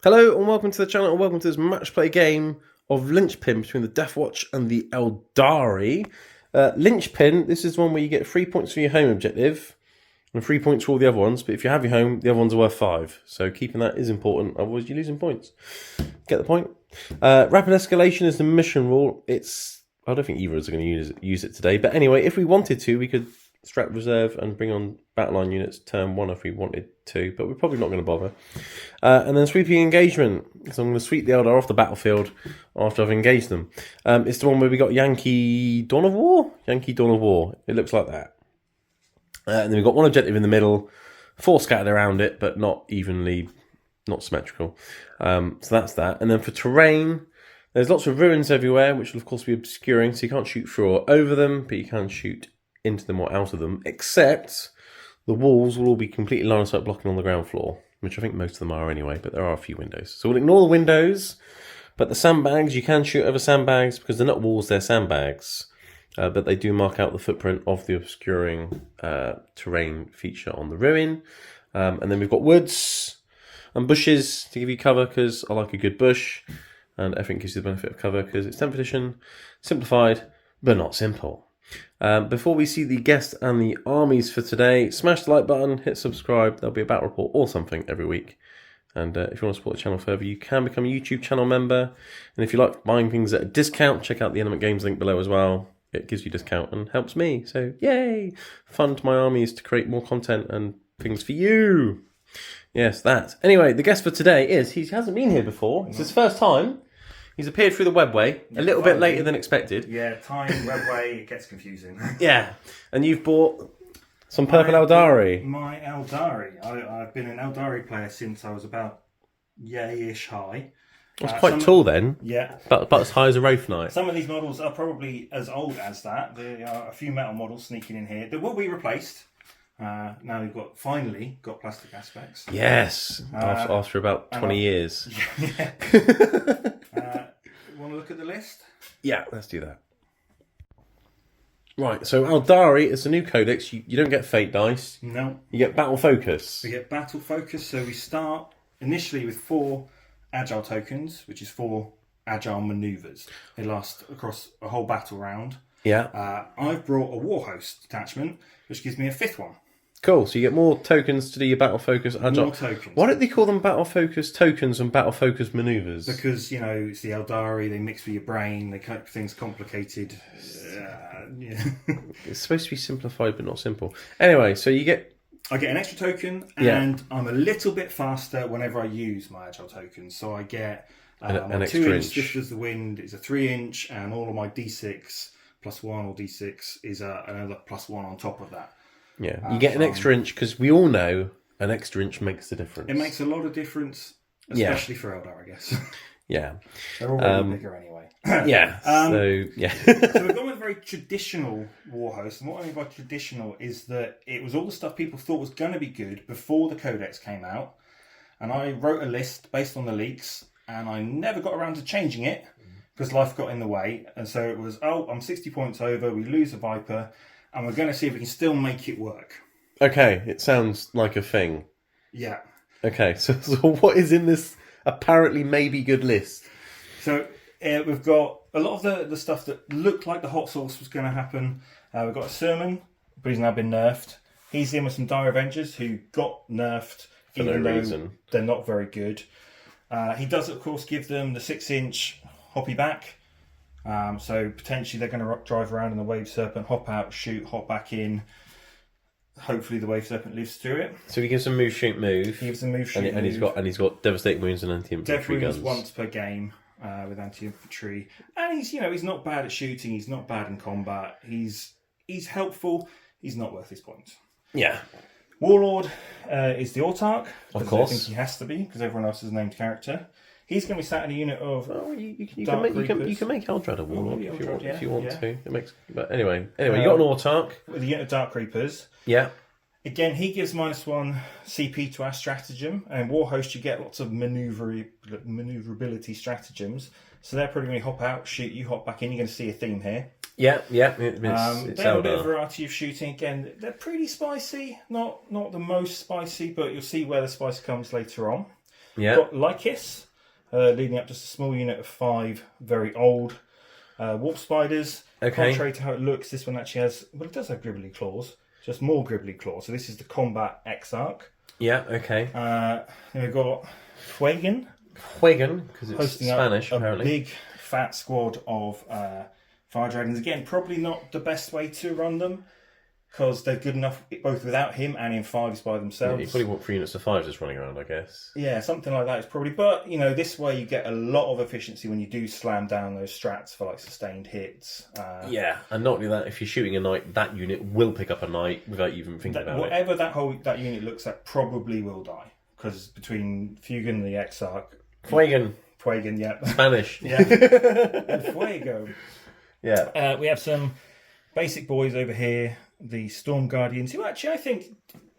Hello and welcome to the channel and welcome to this match play game of Linchpin between the Deathwatch and the Eldari. Linchpin, this is one where you get 3 points for your home objective and 3 points for all the other ones, but if you have your home, the other ones are worth 5. So keeping that is important, otherwise you're losing points. Get the point? Rapid escalation is the mission rule. I don't think either of us are going to use it today, but anyway, if we wanted to, we could strap reserve and bring on battle line units turn 1 if we wanted to, but we're probably not going to bother. And then sweeping engagement, so I'm going to sweep the Eldar off the battlefield after I've engaged them. It's the one where we got Yankee Dawn of War? Yankee Dawn of War. It looks like that. And then we've got one objective in the middle, 4 scattered around it, but not evenly, not symmetrical. So that's that. And then for terrain, there's lots of ruins everywhere, which will of course be obscuring, so you can't shoot through or over them, but you can shoot into them or out of them, except the walls will all be completely line of sight blocking on the ground floor, which I think most of them are anyway, but there are a few windows. So we'll ignore the windows, but the sandbags, you can shoot over sandbags because they're not walls, they're sandbags. But they do mark out the footprint of the obscuring terrain feature on the ruin. And then we've got woods and bushes to give you cover because I like a good bush. And I think gives you the benefit of cover because it's 10th edition, simplified, but not simple. Before we see the guest and the armies for today, smash the like button, hit subscribe. There'll be a battle report or something every week. And if you want to support the channel further, you can become a YouTube channel member. And if you like buying things at a discount, check out the Element Games link below as well. It gives you a discount and helps me. So, yay! Fund my armies to create more content and things for you. Yes, that. Anyway, the guest for today he hasn't been here before. It's his first time. He's appeared through the webway, a little bit later than expected. Yeah, time, webway, it gets confusing. Yeah, and you've bought some purple Eldari. My Eldari. I've been an Eldari player since I was about yay-ish high. That's quite tall then. Yeah. But as high as a Wraith Knight. Some of these models are probably as old as that. There are a few metal models sneaking in here. They will be replaced. Now we've finally got plastic aspects. Yes, after about 20 years. Yeah. Want to look at the list? Yeah, let's do that. Right, so Aeldari is a new codex. You don't get Fate dice. No. You get Battle Focus. We get Battle Focus, so we start initially with 4 Agile tokens, which is 4 Agile Manoeuvres. They last across a whole battle round. Yeah. I've brought a Warhost detachment, which gives me a 5th one. Cool, so you get more tokens to do your Battle Focus Agile. More tokens. Why don't they call them Battle Focus tokens and Battle Focus Manoeuvres? Because, it's the Eldari, they mix with your brain, they keep things complicated. Yeah. It's supposed to be simplified but not simple. Anyway, so you get... I get an extra token, and I'm a little bit faster whenever I use my Agile tokens. So I get an extra 2-inch inch. Swift as the Wind is a 3-inch, and all of my D6 +1 or D6 is another +1 on top of that. Yeah, you get an extra inch because we all know an extra inch makes a difference. It makes a lot of difference, especially for Eldar, I guess. Yeah. They're already bigger anyway. Yeah, so we've gone with a very traditional Warhost, and what I mean by traditional is that it was all the stuff people thought was going to be good before the Codex came out, and I wrote a list based on the leaks, and I never got around to changing it because life got in the way, and so it was, I'm 60 points over, we lose a Viper, and we're going to see if we can still make it work. Okay, it sounds like a thing. Yeah. Okay, so what is in this apparently maybe good list? So we've got a lot of the stuff that looked like the hot sauce was going to happen. We've got a Sermon, but he's now been nerfed. He's in with some Dire Avengers who got nerfed for no reason. They're not very good. He does, of course, give them the 6-inch hoppy back. So potentially they're going to drive around in the Wave Serpent, hop out, shoot, hop back in. Hopefully the Wave Serpent lives through it. So he gives them move, shoot, move. He gives them move, shoot, and move. he's got devastating wounds and anti-infantry guns. Once per game with anti-infantry, and he's not bad at shooting. He's not bad in combat. He's helpful. He's not worth his points. Yeah. Warlord is the Autarch. Of course, I think he has to be because everyone else is a named character. He's going to be sat in a unit of. You can make Eldrad a Warlord if you want to. It makes. But anyway, you got an Autarch with a unit of Dark Reapers. Yeah. Again, he gives -1 CP to our stratagem, and Warhost you get lots of maneuverability stratagems. So they're probably going to hop out, shoot, you hop back in. You're going to see a theme here. Yeah. It's they have a bit of variety of shooting. Again, they're pretty spicy. Not the most spicy, but you'll see where the spice comes later on. Yeah. Got Lycus, leading up just a small unit of 5 very old warp spiders. Okay. Contrary to how it looks, this one actually has, well, it does have gribbly claws, just more gribbly claws. So this is the Combat Exarch. Yeah, okay. Then we've got Fuegan, because it's hosting Spanish, up a apparently. big fat squad of fire dragons. Again, probably not the best way to run them, because they're good enough both without him and in 5s by themselves. You probably want 3 units of 5 just running around, I guess. Yeah, something like that is probably. But, you know, this way you get a lot of efficiency when you do slam down those strats for, like, sustained hits. Yeah, and not only that, if you're shooting a knight, that unit will pick up a knight without even thinking about it. Whatever that unit looks at probably will die. Because between Fuegan and the Exarch... Fuegan, yeah. Spanish. Yeah. And Fuego. Yeah. We have some basic boys over here. The Storm Guardians, who actually I think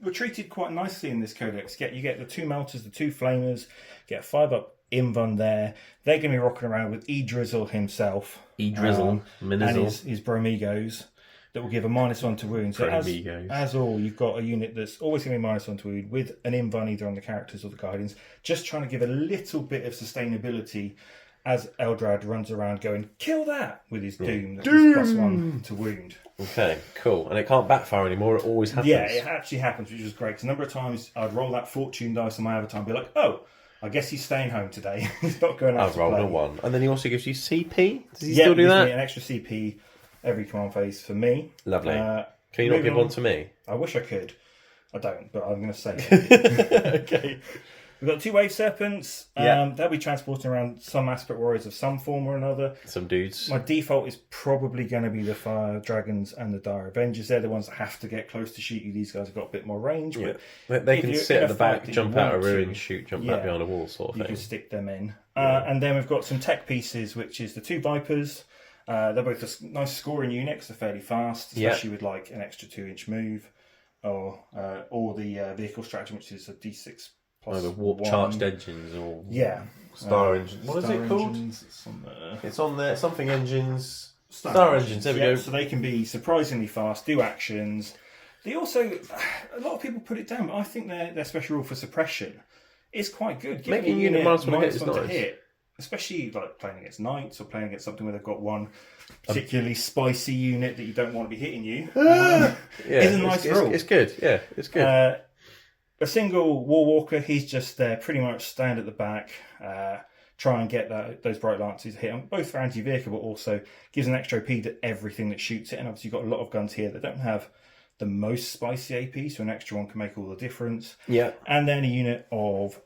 were treated quite nicely in this codex. You get the 2 melters, the 2 flamers, get a 5-up Invun there. They're going to be rocking around with Drizzle himself. Drizzle, and his Bromigos that will give a -1 to wound. So as all, you've got a unit that's always going to be -1 to wound with an Invun either on the characters or the Guardians, just trying to give a little bit of sustainability as Eldrad runs around going, kill that, with his Doom that gives +1 to wound. Okay, cool. And it can't backfire anymore, it always happens. Yeah, it actually happens, which is great. Because a number of times I'd roll that fortune dice on my avatar and be like, oh, I guess he's staying home today. He's not going out I've to rolled play. a 1. And then he also gives you CP? Does he still do that? Me an extra CP every command phase for me. Lovely. Can you not give one to me? I wish I could. I don't, but I'm going to say it. Okay. We've got 2 Wave Serpents. They'll be transporting around some Aspect Warriors of some form or another. Some dudes. My default is probably going to be the Fire Dragons and the Dire Avengers. They're the ones that have to get close to shoot you. These guys have got a bit more range. Yeah. But they can sit at the back, jump out a ruin, shoot, jump back behind a wall sort of you thing. can stick them in. And then we've got some tech pieces, which is the 2 Vipers. They're both a nice scoring unit because they're fairly fast, especially with like an extra 2-inch move. Or the vehicle stratagem, which is a D6 plus the warp 1. charged engines or Star engines. What is it called? It's on there. Something engines. Star engines. There we go. So they can be surprisingly fast, do actions. They also, a lot of people put it down, but I think their special rule for suppression is quite good. Making unit -1 to hit is nice. Hit, especially like playing against knights or playing against something where they've got one particularly spicy unit that you don't want to be hitting you. Is a nice rule. It's good. Yeah, it's good. A single Warwalker, he's just there, pretty much stand at the back, try and get those Bright Lances hit them, both for anti-vehicle, but also gives an extra AP to everything that shoots it. And obviously, you've got a lot of guns here that don't have the most spicy AP, so an extra one can make all the difference. Yeah. And then a unit of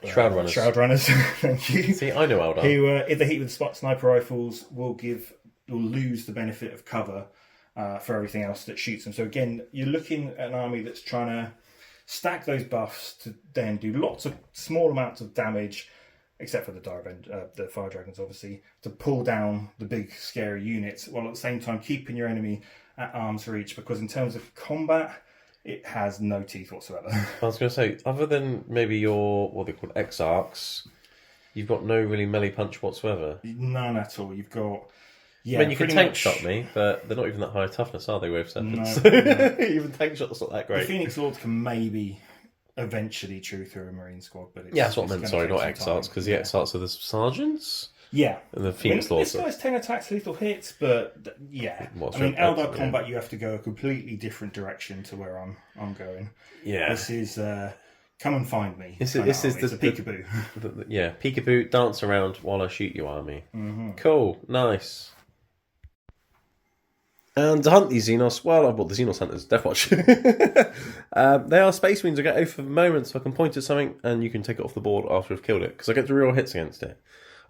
Shroud Runners. Shroud Runners, thank you. See, I know Eldar. Who, if they hit with spot sniper rifles, will lose the benefit of cover for everything else that shoots them. So again, you're looking at an army that's trying to stack those buffs to then do lots of small amounts of damage, except for the Fire Dragons, obviously, to pull down the big scary units, while at the same time keeping your enemy at arm's reach. Because in terms of combat, it has no teeth whatsoever. I was going to say, other than maybe your what they call Exarchs, you've got no really melee punch whatsoever. None at all. You've got. Yeah, I mean, you can tank shot me, but they're not even that high toughness, are they, Wave Serpents? No. Even tank shot's not that great. The Phoenix Lords can maybe eventually chew through a Marine squad, but that's what I meant. Sorry, not Exarchs, because the Exarchs are the sergeants. Yeah, and the Phoenix Lords. This guy's 10 attacks, lethal hits, but Eldar combat, you have to go a completely different direction to where I'm going. Yeah, this is come and find me. This is the peekaboo. Peekaboo, dance around while I shoot you, army. Mm-hmm. Cool, nice. And to hunt these Xenos, well, I've bought the Xenos Hunters, Deathwatch. They are Space Marines. I get over for the moment, so I can point at something and you can take it off the board after I've killed it, because I get the real hits against it.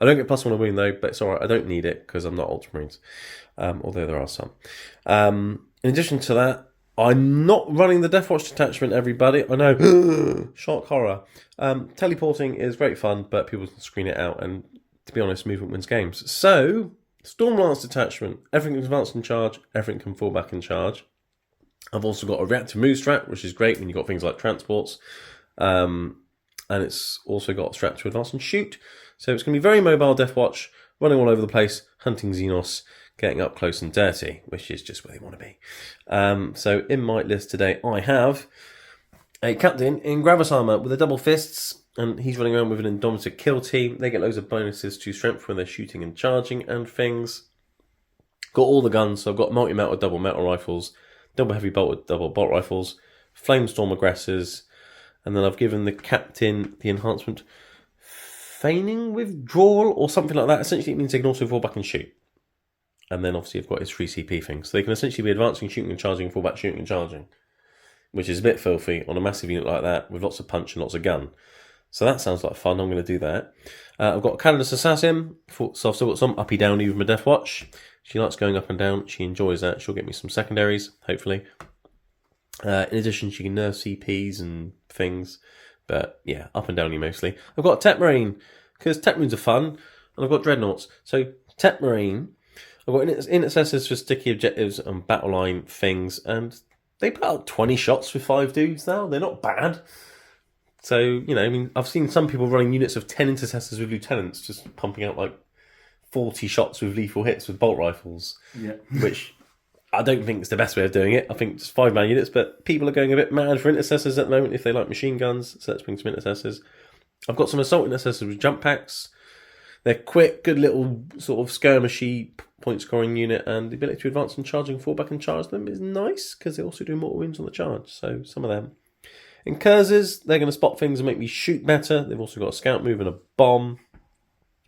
I don't get +1 to wound though, but it's alright, I don't need it because I'm not Ultramarines, although there are some. In addition to that, I'm not running the Deathwatch detachment, everybody. I know, shock horror. Teleporting is great fun, but people can screen it out, and to be honest, movement wins games. So, Stormlance detachment, everything can advance in charge, everything can fall back in charge. I've also got a reactive move strat, which is great when you've got things like transports. And it's also got a strat to advance and shoot. So it's going to be very mobile Deathwatch, running all over the place, hunting Xenos, getting up close and dirty, which is just where they want to be. So in my list today, I have a captain in Gravis armor with the double fists, and he's running around with an Indomited kill team. They get loads of bonuses to strength when they're shooting and charging and things. Got all the guns, so I've got multi-metal, double metal rifles, double heavy bolted, double bolt rifles, flamestorm aggressors, and then I've given the captain the enhancement feigning withdrawal or something like that. Essentially, it means they can also fall back and shoot. And then obviously I've got his free CP thing. So they can essentially be advancing, shooting and charging, fall back, shooting and charging, which is a bit filthy on a massive unit like that with lots of punch and lots of gun. So that sounds like fun. I'm going to do that. I've got a Calidus Assassin, so I've still got some uppy downy with my Deathwatch. She likes going up and down. She enjoys that. She'll get me some secondaries, hopefully. In addition, she can nerf CPs and things. But yeah, up and downy mostly. I've got a Tech Marine, because Tech Marines are fun. And I've got Dreadnoughts. So Tech Marine, I've got intercessors for sticky objectives and battle line things. And they put out 20 shots with 5 dudes now. They're not bad. So, you know, I mean, I've seen some people running units of 10 intercessors with lieutenants, just pumping out like 40 shots with lethal hits with bolt rifles. Yeah. Which I don't think is the best way of doing it. I think it's 5-man units, but people are going a bit mad for intercessors at the moment if they like machine guns. So let's bring some intercessors. I've got some assault intercessors with jump packs. They're quick, good little sort of skirmishy point scoring unit, and the ability to advance and charge and fall back and charge them is nice because they also do mortal wounds on the charge. So some of them. Incursors, they're going to spot things and make me shoot better. They've also got a scout move and a bomb.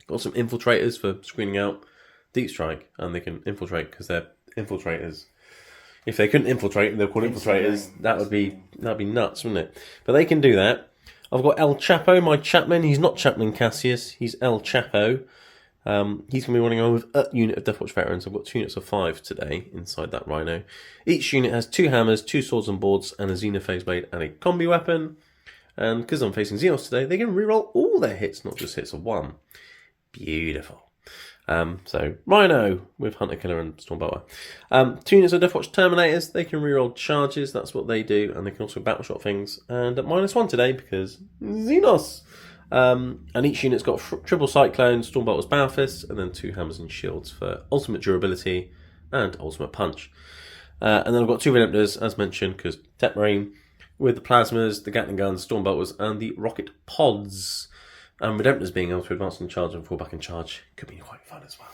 Got some infiltrators for screening out deep strike, and they can infiltrate because they're infiltrators. If they couldn't infiltrate, they're called infiltrators. That'd be nuts, wouldn't it? But they can do that. I've got El Chapo, my Chapman. He's not Chapman Cassius. He's El Chapo. He's going to be running on with a unit of Deathwatch veterans. I've got 2 units of 5 today inside that Rhino. Each unit has 2 hammers, 2 swords and boards, and a Xenophase blade and a combi weapon. And because I'm facing Xenos today, they can reroll all their hits, not just hits of 1. Beautiful. So Rhino with Hunter Killer and Stormbolter. 2 units of Deathwatch Terminators. They can reroll charges. That's what they do, and they can also battle shot things. And at -1 today because Xenos. And each unit's got triple Cyclone, Stormbolter's Bow Fists, and then 2 hammers and shields for ultimate durability and ultimate punch. And then I've got 2 Redemptors, as mentioned, because Tech Marine with the Plasmas, the Gatling Guns, Stormbolters, and the Rocket Pods. And Redemptors being able to advance and charge and fall back and charge could be quite fun as well.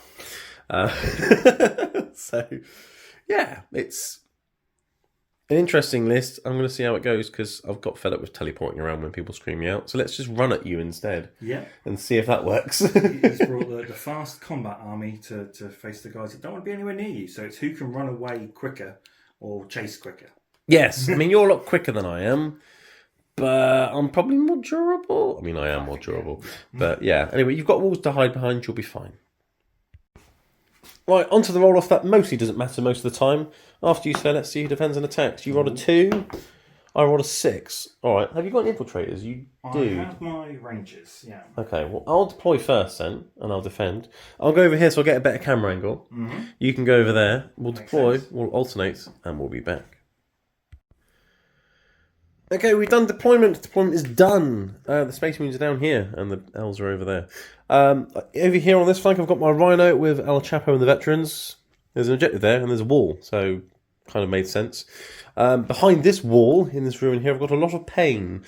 So, yeah, it's an interesting list. I'm going to see how it goes because I've got fed up with teleporting around when people scream me out. So let's just run at you instead. Yeah. And see if that works. He's brought the fast combat army to face the guys that don't want to be anywhere near you. So it's who can run away quicker or chase quicker. Yes. I mean, you're a lot quicker than I am. But I'm probably more durable. I mean, I am more durable. But yeah, anyway, you've got walls to hide behind. You'll be fine. Right, onto the roll-off. That mostly doesn't matter most of the time. After you say, let's see who defends and attacks. You rolled a 2. I rolled a 6. All right. Have you got any infiltrators? You do. I have my rangers, yeah. Okay, well, I'll deploy first then, and I'll defend. I'll go over here so I'll get a better camera angle. Mm-hmm. You can go over there. We'll deploy, we'll alternate, and we'll be back. Okay, we've done deployment. Deployment is done. The Space Marines are down here, and the Elves are over there. Over here on this flank, I've got my Rhino with El Chapo and the veterans. There's an objective there, and there's a wall, so kind of made sense. Behind this wall, in this ruin here, I've got a lot of pain.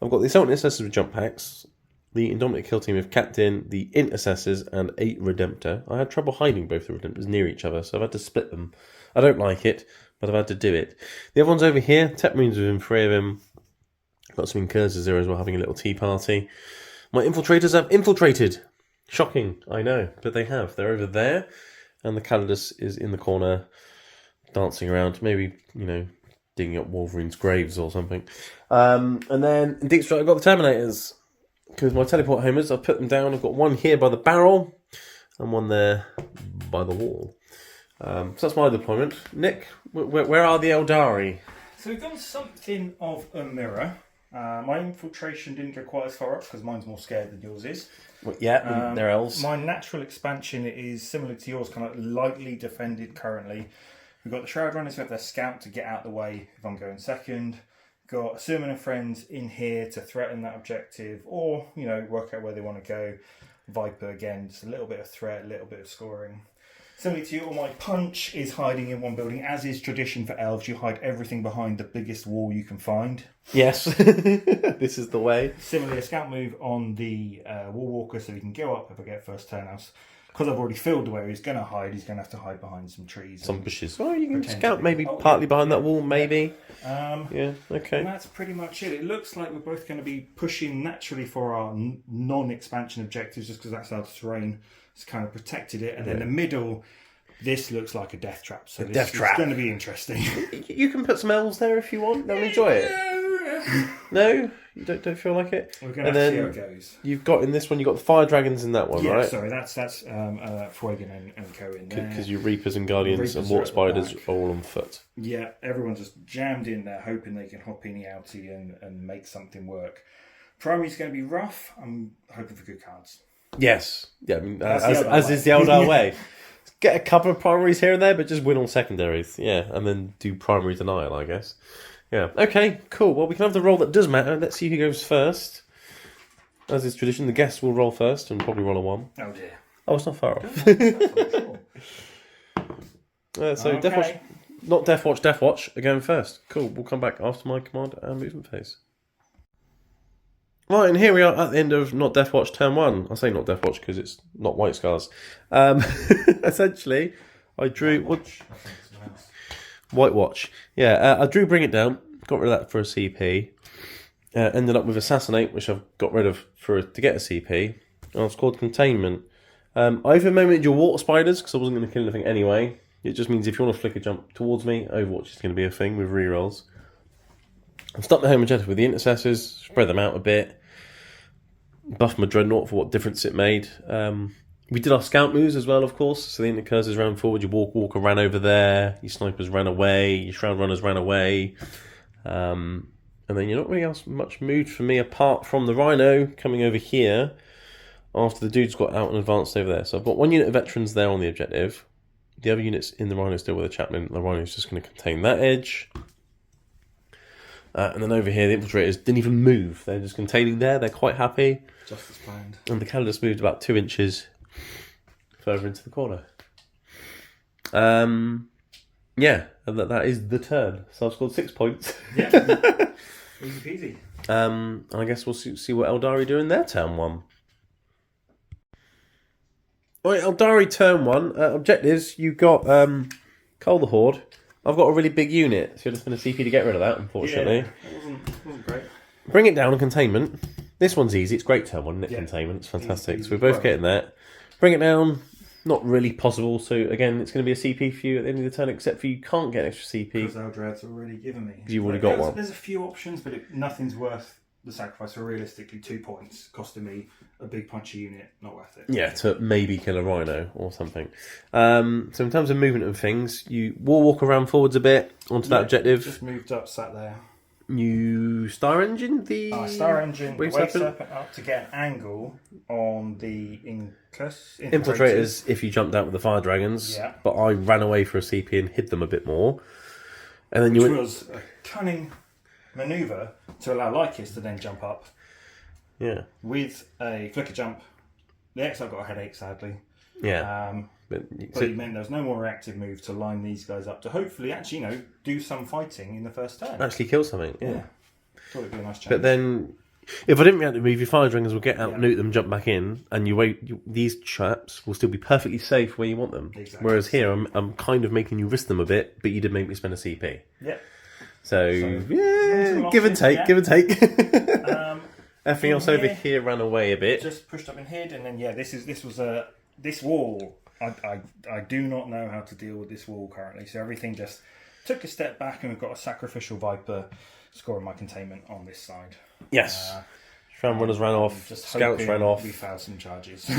I've got the Assault Intercessors with jump packs, the Indomitable Kill Team with Captain, the Intercessors, and 8 Redemptor. I had trouble hiding both the Redemptors near each other, so I've had to split them. I don't like it, but I've had to do it. The other one's over here. Tech Marines with him, 3 of them. Got some Incursors there as well, having a little tea party. My infiltrators have infiltrated. Shocking, I know, but they have. They're over there, and the Calidus is in the corner, dancing around, maybe, you know, digging up Wolverine's graves or something. And then in Deep Strike, I've got the Terminators. Because my teleport homers, I've put them down. I've got one here by the barrel, and one there by the wall. So that's my deployment. Nick, where are the Eldari? So we've done something of a mirror. My infiltration didn't go quite as far up because mine's more scared than yours is. Well, yeah, they're elves. My natural expansion is similar to yours, kind of lightly defended currently. We've got the Shroud Runners who have their scout to get out the way if I'm going second. Got Sermon and Friends in here to threaten that objective or, you know, work out where they want to go. Viper again, just a little bit of threat, a little bit of scoring. Similarly to you, all my punch is hiding in one building, as is tradition for elves. You hide everything behind the biggest wall you can find. Yes, this is the way. Similarly, a scout move on the wall walker, so he can go up if I get first turn house. Because I've already filled where he's going to hide, he's going to have to hide behind some trees. Some bushes. Oh, you can pretend scout to be- maybe oh, partly yeah, behind yeah. that wall, maybe. Yeah, Yeah, okay. and that's pretty much it. It looks like we're both going to be pushing naturally for our non-expansion objectives, just because that's how the terrain has kind of protected it. And then the middle, this looks like a death trap. So this is going to be interesting. You can put some elves there if you want. They'll enjoy it. No? You don't feel like it? We're going to have to see how it goes. You've got, in this one, you've got the fire dragons in that one, Yeah, right? sorry, that's Fuegan and Co in there. Because your Reapers and Guardians Reapers and are Walk at the Spiders back. are all on foot. Yeah, everyone's just jammed in there, hoping they can hop in outy and make something work. Primary's going to be rough. I'm hoping for good cards. Yes. Yeah, I mean, That's the as Eldar is the Eldar way. Get a couple of primaries here and there, but just win all secondaries. Yeah, and then do primary denial, I guess. Yeah. Okay, cool. Well, we can have the roll that does matter. Let's see who goes first. As is tradition, the guests will roll first and probably roll a 1. Oh dear. Oh, it's not far off. So Okay. Deathwatch, not Deathwatch are going first. Cool. We'll come back after my command and movement phase. Right, and here we are at the end of Not Deathwatch turn 1. I say Not Deathwatch because it's not White Scars. Essentially, I drew... White Watch. Yeah, I drew Bring It Down. Got rid of that for a CP. Ended up with Assassinate, which I've got rid of to get a CP. And I've scored Containment. I overmomented your Water Spiders because I wasn't going to kill anything anyway. It just means if you want to flicker jump towards me, Overwatch is going to be a thing with rerolls. I've stuck the Home Objective with the Intercessors, spread them out a bit. Buffed my Dreadnought for what difference it made. We did our scout moves as well, of course. So the Intercursors ran forward, your Walker ran over there, your Snipers ran away, your Shroud Runners ran away. And then you're not really else much moved for me apart from the Rhino coming over here after the dude's got out and advanced over there. So I've got 1 unit of veterans there on the objective. The other units in the Rhino still with a chaplain. The Rhino's just going to contain that edge. And then over here, the Infiltrators didn't even move. They're just containing there. They're quite happy. Just as planned. And the Calidus moved about 2 inches further into the corner. Yeah, and that is the turn. So I've scored 6 points. Yeah. Easy peasy. I guess we'll see what Eldari do in their turn 1. Right, Eldari turn 1. Objectives, you've got Cull the Horde. I've got a really big unit, so you're just going to CP to get rid of that, unfortunately. Yeah, it wasn't great. Bring It Down on Containment. This one's easy. It's great turn 1, isn't it? Yeah. Containment. It's fantastic. Easy. So we're both getting that. Bring It Down. Not really possible. So again, it's going to be a CP for you at the end of the turn, except for you can't get extra CP. Because Eldrad's already given me. You've already got one. There's a few options, but nothing's worth the sacrifice for realistically 2 points, costing me a big punchy unit. Not worth it. Yeah, to maybe kill a Rhino or something. So in terms of movement and things, you walk around forwards a bit onto that objective. Just moved up, sat there. You Star Engine the Star Engine, Wave Wave Serpent? Serpent up to get an angle on the Infiltrators if you jumped out with the Fire Dragons. Yeah. But I ran away for a CP and hid them a bit more. And then Which was a cunning manoeuvre to allow Lycus to then jump up. Yeah. With a flicker jump. The Exile got a headache, sadly. Yeah. But it meant there was no more reactive move to line these guys up to hopefully actually, do some fighting in the first turn. Actually kill something, yeah. Thought it'd be a nice change. But then, if I didn't react to move, your Fire Dragons will get out, nuke them, jump back in, and these traps will still be perfectly safe where you want them. Exactly. Whereas here, I'm kind of making you risk them a bit, but you did make me spend a CP. Yeah. So yeah, give and take, give and take. Everything else over here ran away a bit. Just pushed up and hid, and then this wall. I do not know how to deal with this wall currently, so everything just took a step back, and we've got a Sacrificial Viper scoring my containment on this side. Yes. Shroud Runners ran off, Scouts ran off. We fouled some charges.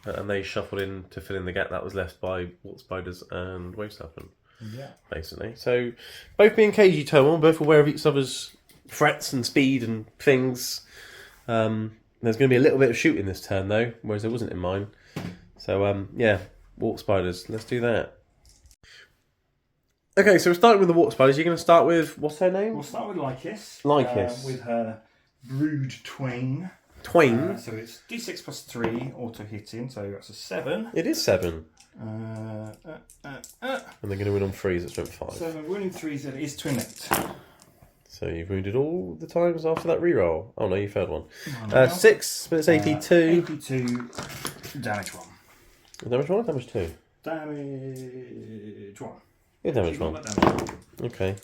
And they shuffled in to fill in the gap that was left by Water Spiders and Wave Serpent. Yeah. Basically. So, both being cagey turn 1, both aware of each other's threats and speed and things. There's going to be a little bit of shooting this turn, though, whereas there wasn't in mine. So, yeah, Water Spiders. Let's do that. Okay, so we're starting with the Water Spiders. You're going to start with, what's her name? We'll start with Lycus. Lycus. With her Brood Twain. Twain? So it's D6 plus 3 auto hitting, so that's a 7. It is 7. And they're going to win on 3s at strength 5. So winning 3s then is twin-linked. So you've wounded all the times after that reroll. Oh no, you failed one. Oh, 6, but it's AP2. AP2, damage 1. Damage 1 or damage 2? Damage 1. Yeah, damage 1. Damage. Okay.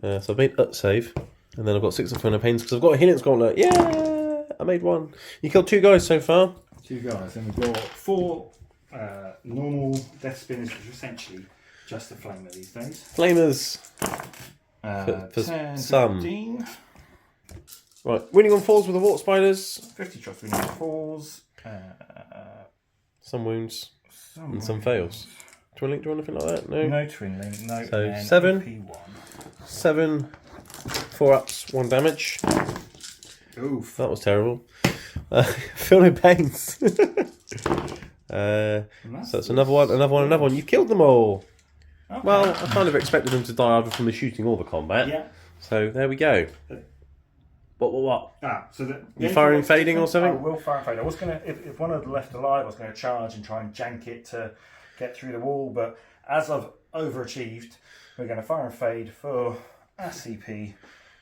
So I've made save. And then I've got 6 of Twin Pains because I've got a Hinnock's Gauntlet. Yeah! I made 1. You killed 2 guys so far. 2 guys. And we've got 4 normal death spinners, which are essentially just a flamer these days. Flamers. For 10, some. 15. Right, winning on 4s with the Wart Spiders. 50 shots winning on 4s. Some wounds. And some fails. Twin link, do anything like that? No. No twin link, no. So 7. 7. 4 ups, 1 damage. Oof. That was terrible. Feel no pains. So it's another one. You've killed them all. Okay. Well, I kind of expected them to die either from the shooting or the combat. Yeah. So there we go. What? So you firing fading or something? I will fire and fade. I was going to, if one had left alive, I was going to charge and try and jank it to get through the wall. But as I've overachieved, we're going to fire and fade for SCP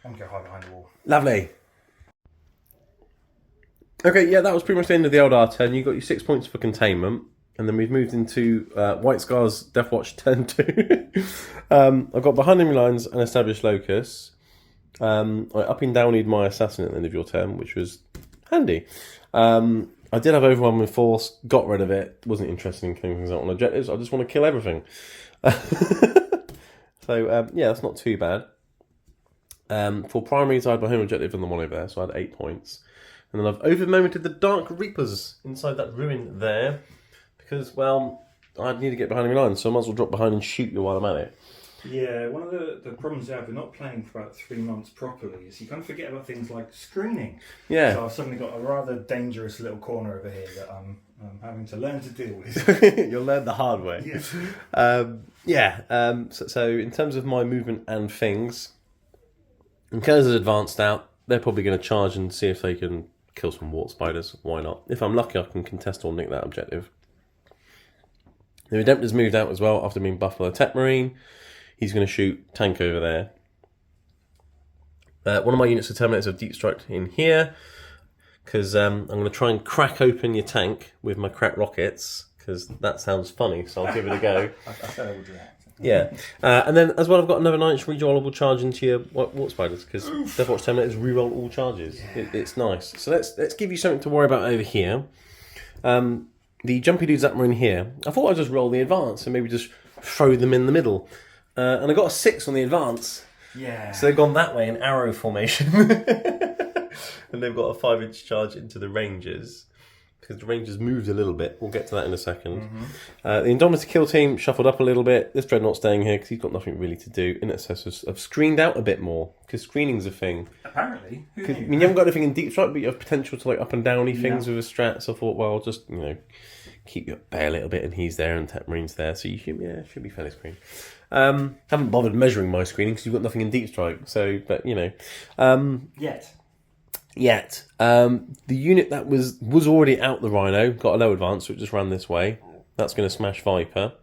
and go hide behind the wall. Lovely. Okay, yeah, that was pretty much the end of the Eldar turn. You got your 6 points for containment. And then we've moved into White Scar's Deathwatch turn 2. I've got behind enemy lines and established locus. I up and downied my assassin at the end of your turn, which was handy. I did have overwhelming force, got rid of it. Wasn't interested in killing things out on objectives. I just want to kill everything. So yeah, that's not too bad. For primaries, I had my home objective and the one over there, so I had 8 points. And then I've over-momented the Dark Reapers inside that ruin there. Because, well, I need to get behind enemy lines, so I might as well drop behind and shoot you while I'm at it. Yeah, one of the problems I have with not playing for about 3 months properly is you kind of forget about things like screening. Yeah. So I've suddenly got a rather dangerous little corner over here that I'm having to learn to deal with. You'll learn the hard way. Yeah. So in terms of my movement and things, because it's advanced out, they're probably going to charge and see if they can kill some Wart Spiders. Why not? If I'm lucky, I can contest or nick that objective. The Redemptor's moved out as well after being buffed by the Tech Marine. He's going to shoot tank over there. One of my units of Terminators have deep striked in here because I'm going to try and crack open your tank with my crack rockets because that sounds funny, so I'll give it a go. I said I would do that. Yeah. And then as well, I've got another 9-inch rerollable charge into your Wart Spiders because Deathwatch Terminators reroll all charges. Yeah. It's nice. So let's give you something to worry about over here. The jumpy dudes that were in here, I thought I'd just roll the advance and maybe just throw them in the middle. And I got a 6 on the advance. Yeah. So they've gone that way in arrow formation. And they've got a 5-inch charge into the Rangers. Because the Rangers moved a little bit. We'll get to that in a second. Mm-hmm. The Indomitor kill team shuffled up a little bit. This Dreadnought's staying here because he's got nothing really to do. Intercessors have screened out a bit more because screening's a thing. Apparently. Who knew? I mean, you haven't got anything in deep strike, but you have potential to like up and downy things with a strat. So I thought, well, I'll just, keep you at bay a little bit, and he's there and Tech Marine's there. So you should be fairly screened. Haven't bothered measuring my screening because you've got nothing in deep strike. So, but Yet. The unit that was already out the Rhino got a low advance, so it just ran this way. That's going to smash Viper.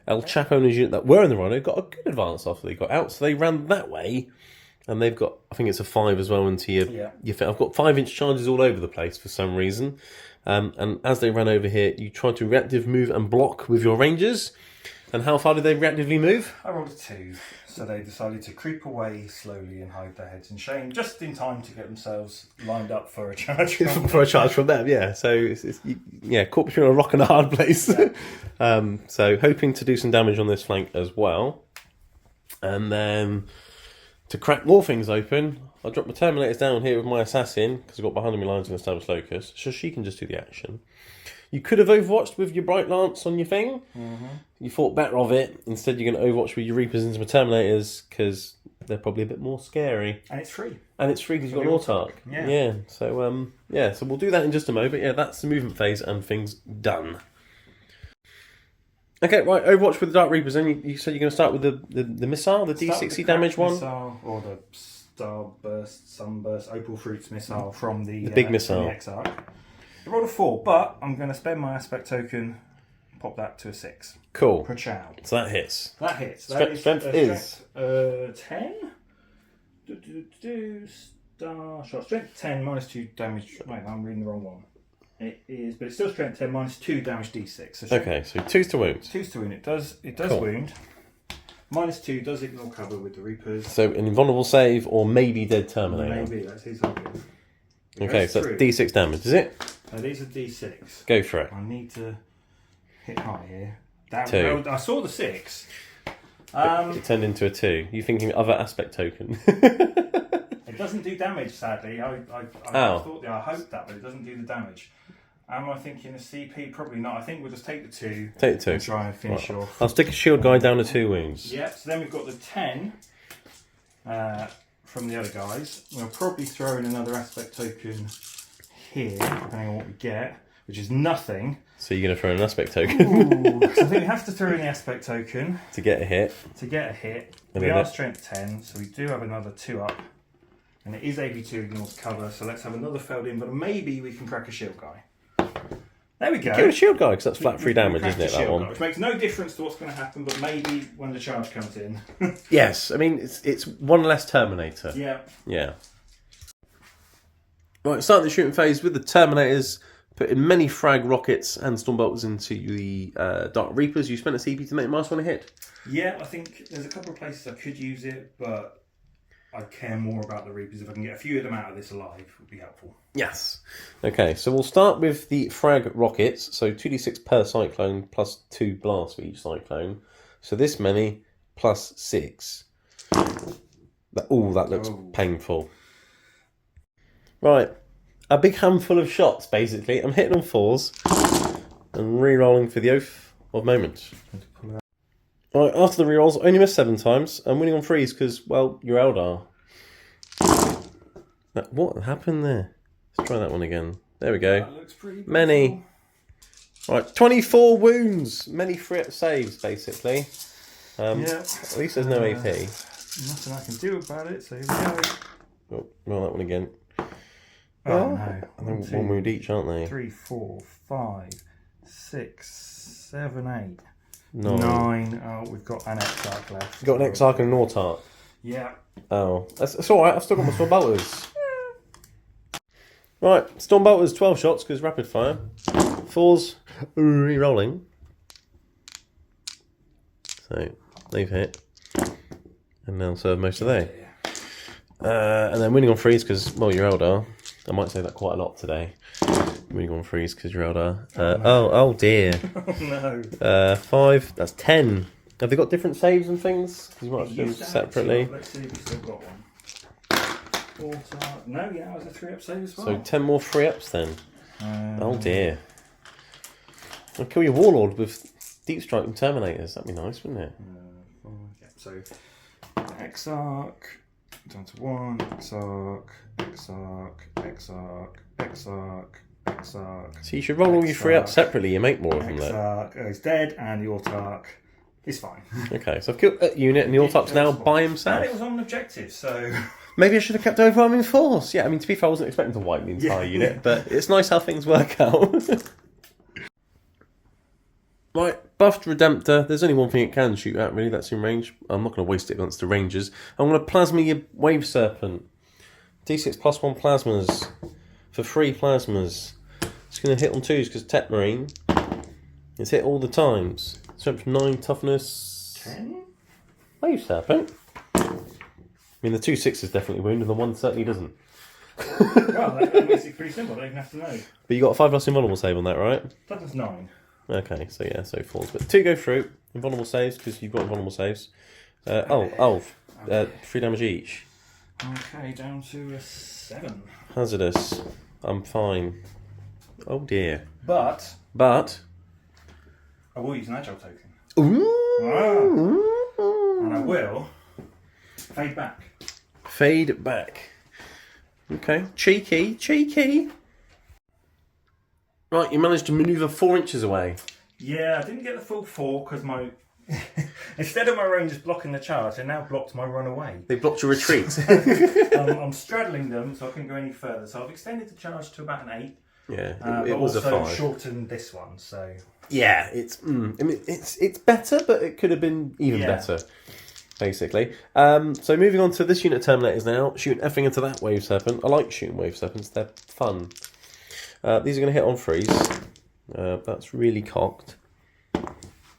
El Chapo's unit that were in the Rhino got a good advance after they got out, so they ran that way. And they've got, I think it's a 5 as well into your I've got 5-inch charges all over the place for some reason. And as they ran over here, you try to reactive move and block with your Rangers. And how far did they reactively move? I rolled a 2. So they decided to creep away slowly and hide their heads in shame, just in time to get themselves lined up for a charge. For a charge from them, yeah. So, it's caught between a rock and a hard place. Yeah. So, hoping to do some damage on this flank as well. And then, to crack more things open, I dropped my Terminators down here with my Assassin, because I've got behind me lines and established locus, so she can just do the action. You could have overwatched with your Bright Lance on your thing. Mm-hmm. You thought better of it. Instead, you're going to overwatch with your Reapers into my Terminators because they're probably a bit more scary. And it's free. Because you've got an Autark. Yeah. So, so we'll do that in just a moment. Yeah, that's the movement phase and things done. Okay, right, Overwatch with the Dark Reapers. Then you said you're going to start with the missile, the D60 damage one? Missile, or the Starburst, Sunburst, Opal Fruits missile from the big missile. The Exarch. I rolled a 4, but I'm going to spend my aspect token pop that to a 6. Cool. Per chow. So that hits. That hits. Strength is 10. Star shot. Strength 10 minus 2 damage. Wait, I'm reading the wrong one. It is, but it's still strength 10 minus 2 damage d6. So okay, so 2's to wound. 2's to wound. It does Cool. wound. Minus 2 does ignore cover with the Reapers. So an invulnerable save or maybe dead Terminator. Maybe, that's his idea. Okay, so that's D6 damage, is it? These are d6. Go for it. I need to hit high here. 2. I saw the 6. It turned into a 2. You thinking other aspect token? It doesn't do damage, sadly. I hope that, but it doesn't do the damage. Am I thinking a CP? Probably not. I think we'll just take the 2. Take the 2. And try and finish off. I'll stick a shield guy down to 2 wounds. Yep, so then we've got the 10 from the other guys. We'll probably throw in another aspect token here, depending on what we get, which is nothing. So you're going to throw an aspect token? Ooh, so I think we have to throw in the aspect token. To get a hit. And we are strength 10, so we do have another 2 up. And it is AB2 ignores cover, so let's have another failed in, but maybe we can crack a shield guy. There we go. Give it a shield guy, because that's flat 3 damage, isn't it, that one? Guy, which makes no difference to what's going to happen, but maybe when the charge comes in. Yes, I mean, it's one less Terminator. Yeah. Yeah. Right, starting the shooting phase with the Terminators, putting many frag rockets and stormbolts into the Dark Reapers. You spent a CP to make -1 hit? Yeah, I think there's a couple of places I could use it, but I care more about the Reapers. If I can get a few of them out of this alive, it would be helpful. Yes. Okay, so we'll start with the frag rockets. So 2d6 per cyclone plus 2 blasts for each cyclone. So this many plus 6. That looks painful. Right, a big handful of shots, basically. I'm hitting on 4s and re-rolling for the Oath of Moment. Right, after the rerolls, I only missed 7 times. I'm winning on 3s because, well, you're Eldar. What happened there? Let's try that one again. There we go. That looks pretty many. Right, 24 wounds. Many free saves, basically. Yeah. At least there's no AP. Nothing I can do about it, so here we go. Oh, roll that one again. Oh, no. And then 1 wound each, aren't they? 3, 4, 5, 6, 7, 8. 9. Oh, we've got an Exarch left. You've got an Exarch and an Autarch. Yeah. Oh, that's alright. I've still got my Stormbolters. Right, Stormbolters, 12 shots because rapid fire. 4s, re-rolling. So, they've hit. And they'll serve most of they. And then winning on 3s because, well, you're Eldar. I might say that quite a lot today. Winning on 3s because you're Eldar. Oh dear. Oh no. 5, that's 10. Have they got different saves and things? Because you might have to do them separately. Let's see if we've still got one. No, yeah, it was a 3-up save as well. So 10 more 3-ups then. Oh dear. I'll kill your Warlord with Deep Strike and Terminators. That'd be nice, wouldn't it? Yeah, so Exarch down to 1. Exarch. So you should roll all your 3-ups separately. You make more of them. Exarch is dead, and the Autarch is fine. Okay, so I've killed that unit, and the Autarch's now by himself. And it was on an objective, so maybe I should have kept overwhelming force. Yeah, I mean, to be fair, I wasn't expecting to wipe the entire unit, but it's nice how things work out. Right, buffed Redemptor. There's only one thing it can shoot at, really. That's in range. I'm not going to waste it against the Rangers. I'm going to plasma your Wave Serpent. D6 plus 1 plasmas. For 3 plasmas. It's going to hit on 2s because Tech Marine. It's hit all the times. Strength 9, toughness 10? Wave Serpent. I mean, the 2 6s definitely wound, and the 1 certainly doesn't. Well, that makes it pretty simple. I don't even have to know. But you got a 5+ invulnerable save on that, right? That was 9. Okay, so yeah, so 4s. But 2 go through. Invulnerable saves, because you've got invulnerable saves. 3 damage each. Okay, down to a 7. Hazardous. I'm fine. Oh dear. But I will use an agile token. Ooh. And I will fade back. Fade back. Okay. Cheeky. Right, you managed to manoeuvre 4 inches away. Yeah, I didn't get the full 4 because my instead of my Rangers blocking the charge, they now blocked my run away. They blocked your retreat. I'm straddling them, so I couldn't go any further. So I've extended the charge to about an 8. Yeah, But it was a also 5. shortened this one, so Yeah, it's I mean, it's better, but it could have been even better, basically. So moving on to this unit of Terminators now, shooting effing into that Wave Serpent. I like shooting Wave Serpents, they're fun. These are going to hit on freeze. That's really cocked.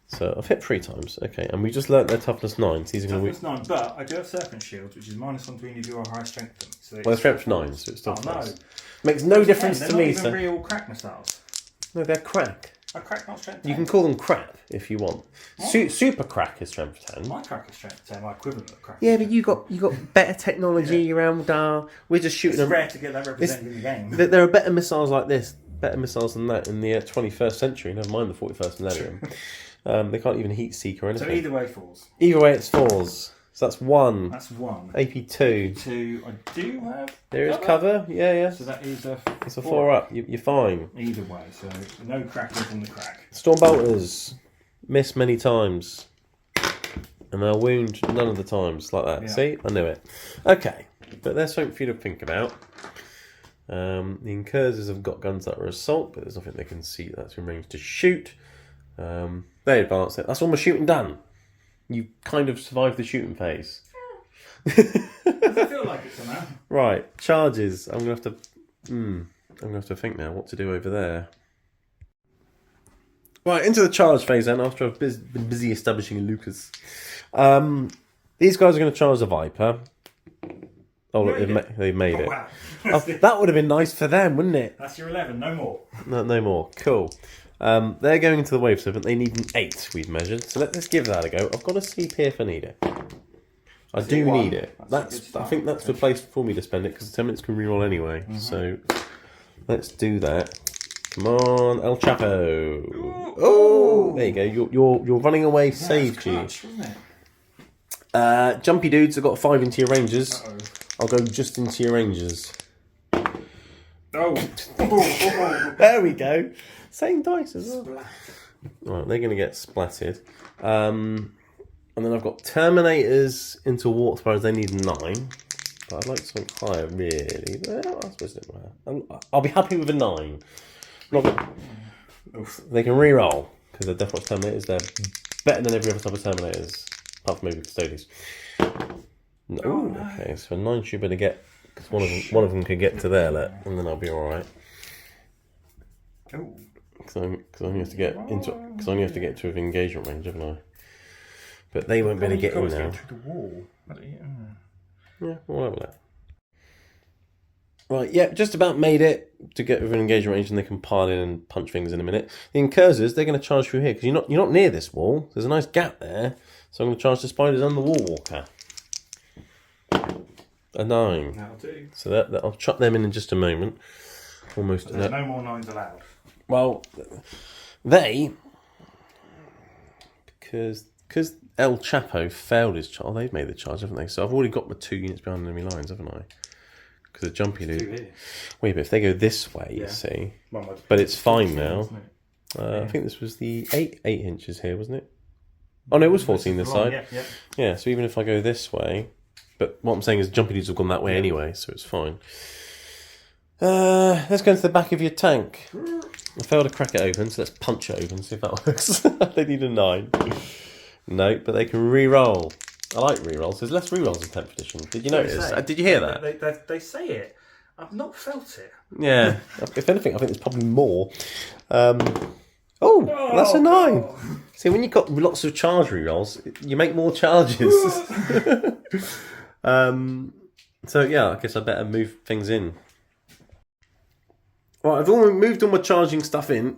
So I've hit 3 times, okay, and we just learnt their toughness 9. So these are going to toughness 9, but I do have Serpent Shield, which is -1 to any of your high strength. So well, they're strength 9, so it's still no. close. Makes no difference to me. They're not even real crack missiles. No, they're crack. A crack, not strength 10. You can call them crap if you want. Super crack is strength 10. My crack is strength 10, my equivalent of crack. Yeah, but you got better technology around. We're just shooting them. It's rare to get that represented in the game. There are better missiles like this, better missiles than that in the 21st century. Never mind the 41st millennium. They can't even heat seek or anything. So either way, falls. Either way, it's 4s. So that's 1. That's 1. AP2. 2. I do have. There is cover. Yeah. So that is a. It's a 4 up. You're fine. Either way, so no crackers in the crack. Storm bolters miss many times, and they'll wound none of the times like that. Yeah. See, I knew it. Okay, but there's something for you to think about. The incursors have got guns that are assault, but there's nothing they can see that's in range to shoot. They advance it. That's almost shooting done. You kind of survived the shooting phase. I feel like it somehow. Right, charges. I'm gonna have to think now what to do over there. Right, into the charge phase then, after I've been busy establishing a Lucas. These guys are going to charge the Viper. Oh, look, they've made it. Wow. Oh, that would have been nice for them, wouldn't it? That's your 11, no more. No more. Cool. They're going into the Wave Serpent. They need an 8, we've measured. So let's give that a go. I've got to see if I need it. I do need it. I think that's the place for me to spend it, because the 10 minutes can reroll anyway. So let's do that. Come on, El Chapo. Oh, there you go. You're running away saved you. Jumpy dudes have got 5 into your rangers. I'll go just into your rangers. There we go. Same dice as well. Right, they're going to get splattered. And then I've got Terminators into Warp Spiders. They need 9. But I'd like something higher, really. Well, I suppose it matter. I'll be happy with a 9. They can re-roll, because they're Deathwatch Terminators. They're better than every other type of Terminators, apart from maybe Custodies. No. Okay, so a 9 should better get, because one of them could get to there, and then I'll be alright. Because I only have to get to an engagement range, haven't I? But they won't be able to get in now. The wall. Yeah, we'll have that. Right, yeah, just about made it to get with an engagement range, and they can pile in and punch things in a minute. The incursors, they're going to charge through here, because you're not near this wall. There's a nice gap there, so I'm going to charge the spiders and the wall walker. A 9. That'll do. So I'll chuck them in just a moment. Almost. There's no more 9s allowed. Well, because El Chapo failed his charge. They've made the charge, haven't they? So I've already got my 2 units behind enemy lines, haven't I? Because the jumpy dude. Wait, but if they go this way, you see. But it's fine now. I think this was the 8 inches here, wasn't it? Oh no, it was 14 this side. Yeah. So even if I go this way, but what I'm saying is jumpy dudes have gone that way anyway, so it's fine. Let's go into the back of your tank. I failed to crack it open, so let's punch it open, see if that works. They need a 9. No, but they can re-roll. I like re-rolls. There's less re-rolls in 10th edition. Did you notice? Did you hear that? They say it. I've not felt it. Yeah. If anything, I think there's probably more. That's a 9. God. See, when you've got lots of charge re-rolls, you make more charges. So yeah, I guess I better move things in. Right, I've moved all my charging stuff in.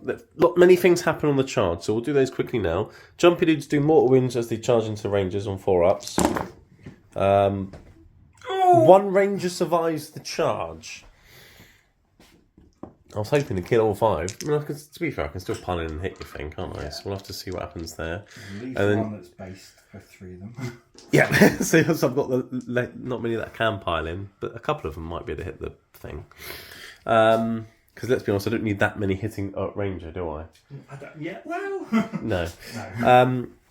Many things happen on the charge, so we'll do those quickly now. Jumpy dudes do mortal wounds as they charge into rangers on 4-ups. 1 ranger survives the charge. I was hoping to kill all 5. I mean, to be fair, I can still pile in and hit your thing, can't I? So we'll have to see what happens there. Leave one that's based for 3 of them. Yeah, so I've got not many that can pile in, but a couple of them might be able to hit the thing. Because let's be honest, I don't need that many hitting ranger, do I? No.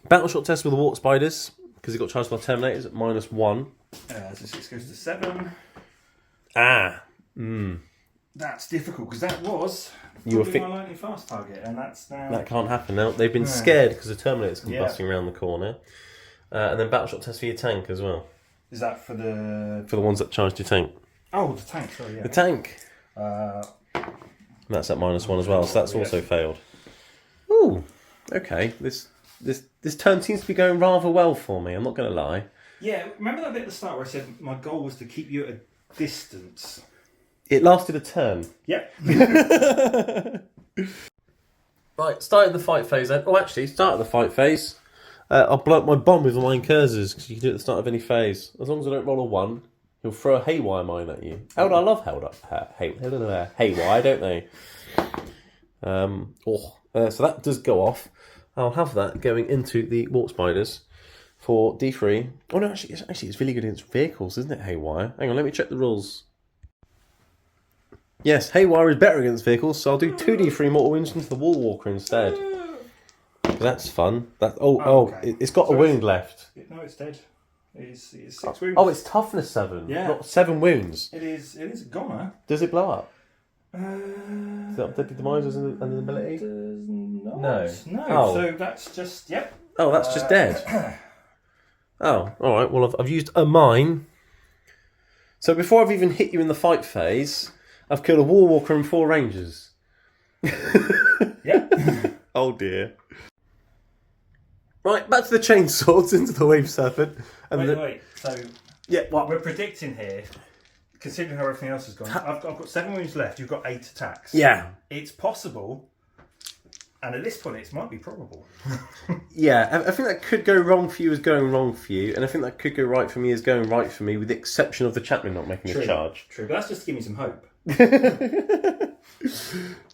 Battle shot test with the Warp Spiders, because it got charged by Terminators at -1. So 6 goes to 7. Ah. That's difficult, because that was You were my lightning fast target, and that's now... That can't happen now. They've been scared because the Terminator's come busting around the corner. And then battleshot test for your tank as well. Is that for the... For the ones that charged your tank. Oh, the tank, sorry, yeah. The tank. That's at -1 as well, so that's also failed. Ooh, okay. This turn seems to be going rather well for me, I'm not going to lie. Yeah, remember that bit at the start where I said my goal was to keep you at a distance? It lasted a turn. Yep. Right, started the fight phase then. Oh, actually, started the fight phase. I'll blow up my bomb with mine cursors, because you can do it at the start of any phase. As long as I don't roll a 1, he'll throw a haywire mine at you. I love haywire, don't they? So that does go off. I'll have that going into the warp spiders for D3. Oh no, actually it's really good against vehicles, isn't it, haywire? Hang on, let me check the rules. Yes, haywire is better against vehicles, so I'll do 2d3 mortal wounds into the wall walker instead. That's fun. Okay. It's got a wound left. No, it's dead. It's 6 wounds. Oh, it's toughness 7. Yeah. Not 7 wounds. It is a goner. Does it blow up? Is that deadly demisers and an ability? No. Oh. So that's just, yep. Oh, that's just dead. Oh, alright. Well, I've used a mine. So before I've even hit you in the fight phase, I've killed a war walker and 4 rangers. Yeah. Oh dear. Right, back to the chainswords into the wave serpent. And Wait. So yeah, what? We're predicting here, considering how everything else has gone. I've got 7 wounds left. You've got 8 attacks. Yeah. It's possible, and at this point, it might be probable. Yeah, I think that could go wrong for you as going wrong for you, and I think that could go right for me as going right for me, with the exception of the chaplain not making a charge. True, but that's just to give me some hope.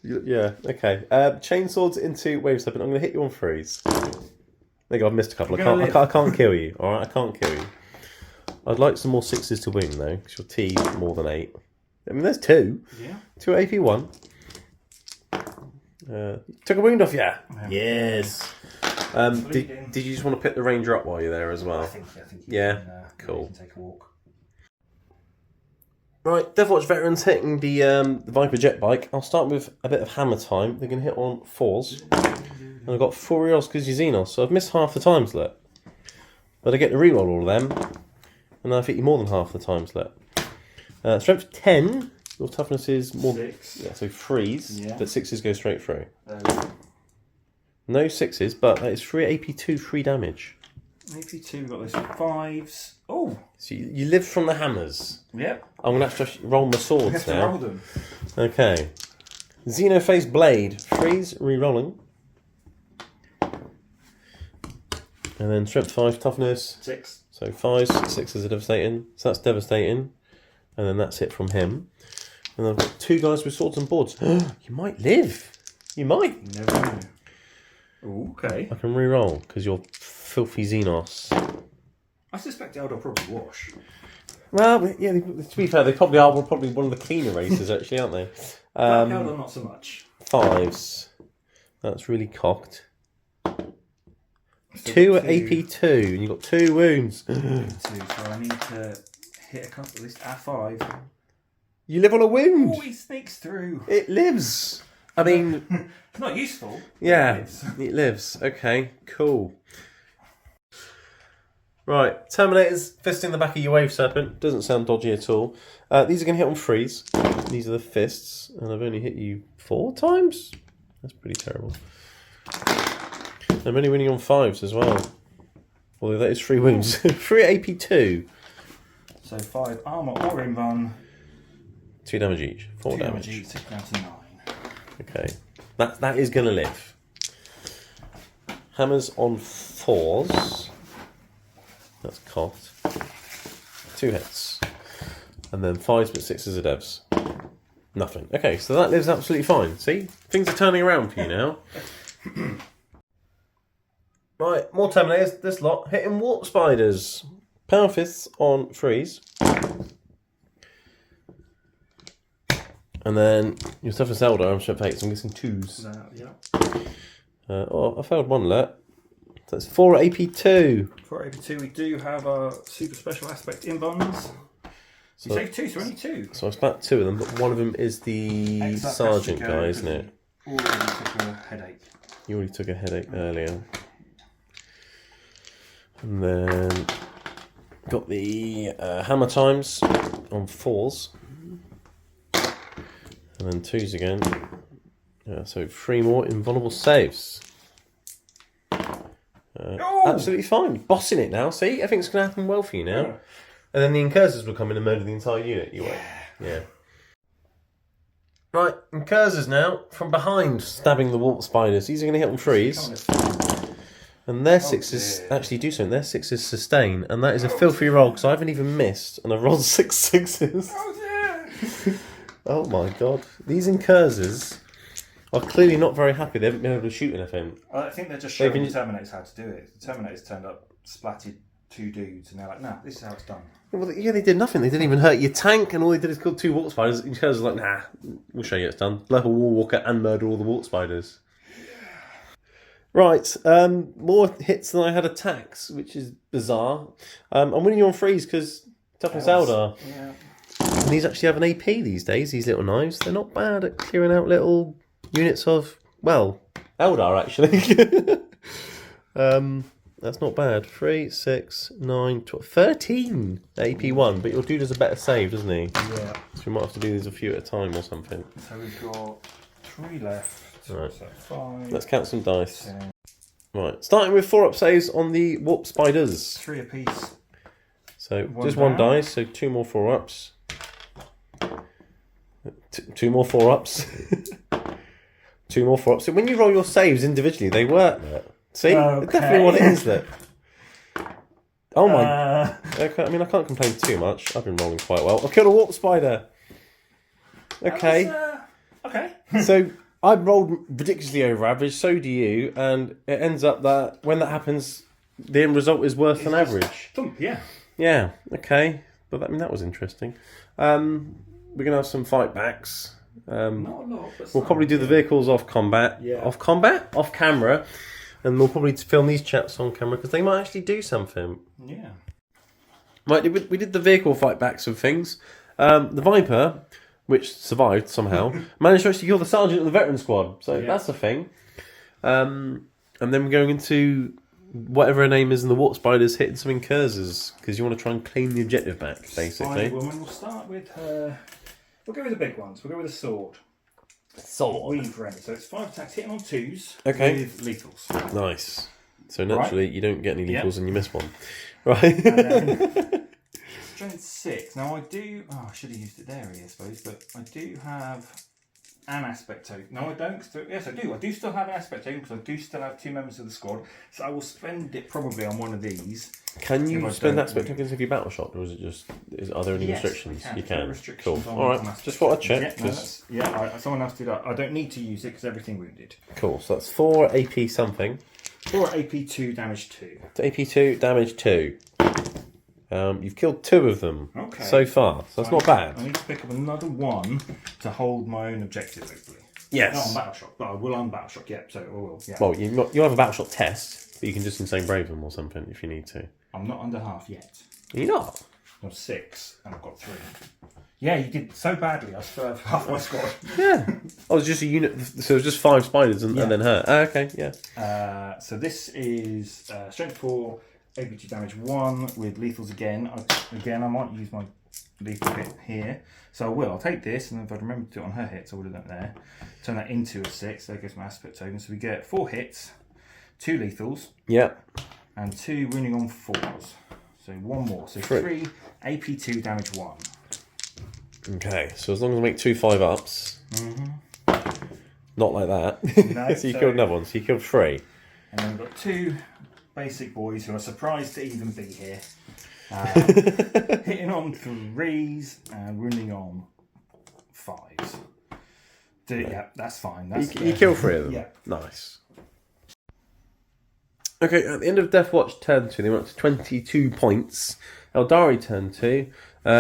Yeah, okay. Chainswords into wave serpent. I'm going to hit you on freeze. There you go, I've missed a couple. I can't kill you, alright? I can't kill you. I'd like some more 6s to win, though, because your T is more than 8. I mean, there's 2. Yeah. 2 AP1. Took a wound off, yeah? Yes. Did you just want to pick the ranger up while you're there as well? I think yeah, can, cool. You can take a walk. Right, Deathwatch veterans hitting the Viper jet bike. I'll start with a bit of hammer time. They're going to hit on 4s. And I've got 4 rerolls because you're Xenos, so I've missed half the time slot. But I get to reroll all of them. And I've hit you more than half the time slot. Strength 10. Your toughness is more... 6. Yeah, so 3s. Yeah. But 6s go straight through. No 6s, but that is 3 AP2, 3 damage. AP2, we've got those 5s. Oh! So you live from the hammers. Yep. I'm going to have to roll my swords now. Roll them. Okay. Xenoface Blade. 3s, re-rolling. And then strength 5, toughness. 6. So 5s, 6s are devastating. So that's devastating. And then that's it from him. And I've got 2 guys with swords and boards. You might live. You might. You never know. Ooh, okay. I can re-roll because you're filthy Xenos. I suspect Eldar probably wash. Well, yeah, to be fair, they probably are probably one of the cleaner races, actually, aren't they? Eldar not so much. 5s. That's really cocked. 2 at AP2, and you've got 2 wounds. 2, so I need to hit a couple, at least A5. You live on a wound. Oh, he sneaks through. It lives. I mean... It's not useful. Yeah, it lives. Okay, cool. Right, Terminators fisting the back of your wave serpent. Doesn't sound dodgy at all. These are going to hit on 3s. These are the fists, and I've only hit you 4 times? That's pretty terrible. I'm only winning on 5s as well. Although that is 3 wounds. 3 AP2. So 5 armour or invuln. 2 damage each. 4 damage. Each, take down to 9. Okay. That is going to live. Hammers on 4s. That's cocked. 2 hits. And then 5s but 6s are devs. Nothing. Okay, so that lives absolutely fine. See? Things are turning around for you now. Right, more Terminators. This lot hitting warp spiders. Power fists on 3s. And then your toughness Eldar, I'm strength 8, so I'm guessing 2s. Yeah. I failed 1 let. So that's 4 AP2. 4 AP2, we do have our super special aspect invuns. You saved 2, so only 2. So I've got 2 of them, but one of them is the sergeant guy, isn't it? Already took a headache. You already took a headache earlier. And then got the hammer times on 4s. And then 2s again. So 3 more invulnerable saves. Absolutely fine. Bossing it now, see? Everything's going to happen well for you now. Yeah. And then the incursors will come in and murder the entire unit. You wait. Yeah. Right, incursors now, from behind, stabbing the warp spiders. These are going to hit on 3s. And their 6s actually do something. Their 6s sustain. And that is a filthy roll, because I haven't even missed. And I've rolled 6 6s. Oh dear! Oh my god. These incursors are clearly not very happy. They haven't been able to shoot anything. I think they're just showing the Terminators how to do it. The Terminators turned up, splatted 2 dudes, and they're like, nah, this is how it's done. Well, yeah, they did nothing. They didn't even hurt your tank, and all they did is kill 2 warp spiders. Incursors are like, nah, we'll show you it's done. Blow up a war walker and murder all the warp spiders. Right, more hits than I had attacks, which is bizarre. I'm winning you on 3s because toughness Eldar. Yeah. And these actually have an AP these days, these little knives. They're not bad at clearing out little units of, well, Eldar actually. That's not bad. 3, 6, 9, 12, 13 AP1, but your dude does a better save, doesn't he? Yeah. So we might have to do these a few at a time or something. So we've got 3 left. Right. So 5. Let's count some dice. 10. Right, starting with 4 up saves on the warp spiders. 3 apiece. So One just 1 down. dice, so 2 more 4 ups. 2 more 4 ups. 2 more 4 ups. So when you roll your saves individually, they work. See? Okay. Definitely what it is that. Oh my. Okay, I mean, I can't complain too much. I've been rolling quite well. I've killed a warp spider. Okay. Okay. So I rolled ridiculously over average, so do you, and it ends up that when that happens, the end result is worse than average. Thump, yeah. Yeah, okay. But I mean, that was interesting. We're going to have some fight backs. Not a lot, but We'll probably do the vehicles off combat. Yeah. Off combat? Off camera. And we'll probably film these chaps on camera because they might actually do something. Yeah. Right, we did the vehicle fight backs of things. The Viper, which survived somehow, managed to actually kill the sergeant of the veteran squad. So that's a thing. And then we're going into whatever her name is in the warp spiders hitting some incursors because you want to try and claim the objective back, basically. Woman. We'll start with her. We'll go with the big ones. We'll go with a sword. Sword. Weave ready. So it's 5 attacks hitting on 2s Okay. with lethals. Nice. So naturally, you don't get any Yep. lethals and you miss one. Right. And then strength 6. Now I do. Oh, I should have used it there, I suppose. But I do have an aspect token. No, I don't. Yes, I do. I do still have an aspect token because I do still have 2 members of the squad. So I will spend it probably on one of these. Can you If I spend don't aspect win. tokens if you battle shot, or is it just? Are there any Yes, restrictions? we You There are can. restrictions Cool. on- All on right. aspect Just thought I'd tokens. check. Yeah, no, someone else did that. I don't need to use it because everything wounded. Cool. So that's 4 AP something. 4 AP2 damage 2. To AP2 damage 2. You've killed 2 of them so far, so that's not bad. I need to pick up another 1 to hold my own objective, hopefully. Yes. Not on battle shock, but I will on battle shock. Yep. So I will. Yeah. Well, you'll have a battle shot test, but you can just insane brave them or something if you need to. I'm not under half yet. You're not. I'm 6 and I've got 3. Yeah, you did so badly. I still have half my squad. Yeah. Oh, it's just a unit. So it was just 5 spiders and then her. Okay. Yeah. So this is strength 4, AP2 damage 1 with lethals again. I might use my lethal hit here. So I will. I'll take this, and if I'd remembered to do it on her hits, I would have done it there. Turn that into a 6. There goes my aspect token. So we get 4 hits, 2 lethals, Yeah. and 2 wounding on 4s. So 1 more. So 3 AP2 damage 1. Okay. So as long as I make 2 5-ups. Not like that. No, So you killed another one. So you killed 3. And then we've got 2 basic boys who are surprised to even be here. Hitting on 3s and wounding on 5s. Yeah, that's fine. You killed 3 of them? Yeah. Nice. Okay, at the end of Deathwatch turn 2, they went up to 22 points. Eldari turn 2,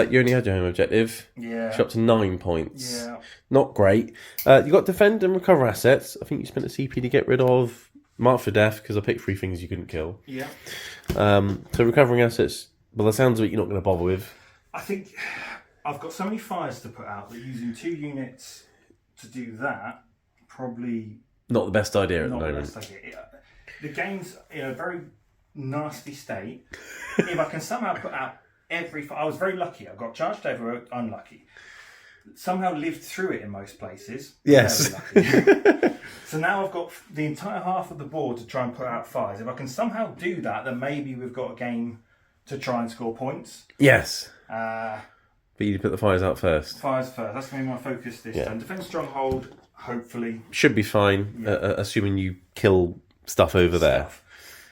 you only had your home objective. Yeah. You're up to 9 points. Yeah. Not great. You got defend and recover assets. I think you spent a CP to get rid of Mark for Death because I picked 3 things you couldn't kill. Yeah. So recovering assets, well, the sounds of it you're not going to bother with. I think I've got so many fires to put out that using 2 units to do that probably Not the best idea at the not the moment. best idea. The game's in a very nasty state. If I can somehow put out I was very lucky. I got charged over, unlucky. Somehow lived through it in most places. Yes. Very lucky. So now I've got the entire half of the board to try and put out fires. If I can somehow do that, then maybe we've got a game to try and score points. Yes. But you need to put the fires out first. Fires first. That's going to be my focus this time. Defense stronghold, hopefully. Should be fine, assuming you kill stuff over there.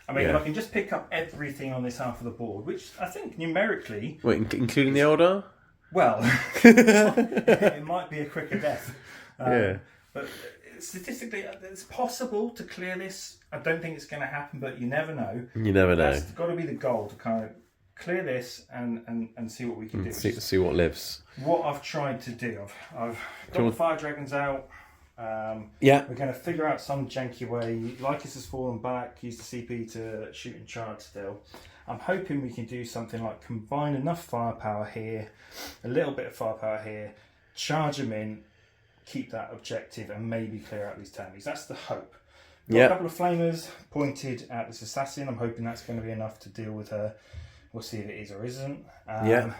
I mean, if I can just pick up everything on this half of the board, which I think numerically... Wait, including the Eldar? Well, it might be a quicker death. But statistically, it's possible to clear this. I don't think it's going to happen, but you never know. You never know. That's got to be the goal, to kind of clear this and see what we can do. See what lives. What I've tried to do, I've got the fire dragons out. Yeah. We're going to figure out some janky way. Lycus has fallen back, use the CP to shoot and charge still. I'm hoping we can do something like combine enough firepower here, a little bit of firepower here, charge them in, keep that objective, and maybe clear out these Tammies. That's the hope. We've got a couple of flamers pointed at this assassin. I'm hoping that's going to be enough to deal with her. We'll see if it is or isn't. The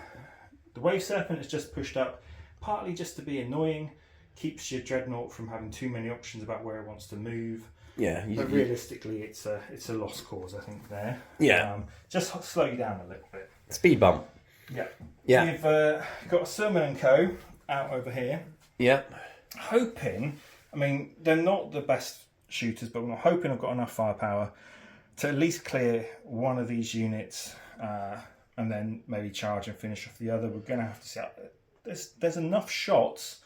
Wave Serpent is just pushed up, partly just to be annoying. Keeps your Dreadnought from having too many options about where it wants to move. Yeah. But realistically, it's a lost cause, I think, there. Yeah. Just slow you down a little bit. Speed bump. Yeah. Yeah. We've got a Sermon and Co. out over here. Yeah. Hoping, I mean, they're not the best shooters, but I'm hoping I've got enough firepower to at least clear one of these units and then maybe charge and finish off the other. We're going to have to see. There's enough shots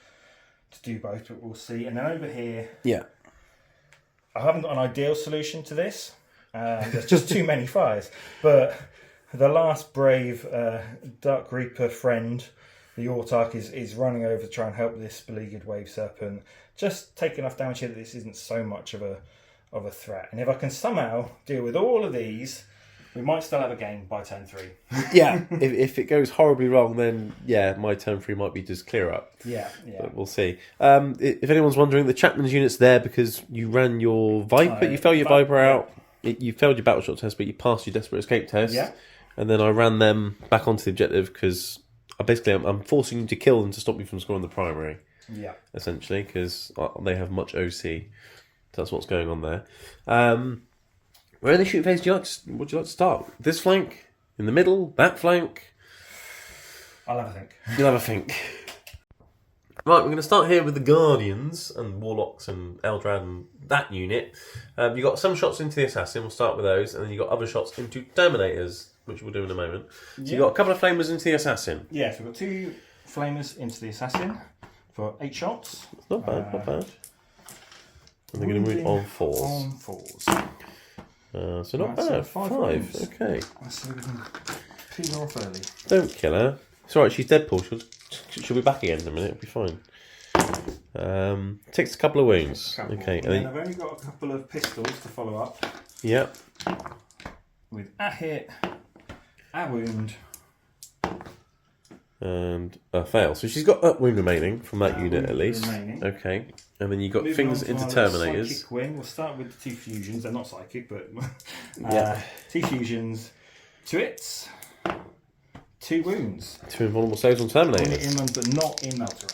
to do both, but we'll see. And then over here, I haven't got an ideal solution to this. There's just too many fires. But the last brave Dark Reaper friend, the Autarch, is running over to try and help this beleaguered Wave Serpent. Just take enough damage here that this isn't so much of a threat. And if I can somehow deal with all of these, we might still have a game by turn 3. Yeah, if it goes horribly wrong, then my turn 3 might be just clear up. Yeah. But we'll see. If anyone's wondering, the Chapman's unit's there because you ran your Viper. You failed your Viper out. You failed your battle shot test, but you passed your desperate escape test. Yeah. And then I ran them back onto the objective because I'm forcing you to kill them to stop you from scoring the primary. Yeah. Essentially, because they have much OC. That's what's going on there. Where in the shoot phase would you like to start? This flank? In the middle? That flank? I'll have a think. You'll have a think. Right, we're going to start here with the Guardians and Warlocks and Eldrad and that unit. You've got some shots into the Assassin, we'll start with those, and then you've got other shots into Terminators, which we'll do in a moment. So you've got a couple of Flamers into the Assassin. Yeah, so we've got 2 Flamers into the Assassin for 8 shots. Not bad, not bad. And they're going to move on 4s. On 4s. So not bad. So 5. Okay. Let's see if we can peel her off early. Don't kill her. It's alright, she's dead, Paul. She'll be back again in a minute. It'll be fine. Takes a couple of wounds. Okay. And then I've only got a couple of pistols to follow up. Yep. With a hit, a wound, and a fail. So she's got up wound remaining from that unit at least. Remaining. Okay. And then you've got Moving things on to into our Terminators. Psychic wing. We'll start with the 2 fusions. They're not psychic, but 2 fusions, 2 hits, 2 wounds. 2 invulnerable saves on Only Terminators. in ones, but not in melter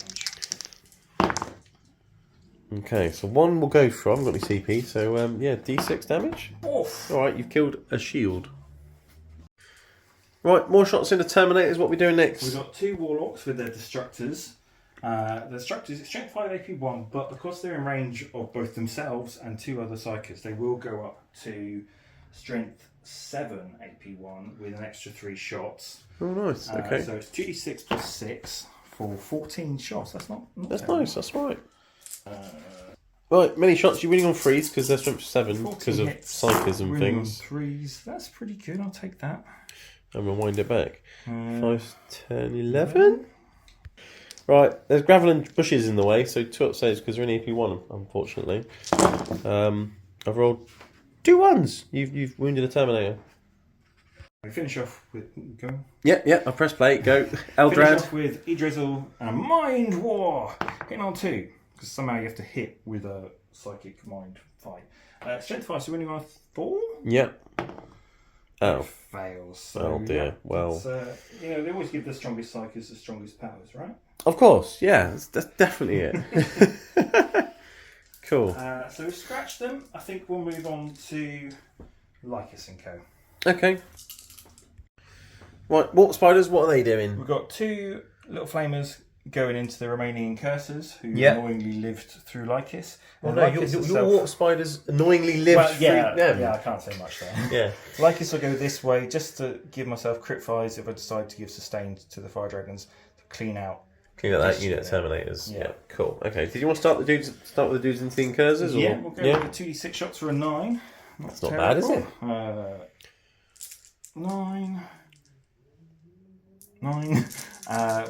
range. Okay, so 1 will go through. I haven't got any CP, so D6 damage. Oof. Alright, you've killed a shield. Right, more shots into Terminators. What are we doing next? We've got 2 warlocks with their destructors. The destructors, it's strength 5 AP 1, but because they're in range of both themselves and 2 other psychics, they will go up to strength 7 AP 1 with an extra 3 shots. Oh, nice. Okay. So it's 2d6 plus 6 for 14 shots. That's not That's terrible. nice, that's right. Right, many shots. You're winning on 3s because they're strength 7 because of psychers and things. 3s. That's pretty good. I'll take that. And we'll wind it back. 5, 10, 11. Right, there's gravel and bushes in the way, so 2 up saves because they're in AP1, unfortunately. I've rolled 2 1s. You've wounded a Terminator. We finish off with go. Yeah, I press play, go. Finish Eldrad. off with E-Drizzle and a Mind War. Hitting on 2. Because somehow you have to hit with a Psychic Mind fight. Strength 5, so winning on 4? Yeah. Oh. Fails. So, Oh dear. yeah, Well. they always give the strongest Psychers the strongest powers, right? Of course, yeah. That's definitely it. Cool. So we've scratched them. I think we'll move on to Lycus & Co. Okay. Right, Warp Spiders, what are they doing? We've got 2 little flamers going into the remaining Incursors who annoyingly lived through Lycus. Well, no, your Warp Spiders annoyingly lived through them. Yeah, I can't say much there. Yeah. Lycus will go this way just to give myself crit fires if I decide to give sustained to the Fire Dragons to clean out. Clean out that unit of Terminators. Yeah, cool. Okay, did you want to start with the dudes into the Incursors? Yeah, we'll go with the 2d6 shots for a 9. That's not bad, is it? 9.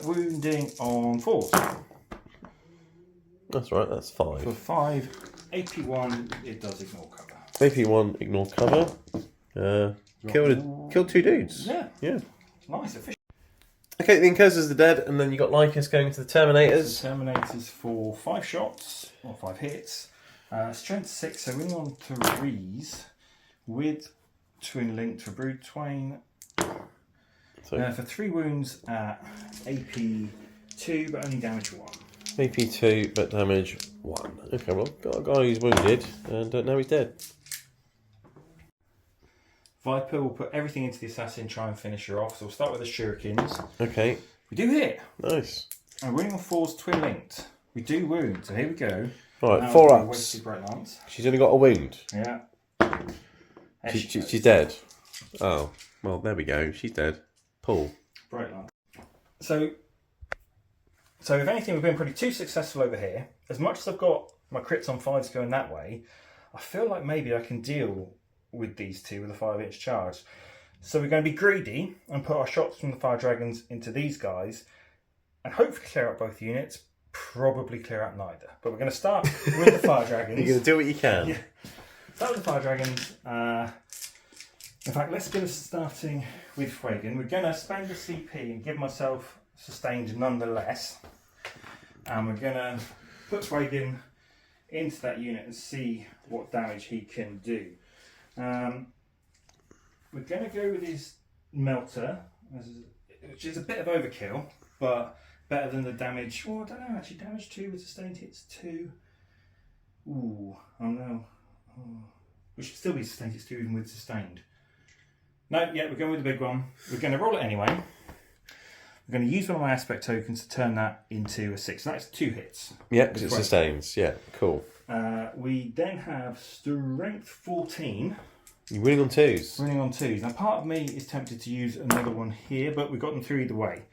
Wounding on 4s. That's right, that's 5. For 5, AP1, it does ignore cover. AP1, ignore cover. Killed 2 dudes. Yeah. Nice, efficient. Okay, the Incursors are dead, and then you got Lycus going to the Terminators. The Terminators for 5 shots, or 5 hits. Strength 6, so winning on 3s with Twin Link for Brood Twain. For 3 wounds at AP 2, but only damage 1. AP 2, but damage 1. Okay, well, got a guy who's wounded, and now he's dead. Viper will put everything into the Assassin, try and finish her off. So we'll start with the Shurikens. Okay. We do hit. Nice. And winning on 4s, Twin Linked. We do wound, so here we go. Right, 4 ups. Bright Lance. She's only got a wound. Yeah. She's dead. Oh, well, there we go. She's dead. Pull. Bright Lance. So if anything, we've been pretty too successful over here. As much as I've got my crits on 5s going that way, I feel like maybe I can deal with these 2 with a 5-inch charge. So we're going to be greedy and put our shots from the Fire Dragons into these guys and hopefully clear out both units. Probably clear out neither. But we're going to start with the Fire Dragons. You're going to do what you can. Yeah. Start with the Fire Dragons. In fact, let's get us starting with Fuegan. We're going to spend the CP and give myself sustained nonetheless. And we're going to put Fuegan into that unit and see what damage he can do. We're going to go with his Melter, which is a bit of overkill, but better than the damage. Oh, I don't know, actually, damage 2 with sustained hits 2. Ooh, oh no. Oh. We should still be sustained hits 2 even with sustained. No, yeah, we're going with the big one. We're going to roll it anyway. We're going to use one of my aspect tokens to turn that into a 6. So that's 2 hits. Yeah, because it sustains. Yeah, cool. We then have Strength 14. You're winning on 2s. Winning on 2s. Now, part of me is tempted to use another one here, but we've got them through either way.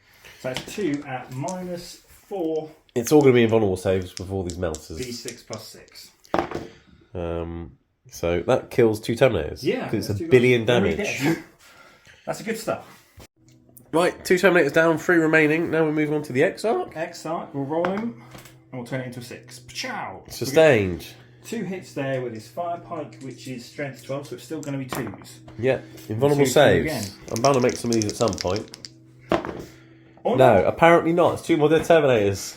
So that's 2 at -4. It's all going to be invulnerable saves with all these melters. D6 plus 6. So that kills 2 Terminators. Yeah. Because it's a billion damage. That's a good start. Right, 2 Terminators down, 3 remaining. Now we're moving on to the Exarch. Exarch, we'll roll him and we'll turn it into a 6. Ciao! Sustained. 2 hits there with his Fire Pike, which is Strength 12, so it's still going to be 2s. Yeah, invulnerable saves. I'm bound to make some of these at some point. Oh, no, apparently not. It's 2 more dead Terminators.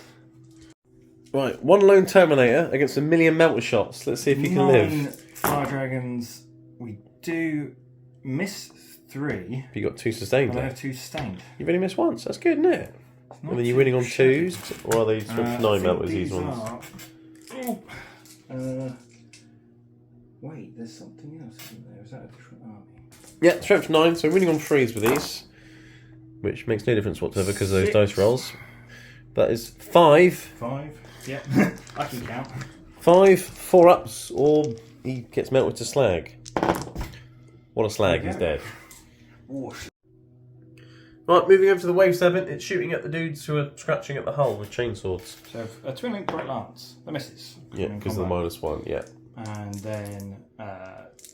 Right, 1 lone Terminator against 1 million melter shots. Let's see if he can 9 live. Fire Dragons. We do miss 3. You got 2 sustained. And I have 2 sustained. You've only missed once. That's good, isn't it? And then you're winning on 2s, or are they 9 melters? These ones. Wait, there's something else in there. Is that a different army? Yeah, strength 9. So winning on 3s with these, which makes no difference whatsoever because of those dice rolls. That is 5. 5. Yeah, I can count. 5 4 ups, or he gets melted to slag. What a slag! He's dead. Ooh. Right, moving over to the wave 7. It's shooting at the dudes who are scratching at the hull with chainswords. So a Twin Link Bright Lance. That misses. Yeah, because of the -1. Yeah. And then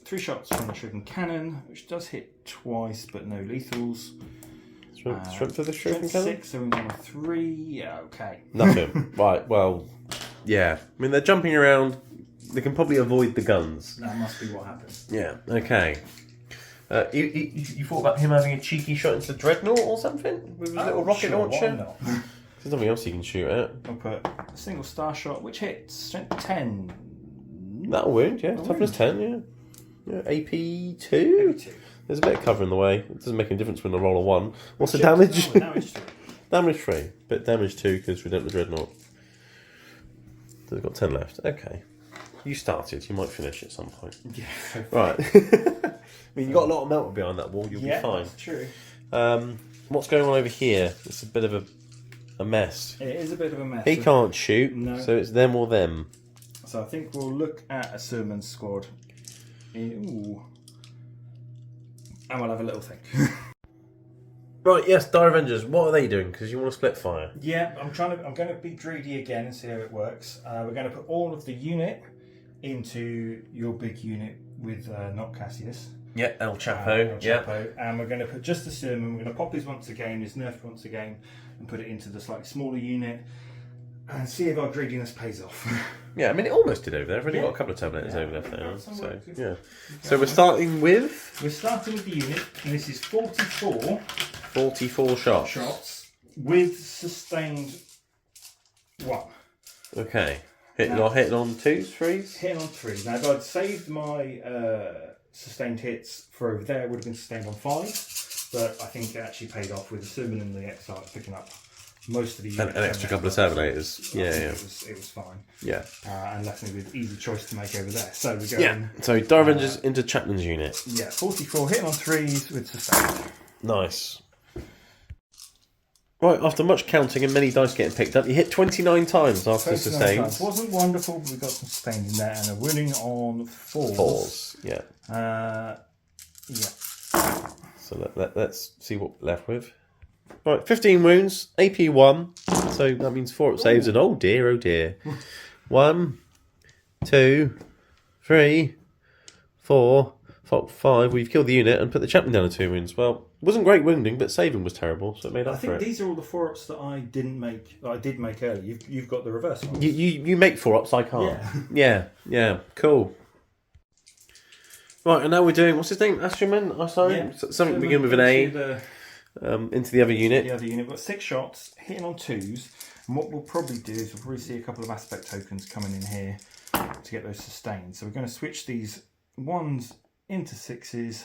3 shots from the Shuriken Cannon, which does hit twice, but no lethals. Strength of the Shuriken Cannon? 6, so we're on 3. Yeah, okay. Nothing. Right, well, yeah. I mean, they're jumping around. They can probably avoid the guns. That must be what happened. Yeah, okay. You thought about him having a cheeky shot into the Dreadnought or something? With a little rocket launcher? Why not? There's nothing else you can shoot at. I'll put a single star shot, which hits strength 10. That'll wound, yeah. Toughness 10, yeah. AP 2? AP2. There's a bit of cover in the way. It doesn't make any difference when I roll a 1. What's the damage? Damage 3. Damage 3. But damage 2 because we don't have the Dreadnought. So we've got 10 left. Okay. You started. You might finish at some point. Yeah. Right. I mean, you've got a lot of metal behind that wall. You'll be fine. That's true. What's going on over here? It's a bit of a mess. It is a bit of a mess. He can't shoot, so it's them or them. So I think we'll look at a Sermon squad. Ooh. And we'll have a little think. Right, yes, Dire Avengers. What are they doing? Because you want to split fire. Yeah, I'm going to be greedy again and see how it works. We're going to put all of the unit into your big unit with not Cassius. Yeah, El Chapo. And we're going to put just the Sermon. We're going to pop his once again, his nerf once again, and put it into the slightly smaller unit and see if our greediness pays off. Yeah, I mean, it almost did over there. I've only got a couple of Terminators over left now. So, yeah. So we're starting with? We're starting with the unit, and this is 44. 44 shots. With sustained 1. Okay. Hitting on 2s, 3s? Hitting on 3s. Now, if I'd saved my sustained hits for over there, it would have been sustained on 5. But I think it actually paid off with the Sermon and the Exile picking up most of the units. An extra couple of Terminators. Yeah. It was fine. Yeah. And left me with easy choice to make over there. So we're going. Yeah. So Dire Avengers into Chapman's unit. Yeah, 44 hitting on 3s with sustained. Nice. Right, after much counting and many dice getting picked up, you hit 29 times after sustained. Wasn't wonderful, but we got some sustained in there, and a winning on 4s. 4s, yeah. Yeah. So let's see what we're left with. Right, 15 wounds, AP 1. So that means 4 up saves, and oh dear. 1, 2, 3, 4, 5. We've killed the unit and put the chaplain down to 2 wounds. Well, it wasn't great wounding, but saving was terrible, so it made up for it. I think these are all the 4-ups that I didn't make. That I did make earlier. You've got the reverse ones. You make 4-ups, I can't. Yeah, cool. Right, and now we're doing, what's his name? Astroman? Sorry? Yeah. Something begin with an A. Into the other unit. The other unit. We've got 6 shots, hitting on 2s. And what we'll probably do is we'll probably see a couple of aspect tokens coming in here to get those sustained. So we're going to switch these 1s into 6s.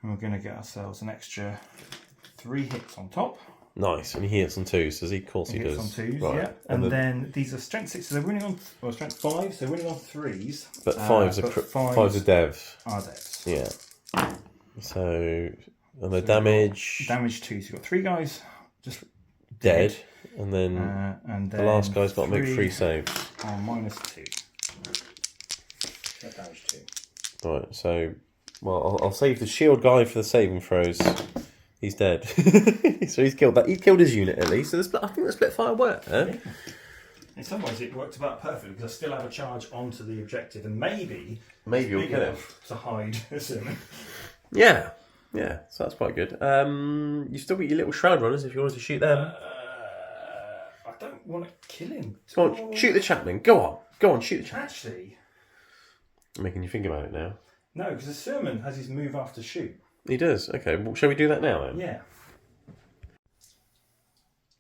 And we're going to get ourselves an extra 3 hits on top. Nice, and he hits on 2s, does he? Of course he does. Hits on 2s, right. Yeah. And then these are strength 6s, so they're winning on, strength 5, so they're winning on 3s. But 5s are devs. Are devs. Yeah. So, and the damage... Damage 2, so you've got 3 guys just dead. And then the last guy's got to make 3 saves. On -2. That damage 2. Right, so... Well, I'll save the shield guy for the saving throws. He's dead. So he's killed that. He killed his unit at least. So I think the split fire worked. Yeah. In some ways, it worked about perfectly because I still have a charge onto the objective, and maybe you'll kill him to hide. Yeah. So that's quite good. You still got your little shroud runners if you wanted to shoot them. I don't want to kill him. Go on, shoot the chaplain. Go on, shoot the chaplain. Actually, I'm making you think about it now. No, because the Sermon has his move after shoot. He does. Okay, well, shall we do that now then? Yeah.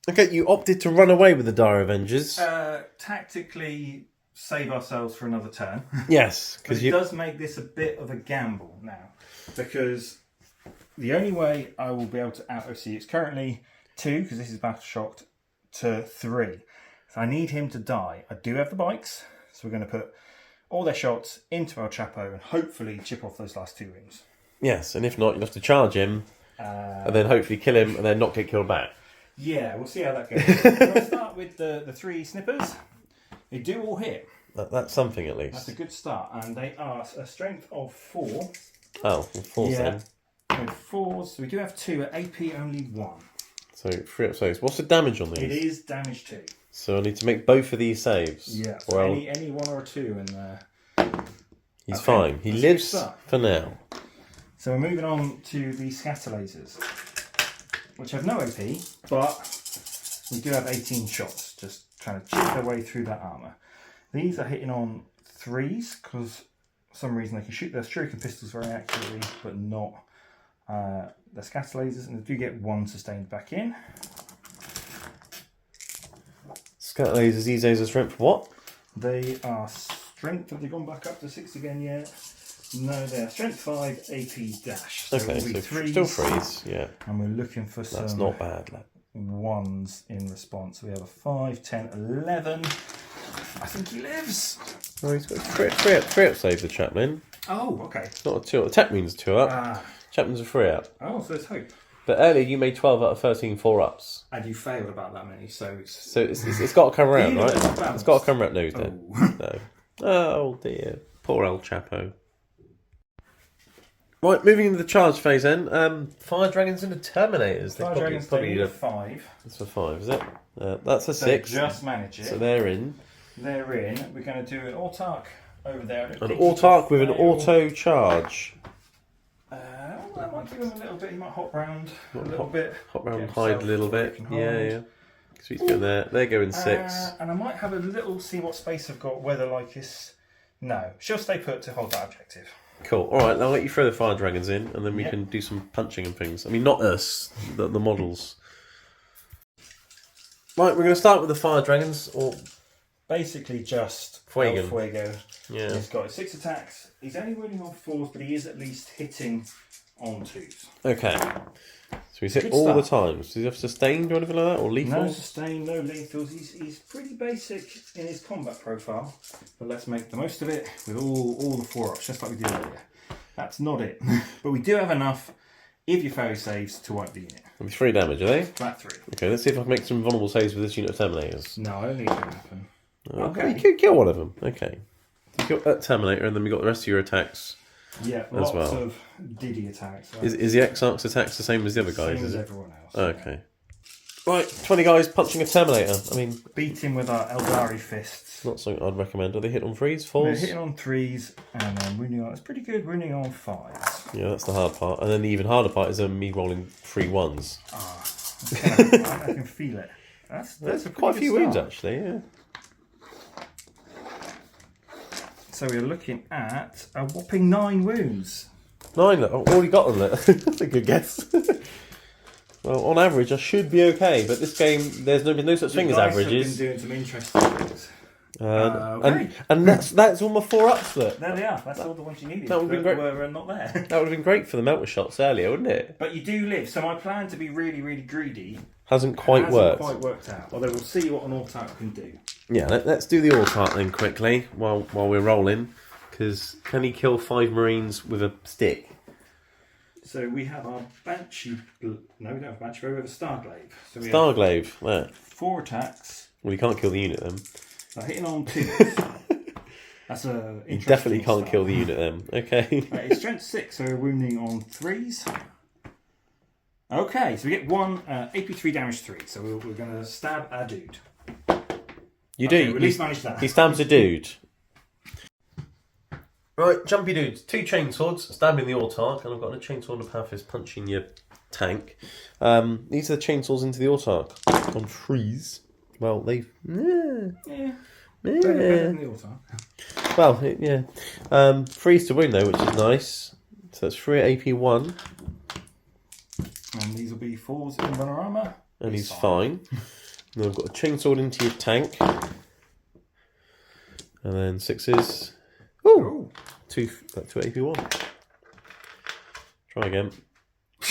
Okay, you opted to run away with the Dire Avengers. Tactically save ourselves for another turn. Yes, because it does make this a bit of a gamble now. Because the only way I will be able to out-OC is currently 2, because this is battle shocked, to 3. So I need him to die. I do have the bikes, so we're going to put all their shots into El Chapo and hopefully chip off those last 2 wounds. Yes, and if not, you'll have to charge him and then hopefully kill him and then not get killed back. Yeah, we'll see how that goes. We'll start with the 3 snippers. They do all hit. That's something at least. That's a good start, and they are a strength of 4. Oh, 4s then. With 4s, so we do have 2 at AP only 1. So 3 up saves. What's the damage on these? It is damage 2. So I need to make both of these saves. Yeah, so any 1 or 2 in there. He's fine. He lives for now. So we're moving on to the scatter lasers, which have no AP, but we do have 18 shots, just trying to chip their way through that armour. These are hitting on 3s, because some reason they can shoot their shuriken pistols very accurately, but not their scatter lasers, and they do get one sustained back in. Scatter lasers, these days are strength for what? They are strength. Have they gone back up to 6 again yet? No, they're strength 5, AP dash. So Okay, so threes, still threes, yeah. and we're looking for That's some not bad, lad. ones in response. We have a 5, 10, 11. I think he lives. Oh, he's got three up save, the Chapman. Oh, okay. It's not a 2 up. Chapman's 2 up. Ah. Chapman's a 3 up. Oh, so there's hope. But earlier you made 12 out of 13 4 ups. And you failed about that many, so it's got to come around, right? Balanced. It's got to come around. No, he's dead. No. Oh dear. Poor old Chapo. Right, moving into the charge phase then. Fire Dragons and the Terminators. Fire Dragons probably a 5. That's a 5, is it? That's a So 6. just manage it. So they're in. They're in. We're going to do an Autark over there. An Autark with an auto charge. I might give him a little bit. He might hop round a little bit. Hop round, hide a little bit. Yeah. So he's going there. They're going 6. And I might have a little, see what space I've got, whether like is... No, she'll stay put to hold that objective. Cool. All right, I'll let you throw the Fire Dragons in, and then we can do some punching and things. I mean, not us, the models. Right, we're going to start with the Fire Dragons, or Basically just Fuego. El Fuego. Yeah. He's got 6 attacks. He's only winning on 4s, but he is at least hitting on 2s. Okay. So he's hit Good all the start. times. Does he have sustained or anything like that, or lethal? No sustain, no lethals. He's pretty basic in his combat profile, but let's make the most of it with all the 4-ups, just like we did earlier. That's not it, but we do have enough, if you fail your saves, to wipe the unit. It'll be 3 damage, are they? Flat 3. Okay, let's see if I can make some vulnerable saves with this unit of Terminators. No, I don't think it's going to happen. Okay. You could kill one of them. Okay. You got that Terminator, and then we got the rest of your attacks. Yeah, as lots well. of Diddy attacks. Is the Exarch's attacks the same as the other guys? Same Is as it? everyone else. Okay. Right, 20 guys punching a Terminator. I mean, Beat him with our Eldari fists. not something I'd recommend. Are they hit on 3s, We're 4s? hitting on 3s and then wounding on. It's pretty good wounding on 5s. Yeah, that's the hard part. And then the even harder part is me rolling 3 1s. I can feel it. That's a Quite a pretty few good wounds, start. actually, yeah. So we're looking at a whopping 9 wounds. 9, I've already got them. That's a good guess. Well, on average, I should be okay, but this game, there's no such thing as averages. Have been doing some interesting things. Okay. And that's all my 4-ups, look. There they are. That's all the ones you needed. That would've been great. Were not there. That would have been great for the melter shots earlier, wouldn't it? But you do live. So my plan to be really, really greedy Hasn't quite worked. quite worked out. Although we'll see what an Autark can do. Yeah, let's do the Autark then quickly while we're rolling. Because can he kill 5 Marines with a stick? So we have our Banshee. No, we don't have Banshee. We have a Starglaive. So we have Starglaive, there. 4 attacks. Well, he can't kill the unit then. So hitting on 2. That's a He definitely can't kill the unit then. Okay. Right, it's strength 6, so we're wounding on 3s. Okay, so we get 1 AP3 damage 3. So we're going to stab our dude. You Okay, do. we at least managed that. He stabs a dude. Right, jumpy dudes. 2 chainswords, stabbing the Autark, and I've got a chainsaw on the path is punching your tank. These are the chainsaws into the Autark. On 3s. Well, they've... Yeah. Better than the Autark. Well, yeah. 3s to wound though, which is nice. So that's 3 at AP1. And these will be 4s in runner armour. And he's fine. And then I've got a chainsword into your tank. And then 6s. Ooh! 2 AP1. Try again.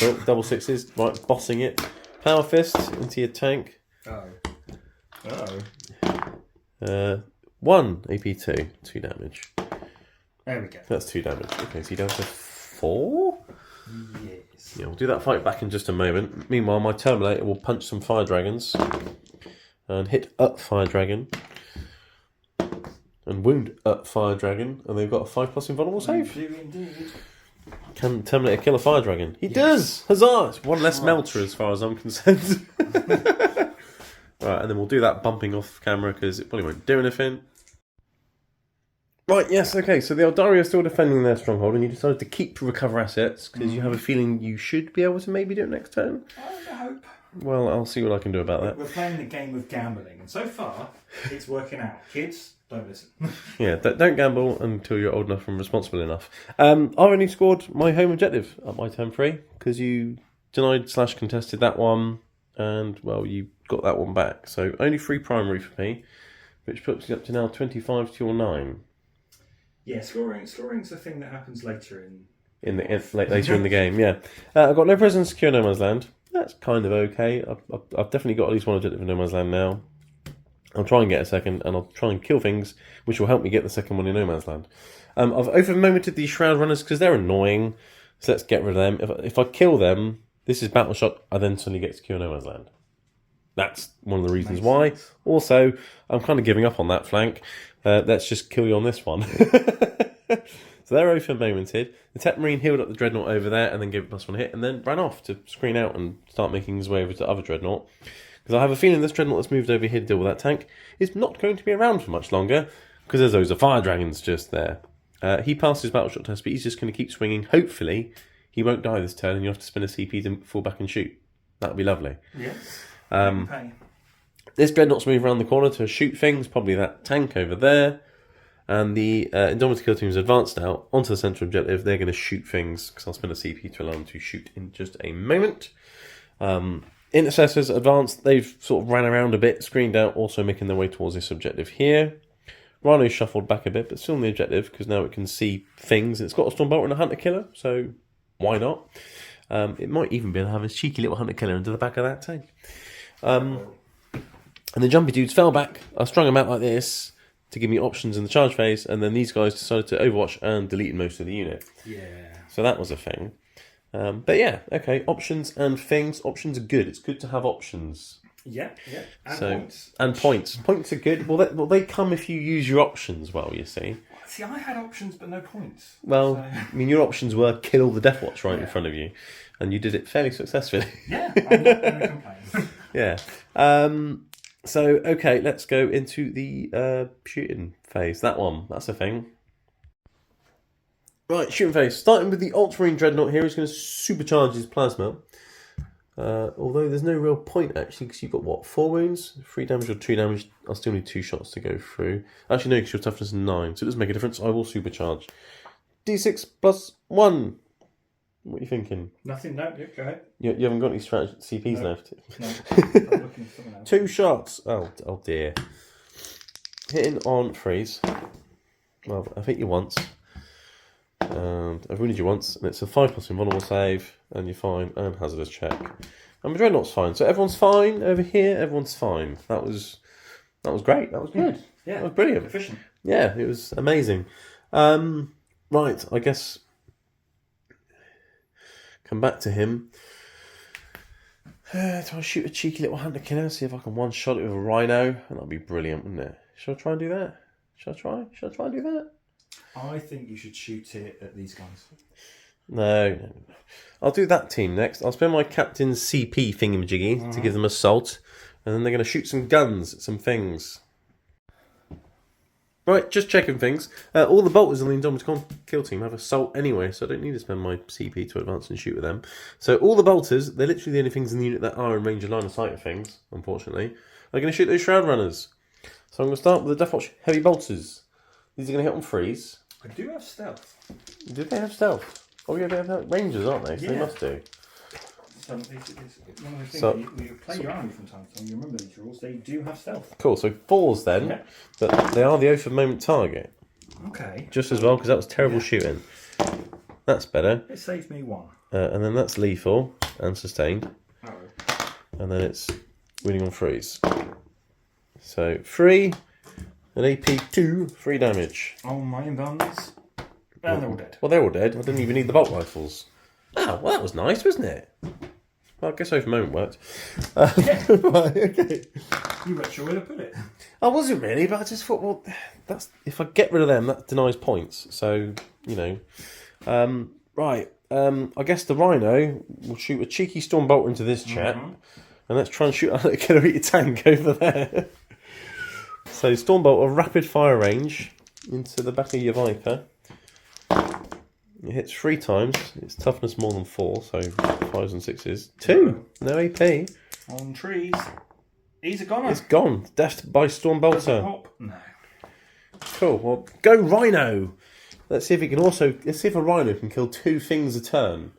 Oh, double 6s. Right, bossing it. Power fist into your tank. Oh. 1 AP2. 2 damage. There we go. That's 2 damage. Okay, so you down to 4? Yes. Yeah, we'll do that fight back in just a moment. Meanwhile, my Terminator will punch some Fire Dragons. And hit up Fire Dragon. And wound up Fire Dragon. And they've got a 5+ invulnerable save. Do indeed. Can Terminator kill a Fire Dragon? He does! Huzzah! It's 1 less melter as far as I'm concerned. Right, and then we'll do that bumping off camera because it probably won't do anything. Right, yes, okay, so the Eldari are still defending their stronghold and you decided to keep recover assets because you have a feeling you should be able to maybe do it next turn. I hope. Well, I'll see what I can do about that. We're playing the game of gambling, and so far, it's working out. Kids, don't listen. Yeah, don't gamble until you're old enough and responsible enough. I've only scored my home objective at my turn 3 because you denied/contested that one, and well, you got that one back. So only 3 primary for me, which puts you up to now 25 to your 9. Yeah, scoring's a thing that happens later later in the game. Yeah, I've got no presence secure No Man's Land. That's kind of okay. I've definitely got at least one objective in No Man's Land now. I'll try and get a second, and I'll try and kill things, which will help me get the second one in No Man's Land. I've over-momented these Shroud Runners because they're annoying, so let's get rid of them. If I kill them, this is Battle Shock, I then suddenly get secure No Man's Land. That's one of the reasons why. Also, I'm kind of giving up on that flank. Let's just kill you on this one. So they're over-momented. The Tech Marine healed up the Dreadnought over there and then gave it +1 hit and then ran off to screen out and start making his way over to the other Dreadnought. Because I have a feeling this Dreadnought that's moved over here to deal with that tank is not going to be around for much longer because there's those Fire Dragons just there. He passed his battle shot test, but he's just going to keep swinging. Hopefully, he won't die this turn and you have to spin a CP to fall back and shoot. That would be lovely. Yes. This Dreadnought's moving around the corner to shoot things, probably that tank over there. And the Indomitable Kill Team's advanced now onto the central objective. They're going to shoot things because I'll spend a CP to allow them to shoot in just a moment. Intercessors advanced. They've sort of ran around a bit, screened out, also making their way towards this objective here. Rhino shuffled back a bit, but still in the objective because now it can see things. It's got a Stormbolt and a Hunter Killer, so why not? It might even be able to have a cheeky little Hunter Killer into the back of that tank. And the jumpy dudes fell back. I strung them out like this to give me options in the charge phase, and then these guys decided to overwatch and deleted most of the unit. Yeah. So that was a thing. But yeah, okay, options and things. Options are good. It's good to have options. Yeah. And points. And points. Points are good. Well, they come if you use your options well, you see. See, I had options but no points. Well, I mean, your options were kill the Deathwatch right in front of you, and you did it fairly successfully. Yeah, I'm not going to complain. Yeah. So, okay, let's go into the shooting phase. That one, that's a thing. Right, shooting phase. Starting with the Ultramarine Dreadnought here, he's going to supercharge his plasma. Although there's no real point, actually, because you've got, what, 4 wounds? 3 damage or 2 damage? I'll still need 2 shots to go through. Actually, no, because your toughness is 9, so it doesn't make a difference. I will supercharge. D6 plus 1. What are you thinking? Nothing, no, go ahead. You haven't got any CPs left? No, I'm looking for someone else. 2 shots. Oh dear. Hitting on freeze. Well, I've hit you once. And I've wounded you once. And it's a 5+ invulnerable save. And you're fine. And hazardous check. And my Dreadnought's fine. So everyone's fine over here. Everyone's fine. That was great. That was good. Yeah. That was brilliant. Efficient. Yeah, it was amazing. Right, I guess... Come back to him. Do I shoot a cheeky little Hunter Killer? See if I can one-shot it with a Rhino? And that'd be brilliant, wouldn't it? Should I try and do that? Should I try and do that? I think you should shoot it at these guys. No. I'll do that team next. I'll spend my Captain's CP thingamajiggy to give them assault. And then they're going to shoot some guns at some things. Right, just checking things. All the bolters on the Indomitable Kill Team have assault anyway, so I don't need to spend my CP to advance and shoot with them. So all the bolters, they're literally the only things in the unit that are in range of line of sight of things, unfortunately. They're going to shoot those Shroud Runners. So I'm going to start with the Deathwatch Heavy Bolters. These are going to hit on freeze. I do have stealth. Did they have stealth? Oh yeah, they have Rangers, aren't they? So they must do. So it's one of the things So- you play your army from time to time, you remember these rules, they do have stealth. Cool, so 4s then, Yeah. but they are the oath of moment target. Okay. Just as well, because that was terrible shooting. That's better. It saved me 1. And then that's lethal and sustained. Oh. And then it's winning on freeze. So 3, an AP 2, 3 damage. Oh, my invulnerables. And they're all dead. Well, they're all dead. I didn't even need the bolt rifles. Oh, well, that was nice, wasn't it? Well, I guess over moment worked. Right, okay. You weren't sure where to put it. I wasn't really, but I just thought, well, that's if I get rid of them, that denies points. So, you know. Right. I guess the Rhino will shoot a cheeky Stormbolter into this chap. And let's try and shoot a killer eater tank over there. So, Stormbolter, rapid fire range into the back of your Viper. It hits 3 times. It's toughness more than 4, so 5s and 6s. 2! No AP. On trees. He's a goner. It's gone. Death by Stormbolter. Hop? No. Cool. Well, go Rhino. Let's see if it can also. Let's see if a Rhino can kill 2 things a turn.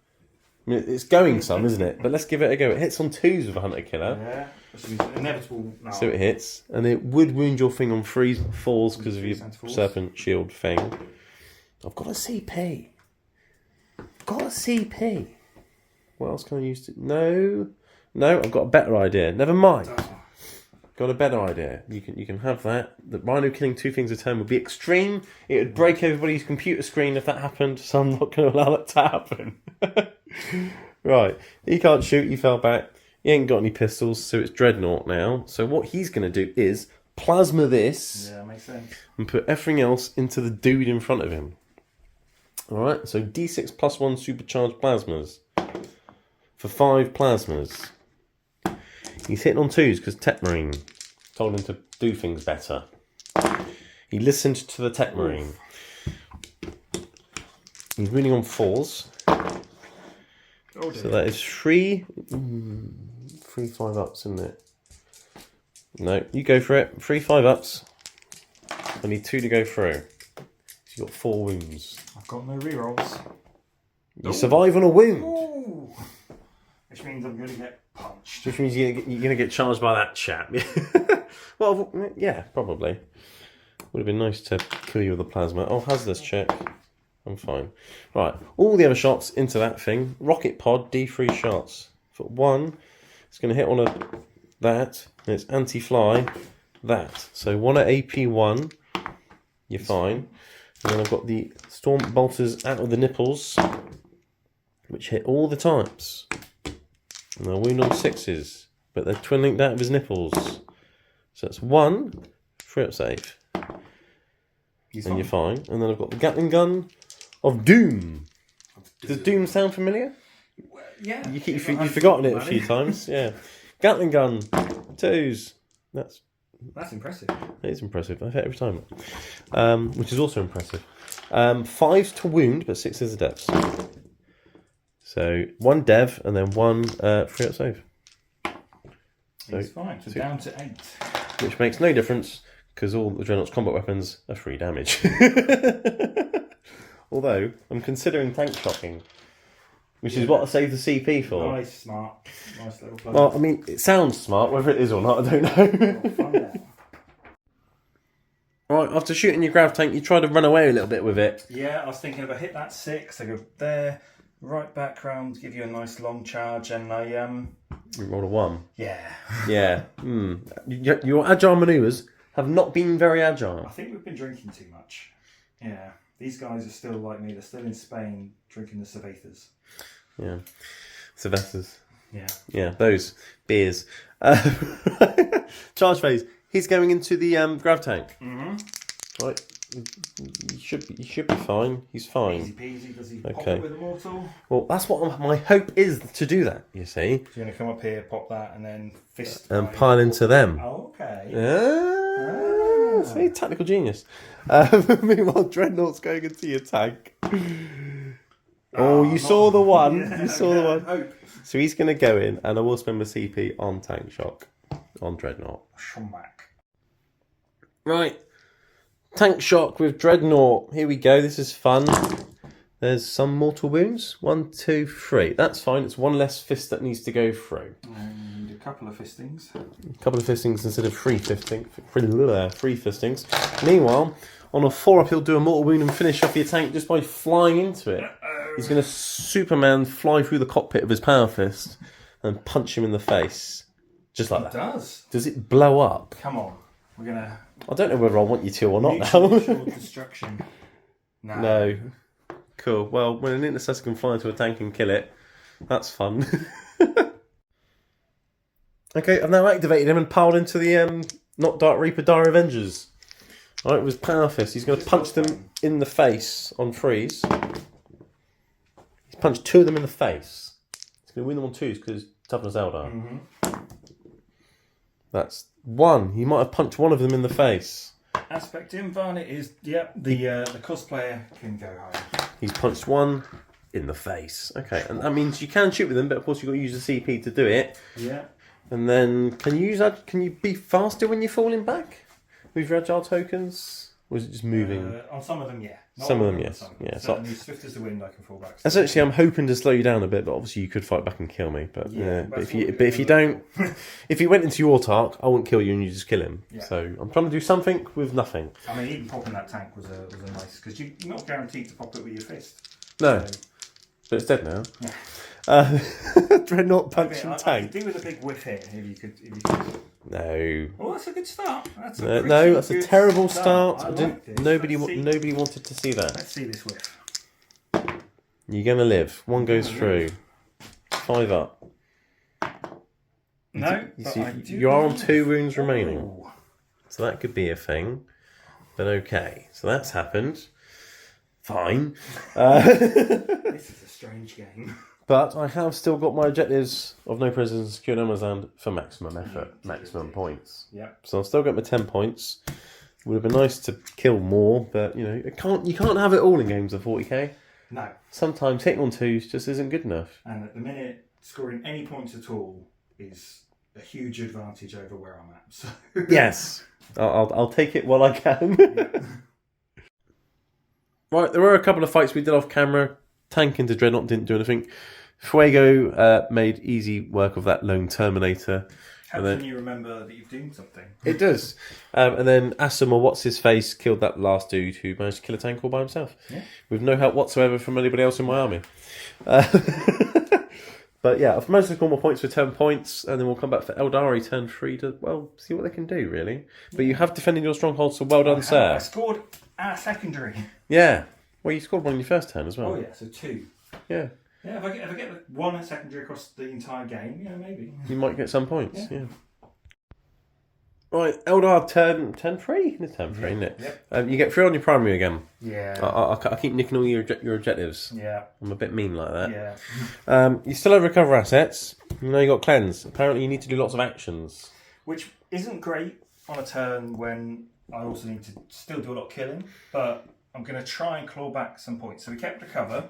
I mean, it's going some, isn't it? But let's give it a go. It hits on 2s with a Hunter Killer. Yeah. Which is inevitable now. So it hits, and it would wound your thing on 3s, 4s because of your Serpent Shield thing. I've got a CP. What else can I use to... No, I've got a better idea. Never mind. Got a better idea. You can have that. The Rhino killing 2 things a turn would be extreme. It would break everybody's computer screen if that happened, so I'm not going to allow that to happen. Right. He can't shoot, he fell back. He ain't got any pistols, so it's Dreadnought now. So what he's going to do is plasma this. Yeah, makes sense. And put everything else into the dude in front of him. Alright, so D6 plus 1 supercharged plasmas. For 5 plasmas. He's hitting on 2s because Tech Marine told him to do things better. He listened to the Tech Marine. He's winning on 4s. Oh, so that is 3 5-ups, isn't it? No, you go for it. 3 5-ups. I need 2 to go through. So you've got 4 wounds. I've got no rerolls. You survive on a wound. Ooh. Which means I'm going to get punched. Which means you're going to get charged by that chap. Well, yeah, probably. Would have been nice to kill you with a plasma. Oh, hazardous check. I'm fine. Right, all the other shots into that thing. Rocket pod, D3 shots. For 1, it's going to hit on that. And it's anti-fly, that. So 1 at AP1, you're fine. And then I've got the Storm Bolters out of the nipples, which hit all the times. And they'll wound on 6s, but they're twin linked out of his nipples. So that's 1, 3-up save. You're fine. And then I've got the Gatling gun of Doom. Does Doom sound familiar? Well, yeah. You've forgotten it a few times. Yeah. Gatling gun, 2s. That's impressive. It is impressive. I hit every time. Which is also impressive. 5s to wound, but 6s are devs. So 1 dev and then 1 3-up save. So it's fine. So down to 8. Which makes no difference because all the Dreadnought's combat weapons are 3 damage. Although I'm considering tank shocking, which is what I save the CP for. Nice, smart, nice little plug. Well, I mean, it sounds smart. Whether it is or not, I don't know. Right, after shooting your grav tank, you try to run away a little bit with it. Yeah, I was thinking if I hit that 6, I go there, right back round, give you a nice long charge, and I You rolled a 1. Yeah. Yeah. Your agile manoeuvres have not been very agile. I think we've been drinking too much. Yeah. These guys are still like me. They're still in Spain drinking the cervezas. Yeah. Cervezas. Yeah. Yeah, those beers. Charge phase. He's going into the grav tank. Mm-hmm. Right. You should be fine. He's fine. Easy peasy. Does he pop it with a mortal? Well, that's what my hope is to do that, you see. So you're going to come up here, pop that, and then fist... And pile into them. Oh, okay. See, tactical genius. Meanwhile, Dreadnought's going into your tank. You saw the one. Yeah, you saw the one. Hope. So he's going to go in, and I will spend my CP on tank shock on Dreadnought. Schmack. Right. Tank shock with Dreadnought. Here we go. This is fun. There's some mortal wounds. 1, 2, 3. That's fine. It's 1 less fist that needs to go through. And a couple of fistings. A couple of fistings instead of 3 fistings. 3 fistings. Meanwhile, on a 4-up, he'll do a mortal wound and finish off your tank just by flying into it. He's going to Superman fly through the cockpit of his power fist and punch him in the face. Just like that. It does. Does it blow up? Come on. We're going to... I don't know whether I want you to or not mutual now. destruction. No. Cool. Well, when an intercessor can fly into a tank and kill it, that's fun. Okay, I've now activated him and piled into the not Dark Reaper, Dire Avengers. Alright, with Power Fist. He's going to punch them in the face on 3s. He's punched 2 of them in the face. He's going to win them on 2s because toughness Eldar. Mm-hmm. That's 1. He might have punched 1 of them in the face. Aspect Invarnate is, yep, the cosplayer can go home. He's punched 1 in the face. Okay, and that means you can shoot with them, but of course you've got to use the CP to do it. Yeah. And then can you be faster when you're falling back with your agile tokens? Or is it just moving? On some of them, yeah. Not Some of them, all yes. Yeah, so certainly swift as the wind, I can fall back. essentially, I'm hoping to slow you down a bit, but obviously you could fight back and kill me. But but if you don't, if he went into your Tark, I wouldn't kill you and you just kill him. Yeah. So I'm trying to do something with nothing. I mean, even popping that tank was a nice, because you're not guaranteed to pop it with your fist. No, so, but it's dead now. Yeah. Dreadnought punching tank. I could do with a big whiff here if you could. No. Well, that's a good start. That's a terrible start. Nobody wanted to see that. Let's see this whiff. You're gonna live. One goes through. 5 up. No, you are on 2 wounds remaining, so that could be a thing. But okay, so that's happened. Fine. This is a strange game. But I have still got my objectives of no prisoners, secure no man's land for maximum effort, maximum points. Yeah. So I've still got my 10 points. Would have been nice to kill more, but you can't have it all in games of 40k. No. Sometimes hitting on 2s just isn't good enough. And at the minute, scoring any points at all is a huge advantage over where I'm at. So. Yes. I'll take it while I can. Yeah. Right, there were a couple of fights we did off camera. Tank into Dreadnought didn't do anything. Fuego made easy work of that lone Terminator. How can you remember that you've done something? It does. And then Assam, or what's his face, killed that last dude who managed to kill a tank all by himself. Yeah. With no help whatsoever from anybody else in my army. But yeah, I've managed to score more points for 10 points, and then we'll come back for Eldari turn 3 to, well, see what they can do, really. But you have defended your stronghold, so well done, sir. I scored a secondary. Yeah. Well, you scored one in your first turn as well. Oh, yeah, so 2. Yeah. Yeah, if I get one secondary across the entire game, yeah, maybe. You might get some points, yeah. Right, Eldar turn 3? It's turn 3, isn't it? Yep. You get 3 on your primary again. Yeah. I keep nicking all your objectives. Yeah. I'm a bit mean like that. Yeah. You still have recover assets. You got cleanse. Apparently you need to do lots of actions. Which isn't great on a turn when I also need to still do a lot of killing, but I'm going to try and claw back some points. So we kept recover,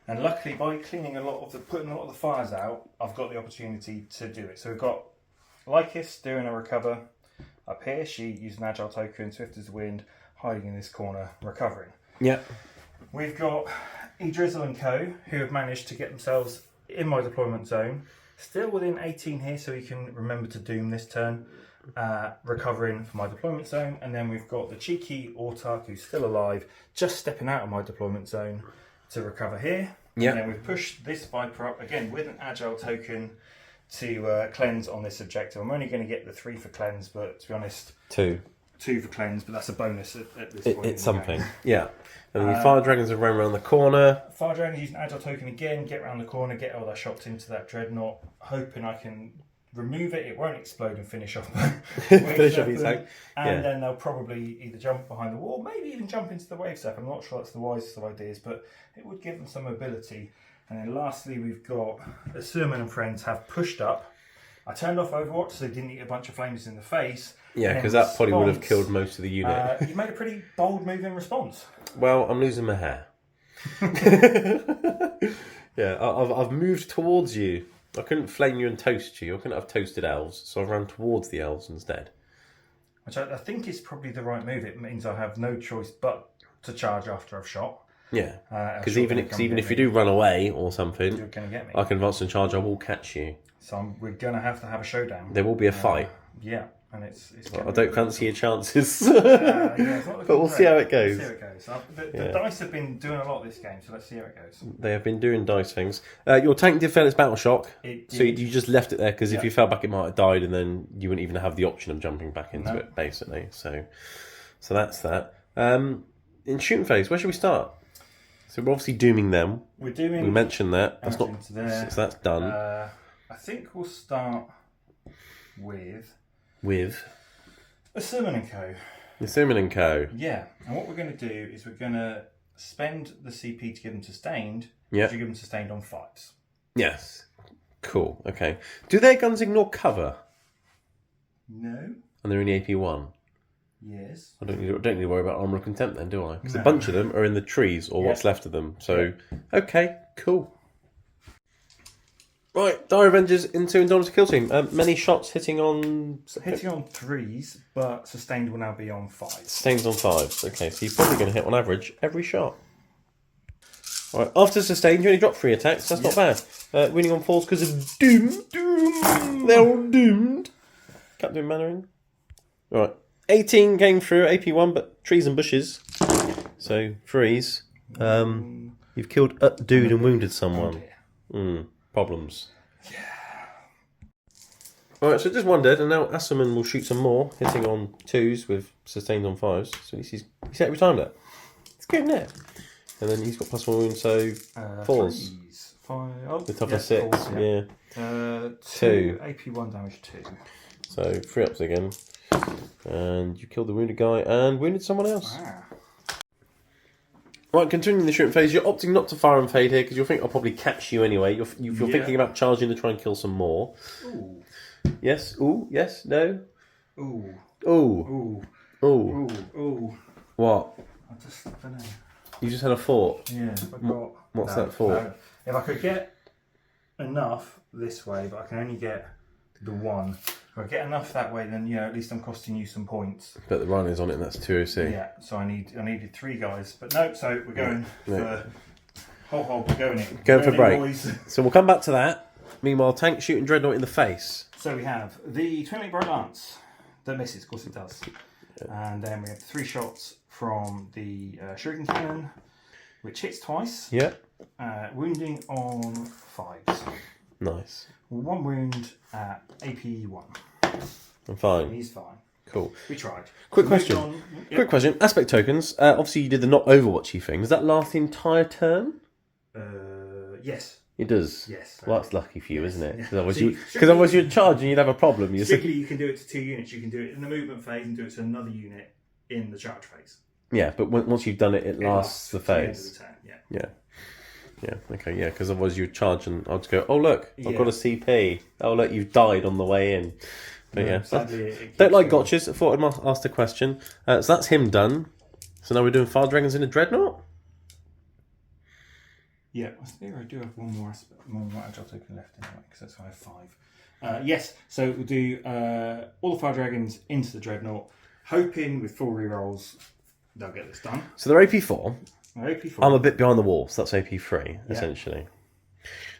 and luckily by putting a lot of the fires out, I've got the opportunity to do it. So we've got Lycus doing a recover up here. She used an agile token, swift as the wind, hiding in this corner, recovering. Yeah. We've got Drizzle and Co, who have managed to get themselves in my deployment zone, still within 18 here, so you can remember to doom this turn. Recovering from my deployment zone, and then we've got the cheeky Autark who's still alive, just stepping out of my deployment zone to recover here. Yeah. And then we've pushed this Viper up again with an agile token to cleanse on this objective. I'm only going to get the 3 for cleanse, but to be honest, 2 for cleanse, but that's a bonus at this point. It's something, yeah. And then your fire dragons are running around the corner. Fire dragons use an agile token again, get around the corner, get all their shots into that dreadnought, hoping I can remove it, it won't explode and finish off. Finish off your tank. And then they'll probably either jump behind the wall, maybe even jump into the wave step. I'm not sure that's the wisest of ideas, but it would give them some mobility. And then lastly, we've got the Sermon and friends have pushed up. I turned off Overwatch so they didn't eat a bunch of flames in the face. Yeah, because that probably would have killed most of the unit. You made a pretty bold move in response. Well, I'm losing my hair. Yeah, I've moved towards you. I couldn't flame you and toast you. I couldn't have toasted elves, so I ran towards the elves instead. Which I think is probably the right move. It means I have no choice but to charge after I've shot. Yeah, because even if you do run away or something, you're going to get me. I can advance and charge. I will catch you. So we're going to have a showdown. There will be a fight. Yeah, and it's I don't fancy your chances. But we'll see how it goes. The dice have been doing a lot this game, so let's see how it goes. They have been doing dice things. Your tank did fail its battle shock, so you just left it there because if you fell back, it might have died, and then you wouldn't even have the option of jumping back into it, basically. So that's that. In shooting phase, where should we start? So we're obviously dooming them. We mentioned that. That's not. So that's done. I think we'll start with a Sermon and Co. The Sermon and Co. Yeah, and what we're going to do is we're going to spend the CP to give them sustained. Yeah. To give them sustained on fights. Yes. Cool. Okay. Do their guns ignore cover? No. And they're in the AP1. Yes. I don't need to worry about armor of contempt then, do I? Because a bunch of them are in the trees or what's left of them. So, okay, cool. Right, Dire Avengers into Indomitable Kill Team. Many shots hitting on... Hitting on 3s, but sustained will now be on 5s. Sustained on 5s. Okay, so you're probably going to hit on average every shot. Right, after sustained, you only drop 3 attacks. That's not bad. Winning on 4s because of doom. They're all doomed. Captain Mannering. Right, 18 came through AP1, but trees and bushes. So 3s. You've killed a dude and wounded someone. Problems. Yeah. Alright, so just one dead, and now Asserman will shoot some more, hitting on 2s with sustained on 5s. So at least he's every time that. It's good, isn't it? And then he's got +1 wound, so 4s. 5. The top of 6, 4s, yeah. 2 AP1 damage 2. So 3 ups again. And you killed the wounded guy and wounded someone else. Right, continuing the shooting phase, you're opting not to fire and fade here because you'll think I'll probably catch you anyway. You're thinking about charging to try and kill some more. Ooh. Yes? Ooh? Yes? No? Ooh. Ooh. Ooh. Ooh. Ooh. Ooh. What? I don't know. You just had a thought. Yeah. What's that for? No. If I could get enough this way, but I can only get the 1. If I get enough that way, then at least I'm costing you some points. But the run is on it, and that's 2 OC. Yeah, so I needed 3 guys, but no. So we're going for we're going in. Going for break. Boys. So we'll come back to that. Meanwhile, tank shooting Dreadnought in the face. So we have the 20 Bright Lance that misses, of course it does, and then we have 3 shots from the Shuriken Cannon, which hits twice. Yeah. Wounding on 5s. Nice. 1 wound at AP1. I'm fine. He's fine. Cool. We tried. Quick question. Quick question. Aspect tokens. Obviously, you did the not Overwatchy thing. Does that last the entire turn? Yes. It does. Yes. Well, that's lucky for you, isn't it? Yeah. Because otherwise you'd charge and you'd have a problem. Strictly, you can do it to 2 units. You can do it in the movement phase and do it to another unit in the charge phase. Yeah, but once you've done it, it lasts the phase. The turn. Yeah. Yeah, okay, yeah, because otherwise you'd charge and I'll just go, oh look, I've got a CP. Oh look, you've died on the way in. But yeah, sadly, don't like gotchas. I thought I'd ask the question. So that's him done. So now we're doing Fire Dragons in a Dreadnought? Yeah, I think I do have one more agile token left anyway, because that's why I have 5. Yes, so we'll do all the Fire Dragons into the Dreadnought, hoping with 4 rerolls they'll get this done. So they're AP4. AP4. I'm a bit behind the wall, so that's AP3, essentially.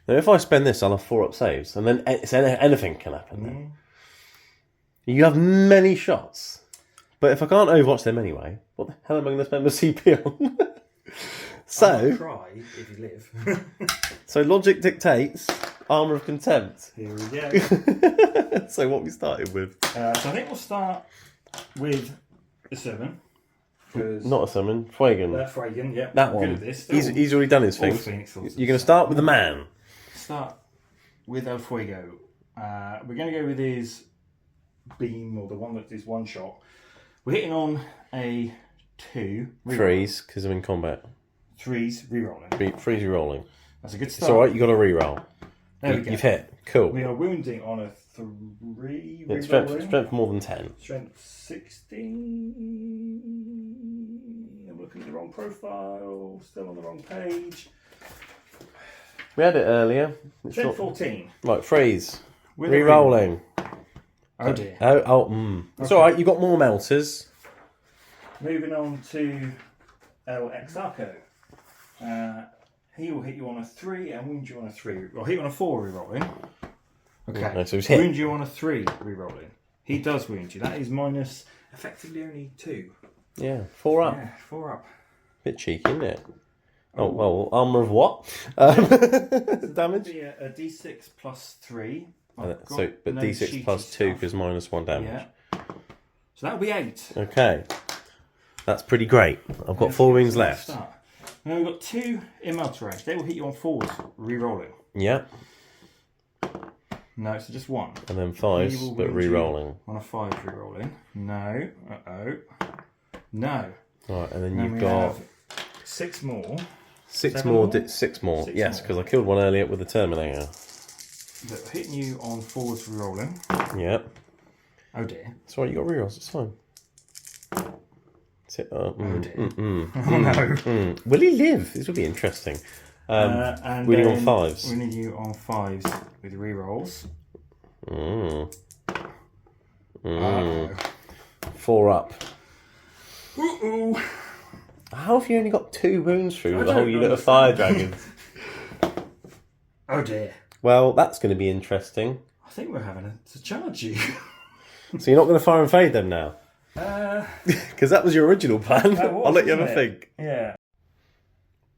Now, if I spend this, I'll have 4 up saves, and then anything can happen then. You have many shots. But if I can't Overwatch them anyway, what the hell am I going to spend my CP on? I'll try if you live. So logic dictates Armour of Contempt. Here we go. So what we started with? So I think we'll start with the 7. Not a summon, Fuegan. Fuegan, yeah. That one. Good at this. He's already done his thing. You're going to start with the man. Start with El Fuego. We're going to go with his beam, or the one that is 1 shot. We're hitting on a 2. 3s, because I'm in combat. 3s, rerolling. 3s rerolling. That's a good start. It's alright, you got to reroll. There we go. You've hit. Cool. We are wounding on a 3. Yeah, strength more than 10. Strength 16. I'm looking at the wrong profile. Still on the wrong page. We had it earlier. Strength 14. Right, freeze. With Rerolling. Oh dear. It's alright, you've got more melters. Moving on to El Exarco. He will hit you on a 3 and wound you on a 3. Well, hit you on a 4 rerolling. Okay. No, so he's hit. Wound you on a 3 rerolling. He does wound you. That is minus effectively only 2. Yeah, 4 up. Yeah, 4 up. Bit cheeky, isn't it? Oh, well, armour of what? Damage? Be a d6 plus 3. But d6 plus 2 because minus 1 damage. Yeah. So that'll be 8. Okay. That's pretty great. I've got 4 wings left. Start. Now we've got 2 Immortal Range. They will hit you on 4s, re-rolling. Yeah. No, so just 1. And then 5s, but re-rolling. On a 5 re-rolling. No. No. Right, and then you've got 6 more. 6 more. 6 more. Yes, because I killed one earlier with the Terminator. That are hitting you on 4s re-rolling. Yeah. Oh dear. That's right, you got re-rolls. It's fine. Oh dear. Will he live? This would be interesting. And winning on then 5s. Winning you on 5s with rerolls. Mm. 4 up. Ooh. How have you only got 2 wounds through with a whole don't unit of fire understand. dragons? Oh dear. Well, that's going to be interesting. I think we're having to charge you. So you're not going to fire and fade them now? Because that was your original plan. I'll let you have a think. Yeah.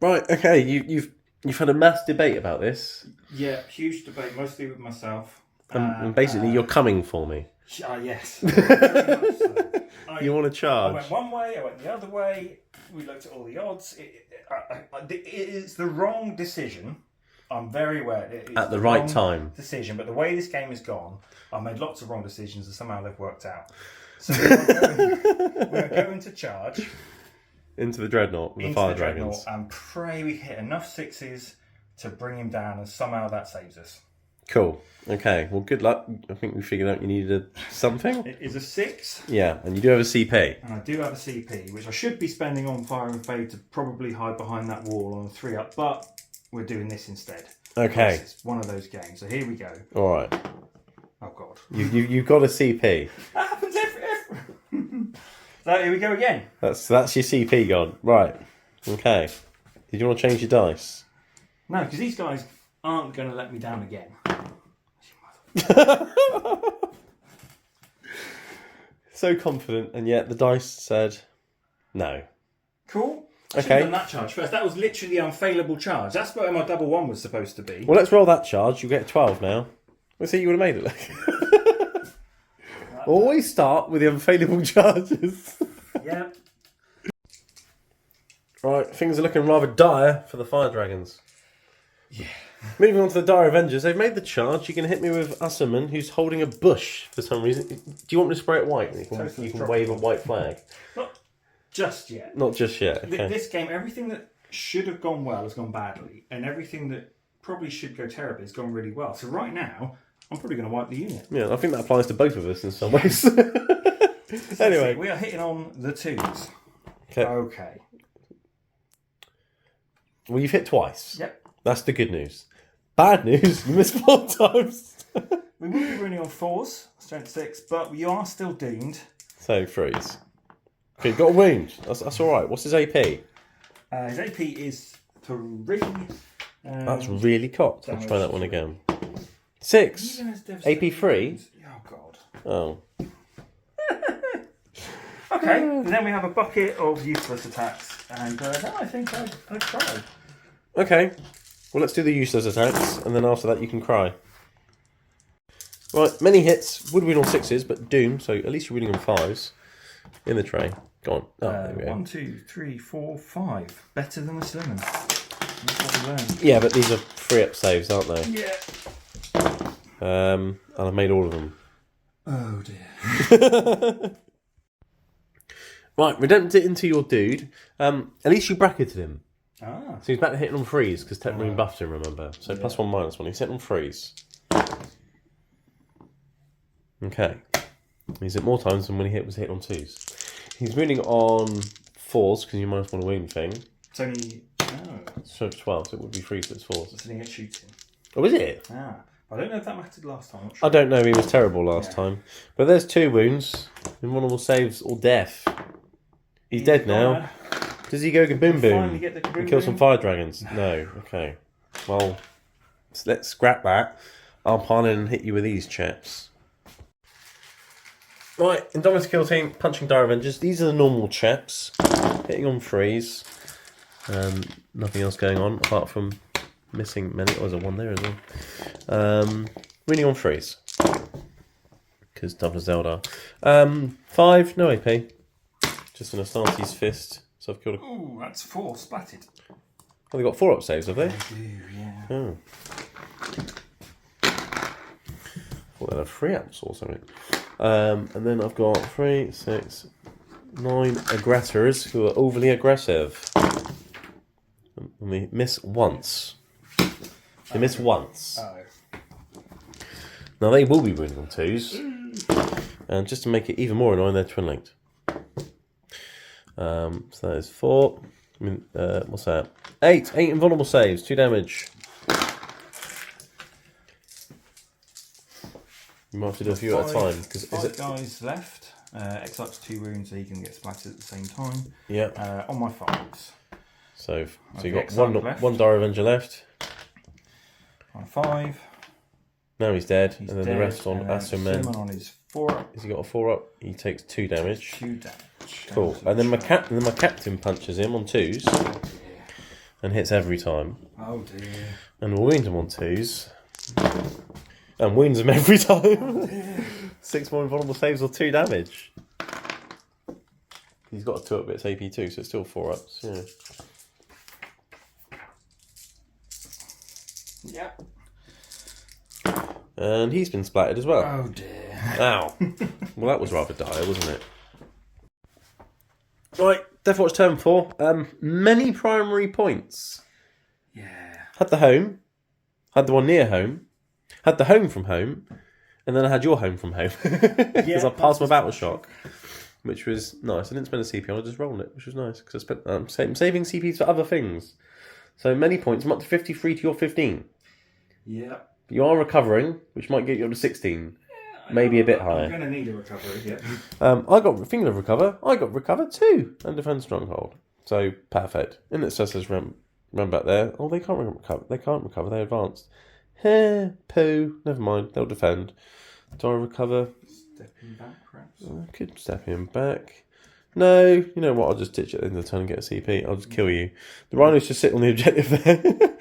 Right, okay, you've had a mass debate about this. Yeah, huge debate, mostly with myself. And basically, you're coming for me. Yes. Very much so. You want to I charge? went one way, I went the other way. We looked at all the odds. It is the wrong decision. I'm very aware. It's At the right time. Decision, but the way this game has gone, I've made lots of wrong decisions and somehow they've worked out. So we're going to charge Into the Dreadnought with the into Fire the Dreadnought Dragons. and pray we hit enough 6s to bring him down and somehow that saves us. Cool. Okay, well, good luck. I think we figured out you needed something. It is a 6. Yeah, and you do have a CP. And I do have a CP, which I should be spending on Fire and Fade to probably hide behind that wall on a 3 up, but we're doing this instead. Okay. It's one of those games. So here we go. All right. Oh God. You've got a CP. That happens every. So here we go again. That's your CP gone. Right. Okay. Did you want to change your dice? No, because these guys aren't going to let me down again. So confident, and yet the dice said no. Cool. I should Okay. have done that charge first. That was literally the unfailable charge. That's where my double 1 was supposed to be. Well, let's roll that charge. You get 12 now. Let's see, you would have made it. Always start with the unfailable charges. Yeah. Right, things are looking rather dire for the Fire Dragons. Yeah. Moving on to the Dire Avengers, they've made the charge. You can hit me with Usserman, who's holding a bush for some reason. Do you want me to spray it white? You can wave a white flag. Not just yet. Not just yet. Okay. This game, everything that should have gone well has gone badly, and everything that probably should go terribly has gone really well. So right now, I'm probably going to wipe the unit. Yeah, I think that applies to both of us in some ways. Anyway. We are hitting on the 2s. Okay. Okay. Well, you've hit twice. Yep. That's the good news. Bad news, you missed 4 times. We will be running on 4s, strength 6, but you are still doomed. So, 3s. Okay, you've got a wound. That's alright. What's his AP? His AP is 3. That's really cocked. I'll damage try that one 3. again. 6. Even as AP 3? Oh, God. Oh. Okay, and then we have a bucket of useless attacks, and then I think I'd try. Okay. Well, let's do the useless attacks, and then after that you can cry. Right, many hits. Would win on 6s, but doom, so at least you're winning on 5s. In the tray. Go on. Oh, there we go. 1, 2, 3, 4, 5. Better than a Slimman. That's what we learned. Yeah, but these are 3-up saves, aren't they? Yeah. And I've made all of them. Oh dear. Right, redempted it into your dude. At least you bracketed him. Ah. So he's back to hitting on 3s, because Tech Marine buffed him, remember? So +1, -1. He's hitting on 3s. Okay. He's hit more times than when he was hit on 2s. He's winning on 4s, because you -1 a wound thing. It's only... Oh. So 12, so it would be 3s, so it's 4s. It's only at shooting. Oh, is it? Ah. I don't know if that mattered last time. I don't know, he was terrible last time. But there's 2 wounds. Invulnerable saves or death. He's dead now. Does he go kaboom boom and kill some fire dragons? No. Okay. Well, let's scrap that. I'll pile in and hit you with these chaps. Right, Indominus Kill Team, punching Dire Avengers. These are the normal chaps. Hitting on 3s. Nothing else going on apart from missing many. Oh, there's a 1 there as well. Winning on 3s. Because double Zelda. 5, no AP. Just an Astartes Fist. So I've killed a... Ooh, that's 4 splatted. Oh, they've got 4-up saves, have they? They do, yeah. Oh. Thought they'd have 3-ups or something. And then I've got 3, 6, 9 aggressors who are overly aggressive. And they miss once. They miss once. Oh. Now they will be winning on 2s. And just to make it even more annoying, they're twin linked. So that is 4, I mean, what's that? 8 invulnerable saves, 2 damage. You might have to do a few at a time. Because five guys left. X ups 2 wounds, so he can get splattered at the same time. Yeah. On my 5s. So you got one Dire Avenger left. On 5. Now he's dead, and then the rest on Astroman. On his 4-up. Has he got a 4-up? He takes 2 damage. 2 damage. Cool. And then my captain punches him on 2s. And hits every time. Oh dear. And we'll wound him on 2s. And wounds him every time. Oh 6 more invulnerable saves or 2 damage. He's got a 2-up bits AP too, so it's still 4-ups. Yeah. Yep. And he's been splattered as well. Oh dear. Ow. Well, that was rather dire, wasn't it? Right, Deathwatch turn 4. Many primary points. Yeah. Had the home. Had the one near home. Had the home from home. And then I had your home from home. Because I passed my battle shock. Which was nice. I didn't spend a CP on it, I just rolled it, which was nice. Because I'm saving CPs for other things. So many points. I'm up to 53 to your 15. Yeah. You are recovering, which might get you up to 16. Maybe a bit higher. I'm going to need a recovery, yeah. I got thinking of recover. I got recover too, and defend stronghold. So perfect. And it says run back there. Oh, they can't recover. They can't recover. They advanced. Poo. Never mind. They'll defend. Do I recover? Step him back, perhaps. I could step him back. No, you know what? I'll just ditch it at the end of the turn and get a CP. I'll just kill you. The rhinos just sit on the objective there.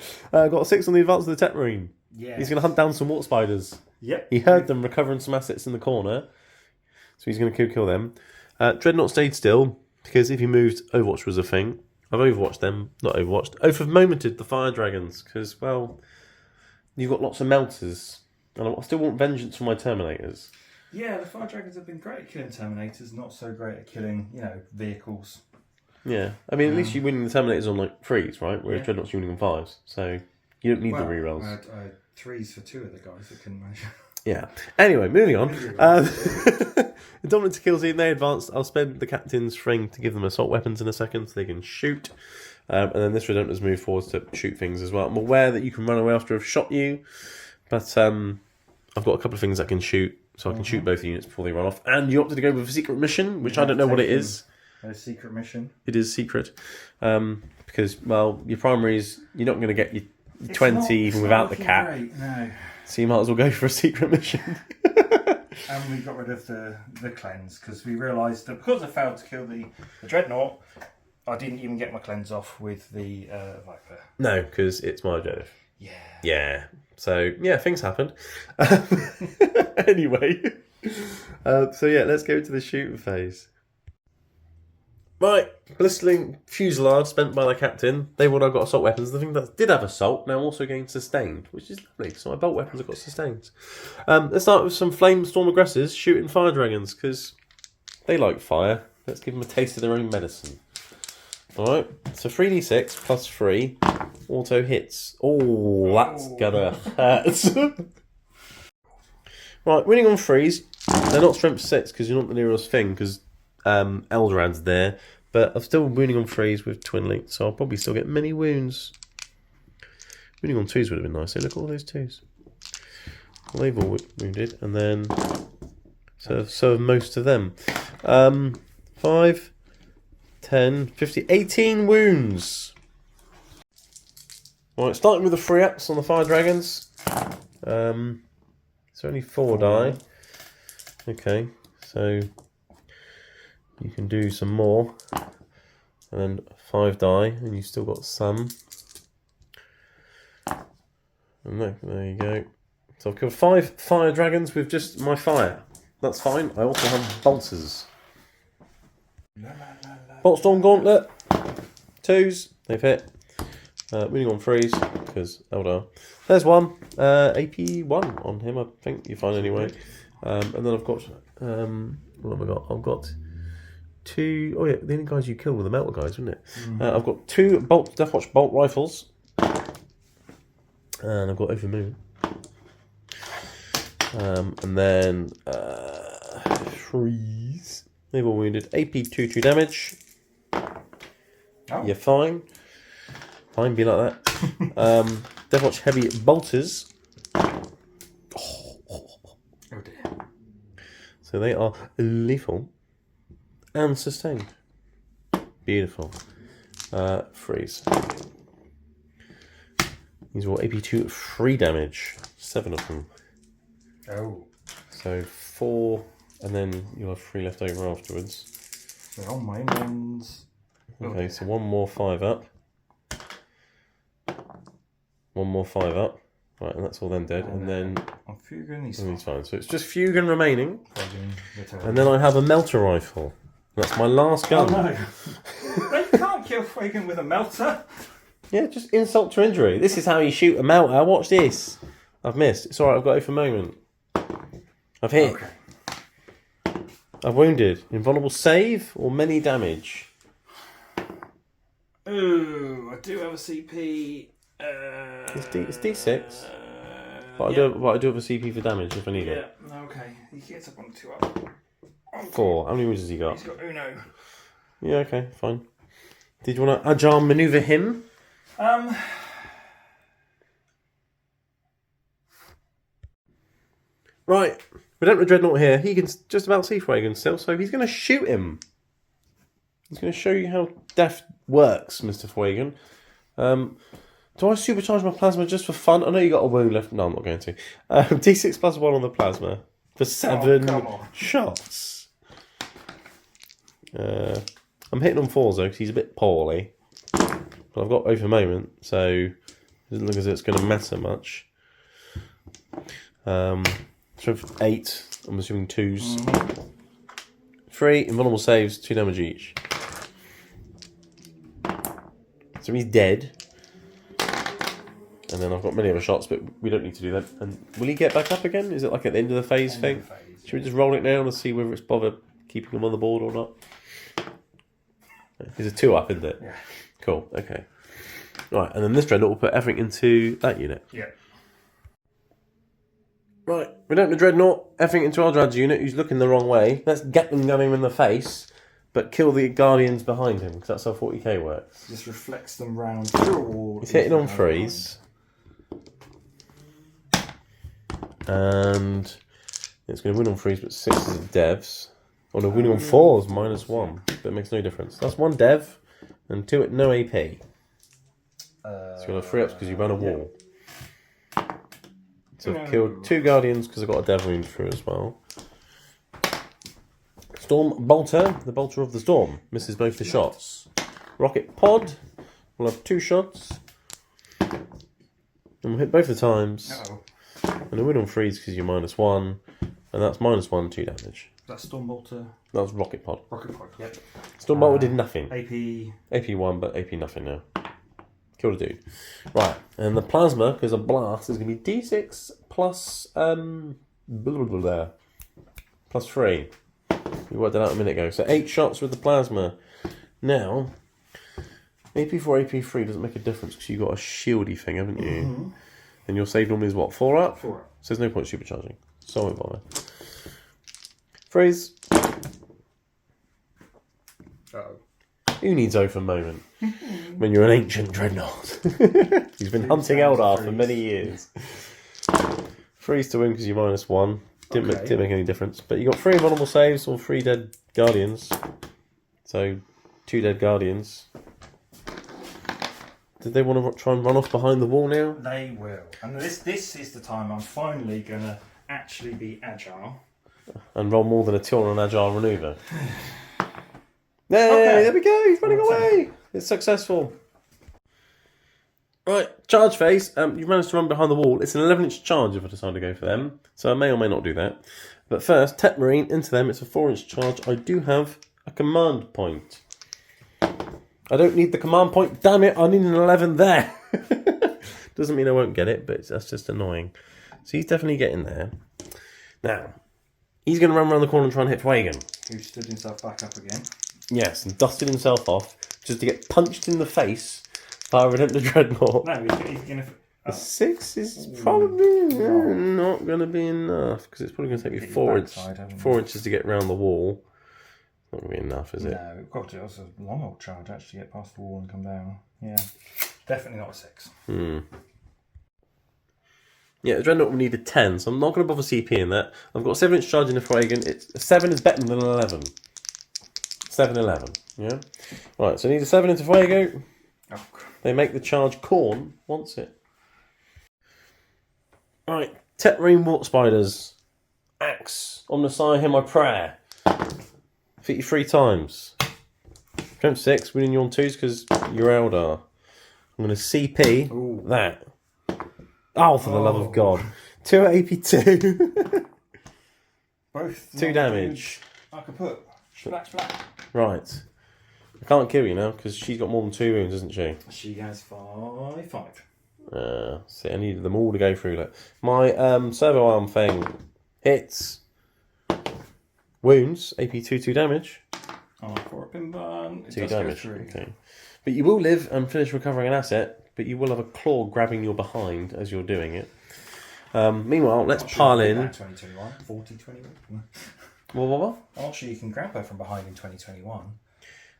Got a 6 on the advance of the Tech Marine. Yeah. He's going to hunt down some water spiders. Yep. He heard them recovering some assets in the corner, so he's going to kill them. Dreadnought stayed still, because if he moved, Overwatch was a thing. I've overwatched them, not overwatched. Oath of Momented the Fire Dragons, because, well, you've got lots of melters, and I still want vengeance for my Terminators. Yeah, the Fire Dragons have been great at killing Terminators, not so great at killing, vehicles. Yeah, I mean, at least you're winning the Terminators on, 3s, right? Whereas Dreadnought's winning on 5s, so you don't need the rerolls. I had 3s for 2 of the guys that couldn't manage. Yeah. Anyway, moving on. The Dominant Kill Team, they advanced. I'll spend the captain's thing to give them assault weapons in a second so they can shoot. And then this Redemptor's move forwards to shoot things as well. I'm aware that you can run away after I've shot you, but I've got a couple of things I can shoot, so I can shoot both units before they run off. And you opted to go with a secret mission, which I don't know what it is. A secret mission? It is secret. Because, well, your primaries, you're not going to get your 20 even without the cap. Great, no. So you might as well go for a secret mission. And we got rid of the cleanse because we realised that because I failed to kill the Dreadnought, I didn't even get my cleanse off with the Viper. No, because it's my objective. Yeah. Yeah. So, yeah, things happened. Anyway. So, yeah, let's go to the shooting phase. Right, blistering fusillade spent by the captain. They would have got assault weapons. The thing that did have assault now also gained sustained, which is lovely. So my bolt weapons have got sustained. Let's start with some flame storm aggressors shooting fire dragons because they like fire. Let's give them a taste of their own medicine. All right, so 3d6 plus 3 auto hits. Oh, that's gonna hurt. Right, winning on 3s. They're not strength 6 because you're not the nearest thing because Eldorad's there, but I'm still wounding on 3s with Twin Link, so I'll probably still get many wounds. Wounding on 2s would have been nice. So look at all those 2s. Well, they've all wounded, and then so have most of them. 5, 10, 50, 18 wounds. Right, starting with the 3-ups on the Fire Dragons. It's only 4 die. Okay, so you can do some more, and then 5 die, and you've still got some. And there you go. So I've killed 5 fire dragons with just my fire. That's fine. I also have bolters. Boltstorm Gauntlet. 2s. They've hit. Winning on 3s because Eldar. There's one. AP 1 on him. I think you find anyway. And then I've got what have I got? I've got 2. Oh yeah, the only guys you kill were the metal guys, wasn't it? I've got 2 Deathwatch bolt rifles, and I've got Over Moon, and then 3s. They've all wounded. AP 2 damage. Oh. You're fine. Fine, be like that. Deathwatch heavy bolters. Oh dear. So they are lethal and sustained. Beautiful. Freeze. These are all AP2 free damage. 7 of them. Oh. So 4, and then you'll have 3 left over afterwards. They're on my ones. Okay, so 1 more 5 up. 1 more 5 up. Right, and that's all then dead. And then I'm Fugan. He's fine. So it's just Fugan remaining. Fugan. And then I have a melter rifle. That's my last gun. Oh no. They can't kill Fugan with a melter. Yeah, just insult to injury. This is how you shoot a melter. Watch this. I've missed. It's alright, I've got it for a moment. I've hit. Okay. I've wounded. Invulnerable save or many damage? Ooh, I do have a CP. It's D6. But I do have a CP for damage if I need it. Yeah, okay. He gets up on 2 up. 4. How many wounds has he got? He's got Uno. Yeah, okay, fine. Did you want to agile maneuver him? Right. Redemptor Dreadnought here. He can just about see Fuegan still, so he's going to shoot him. He's going to show you how death works, Mr. Fuegan. Do I supercharge my plasma just for fun? I know you got a wound left. No, I'm not going to. D6 plus 1 on the plasma for 7 shots. I'm hitting on 4s though, because he's a bit poorly. But I've got over moment, so it doesn't look as if it's going to matter much. Strength 8, I'm assuming 2s. 3 invulnerable saves, 2 damage each. So he's dead. And then I've got many other shots, but we don't need to do that. And will he get back up again? Is it like at the end of the phase thing? Should we just roll it down and see whether it's bothered keeping him on the board or not? It's a 2 up, isn't it? Yeah. Cool, okay. Right, and then this Dreadnought will put everything into that unit. Yeah. Right, we don't have the Dreadnought, everything into our Dread's unit, who's looking the wrong way. Let's get them gun him in the face, but kill the Guardians behind him, because that's how 40k works. Just reflects them round through a wall. He's hitting on 3s. And it's going to win on 3s, but 6s are devs. Oh no, winning on 4s, -1. But it makes no difference. That's 1 dev, and 2 at no AP. So you'll have 3 ups because you ran a wall. So I've killed 2 Guardians because I've got a dev wound through as well. Storm Bolter, the Bolter of the Storm, misses both the shots. Rocket Pod will have 2 shots. And we'll hit both the times. And a win on 3s because you're -1. And that's -1, 2 damage. That's Stormbolter. That was Rocket Pod. Rocket Pod, yep. Stormbolter did nothing. AP. AP1, but AP nothing now. Killed a dude. Right, and the plasma, because a blast, is going to be D6 plus plus 3. We worked that out a minute ago. So 8 shots with the plasma. Now, AP4, AP3 doesn't make a difference because you've got a shieldy thing, haven't you? Mm-hmm. And your save normally is what, 4 up? 4 up. So there's no point supercharging. So I won't bother. Freeze. Uh-oh. Who needs over moment when you're an ancient dreadnought? He's been hunting Eldar for many years. Freeze to win because you're -1. Didn't make any difference. But you got 3 invulnerable saves or 3 dead guardians. So 2 dead guardians. Did they want to try and run off behind the wall now? They will. And this is the time I'm finally going to actually be agile. And roll more than a 2 on an agile manoeuvre. There we go, he's running away. It's successful. Right, charge phase. You've managed to run behind the wall. It's an 11-inch charge if I decide to go for them. So I may or may not do that. But first, Tech Marine into them. It's a 4-inch charge. I do have a command point. I don't need the command point. Damn it, I need an 11 there. Doesn't mean I won't get it, but that's just annoying. So he's definitely getting there. Now, he's going to run around the corner and try and hit Fuegan. Who stood himself back up again. Yes, and dusted himself off just to get punched in the face by a Redemptor Dreadnought. No, he's going to... A 6 is probably not going to be enough because it's probably going to take me 4 inches to get around the wall. Not going to be enough, is it? No, it got to. It was a long old charge actually to get past the wall and come down. Yeah, definitely not a 6. Yeah, the Dreadnought will need a 10, so I'm not going to bother CP in that. I've got a 7-inch charge in the Fuegan. A 7 is better than an 11. 7, 11, yeah? Right, so I need a 7 into Fuego. Oh, They make the charge. Corn wants it. Right, Tetrine Wart Spiders. Axe. Omnissiah, hear my prayer. Hit you 3 times. Strength 6, winning you on 2s because you're Eldar. I'm going to CP that. Oh, for the love of God. 2 at AP2. both 2 damage. I could put splash. Right. I can't kill you now because she's got more than 2 wounds, hasn't she? She has 5. See, I needed them all to go through. Like. My servo arm thing hits. Wounds. AP2, 2 damage. Oh, for a pin bun. 2 damage. Okay. But you will live and finish recovering an asset, but you will have a claw grabbing your behind as you're doing it. Meanwhile, let's pile in. 2021, 4021. What? I'm not sure you can grab her from behind in 2021.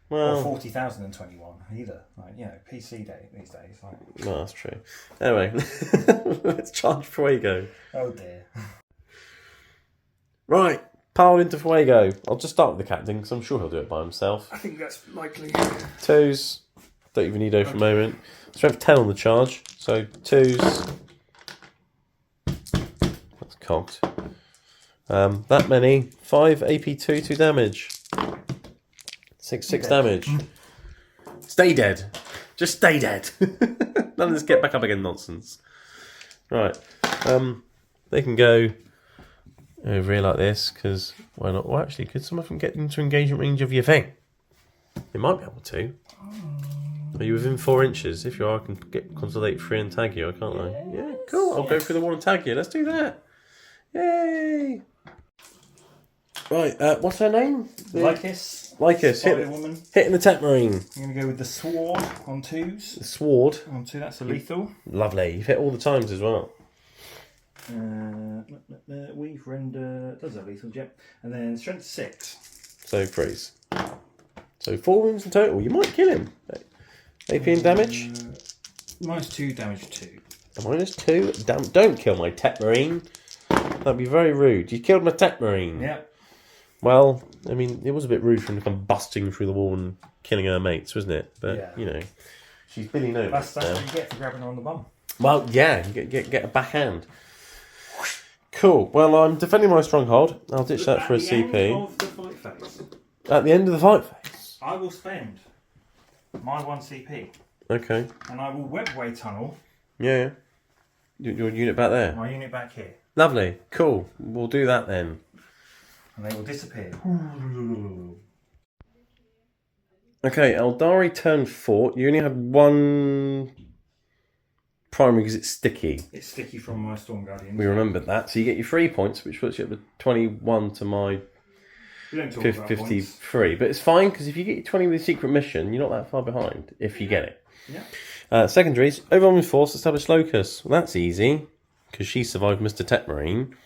Well, or 40,021 either. Like, you know, PC day these days. Like. No, that's true. Anyway, let's charge Fuego. Oh dear. Right, pile into Fuego. I'll just start with the captain because I'm sure he'll do it by himself. I think that's likely. 2s. Don't even need O for a moment. Strength 10 on the charge. So 2s. That's cocked. That many. 5 AP2, 2 damage. 6 damage. Stay dead. Just stay dead. None of this get back up again nonsense. Right. They can go over here like this, because why not? Well, actually, could some of them get into engagement range of your thing? They might be able to. Are you within 4 inches? If you are, I can consolidate free and tag you, can't I? Yeah, cool. I'll go through the wall and tag you. Let's do that. Yay! Right, what's her name? Lycus. Hitting the Tech Marine. I'm going to go with the sword on 2s. The sword. On 2, that's a lethal. Lovely. You've hit all the times as well. Weave render does have lethal, yep. And then strength 6. So freeze. So 4 wounds in total. You might kill him. AP and damage. -2 damage 2. -2. Don't kill my Tech Marine. That'd be very rude. You killed my Tech Marine. Yep. Well, I mean, it was a bit rude for him to come busting through the wall and killing her mates, wasn't it? But, yeah. You know, she's Billy Noble. That's what you get for grabbing her on the bum. Well, yeah, you get a backhand. Cool. Well, I'm defending my stronghold. I'll ditch that for a CP. Of the fight phase, At the end of the fight phase. I will spend my 1 CP. Okay. And I will webway tunnel. Yeah. Your unit back there. My unit back here. Lovely. Cool. We'll do that then. And they will disappear. Okay, Eldari turned fort. You only had 1 primary because it's sticky. It's sticky from my Storm Guardian. We remembered that. So you get your 3 points, which puts you up to 21 to my We don't talk about 53. But it's fine because if you get your 20 with a secret mission, you're not that far behind if you get it. Yeah. Secondaries, overwhelming force, establish locus. Well, that's easy because she survived Mr. Tech Marine.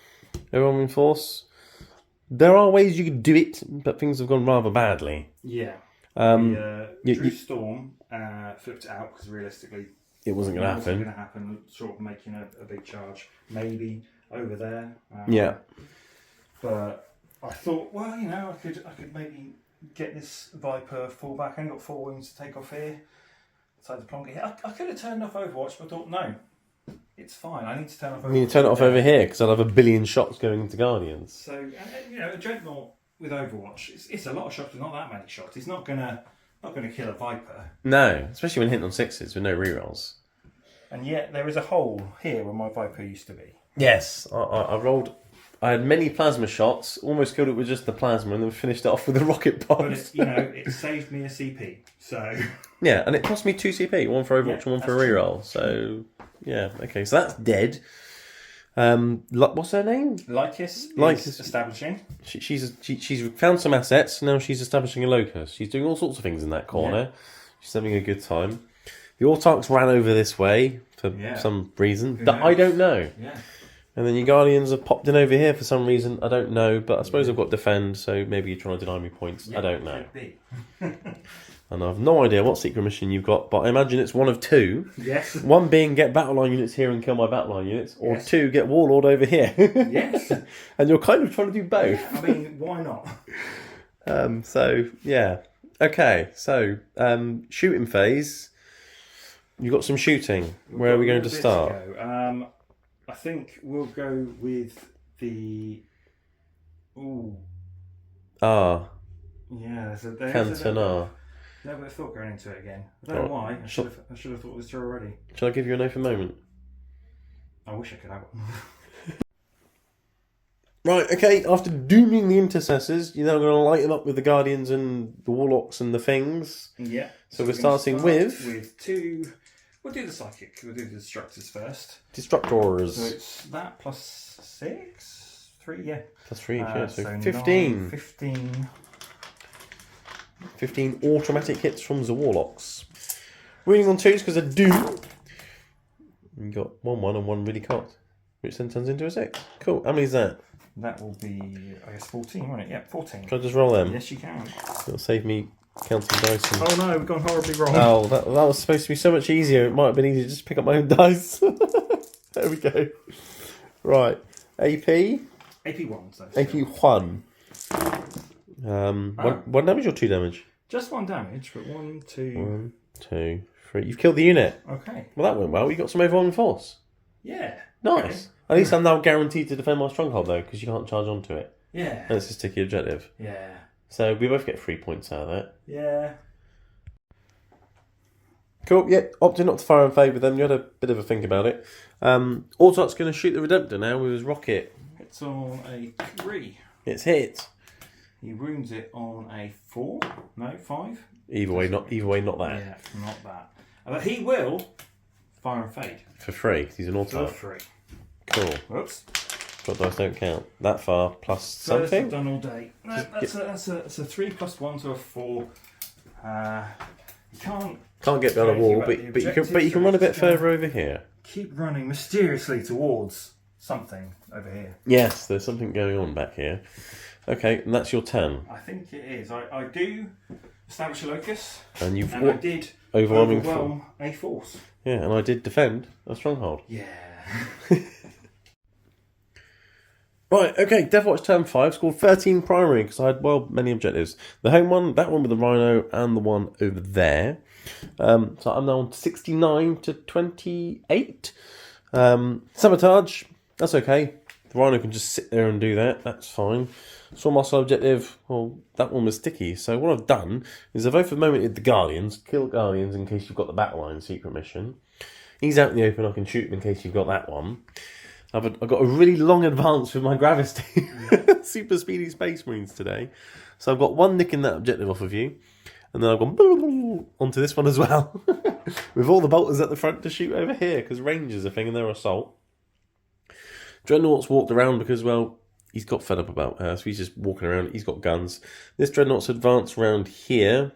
Overwhelming force. There are ways you could do it, but things have gone rather badly. Yeah. Drew Storm flipped it out because realistically it wasn't going to happen. Going to happen. Sort of making a big charge, maybe over there. Yeah. But I thought, well, you know, I could maybe get this Viper full back. I only got 4 wounds to take off here. Decided to plonk it here. I could have turned off Overwatch, but I thought no, it's fine. I need to turn off Overwatch. You need to turn it off over here because I'll have a billion shots going into Guardians. So you know, a Dreadnought with Overwatch, it's a lot of shots, but not that many shots. It's not gonna kill a Viper. No, especially when hitting on 6s with no rerolls. And yet there is a hole here where my Viper used to be. Yes, I rolled. I had many plasma shots, almost killed it with just the plasma, and then finished it off with a rocket pod. But it saved me a CP. So yeah, and it cost me 2 CP, 1 for Overwatch and 1 for a reroll. So yeah, okay, so that's dead. What's her name? Lycus is establishing. She's found some assets. Now she's establishing a locus. She's doing all sorts of things in that corner. Yeah. She's having a good time. The Autarchs ran over this way for some reason that I don't know. Yeah. And then your Guardians have popped in over here for some reason. I don't know, but I suppose I've got defend, so maybe you're trying to deny me points. I don't know. And I have no idea what secret mission you've got, but I imagine it's one of two. Yes. One being get battle line units here and kill my battle line units, or two, get Warlord over here. Yes. And you're kind of trying to do both. Yeah, I mean, why not? So, yeah. Okay, so shooting phase. You've got some shooting. Where are we going to start? I think we'll go with the... Ooh. Ah. Yeah, there's Canton R. No, but I thought going into it again. I don't know why. I should have thought this through already. Shall I give you an open moment? I wish I could have one. Right, okay, after dooming the intercessors, you're now going to light them up with the Guardians and the Warlocks and the Things. Yeah. So we're starting with... With two... We'll do the Psychic. We'll do the Destructors first. Destructors. So it's that plus 6? 3, yeah. Plus 3 each, yeah. So 15. 15. 15. 15 automatic hits from the Warlocks. Reading on 2s because they're doom. You got 1-1 and 1 really cocked, which then turns into a 6. Cool. How many is that? That will be, I guess, 14, won't it? Yeah, 14. Can I just roll them? Yes, you can. It'll save me counting dice. And... Oh no, we've gone horribly wrong. Oh, that was supposed to be so much easier. It might have been easier to just pick up my own dice. There we go. Right. AP? AP1. So AP1. One damage or 2 damage? Just 1 damage, but 1, 2... 1, 2, 3. You've killed the unit. Okay. Well, that went well. You got some overwhelming force. Yeah. Nice. Okay. At least I'm now guaranteed to defend my stronghold, though, because you can't charge onto it. Yeah. And it's a sticky objective. Yeah. So we both get 3 points out of that. Yeah. Cool. Yeah, opted not to fire in favour of them. You had a bit of a think about it. Autot's going to shoot the Redemptor now with his rocket. It's on a 3. It's hit. He wounds it on a 4. No, 5. Either way, not that. Yeah, not that. But he will fire and fade. For free, because he's an auto. For free. Cool. Whoops. Drop dice don't count. That far plus First something. I've done all day. No, that's a 3 plus 1 to a 4. You can't get down a wall, but you can run a bit further over here. Keep running mysteriously towards something over here. Yes, there's something going on back here. Okay, and that's your turn. I think it is. I do establish a locus, and I did overwhelm a force. Yeah, and I did defend a stronghold. Yeah. Right, okay, Deathwatch turn 5 scored 13 primary because I had, well, many objectives. The home one, that one with the Rhino, and the one over there. So I'm now on 69 to 28. Sabotage, that's okay. The Rhino can just sit there and do that, that's fine. Swarm Muscle objective, well, that one was sticky. So what I've done is I've over momented the Guardians, kill Guardians in case you've got the Battle Line secret mission. He's out in the open, I can shoot him in case you've got that one. I've got a really long advance with my Gravity. Super speedy Space Marines today. So I've got one nicking that objective off of you. And then I've gone onto this one as well. With all the bolters at the front to shoot over here. Because range is a thing and they're assault. Dreadnought's walked around because, well, he's got fed up about her. So he's just walking around. He's got guns. This Dreadnought's advanced around here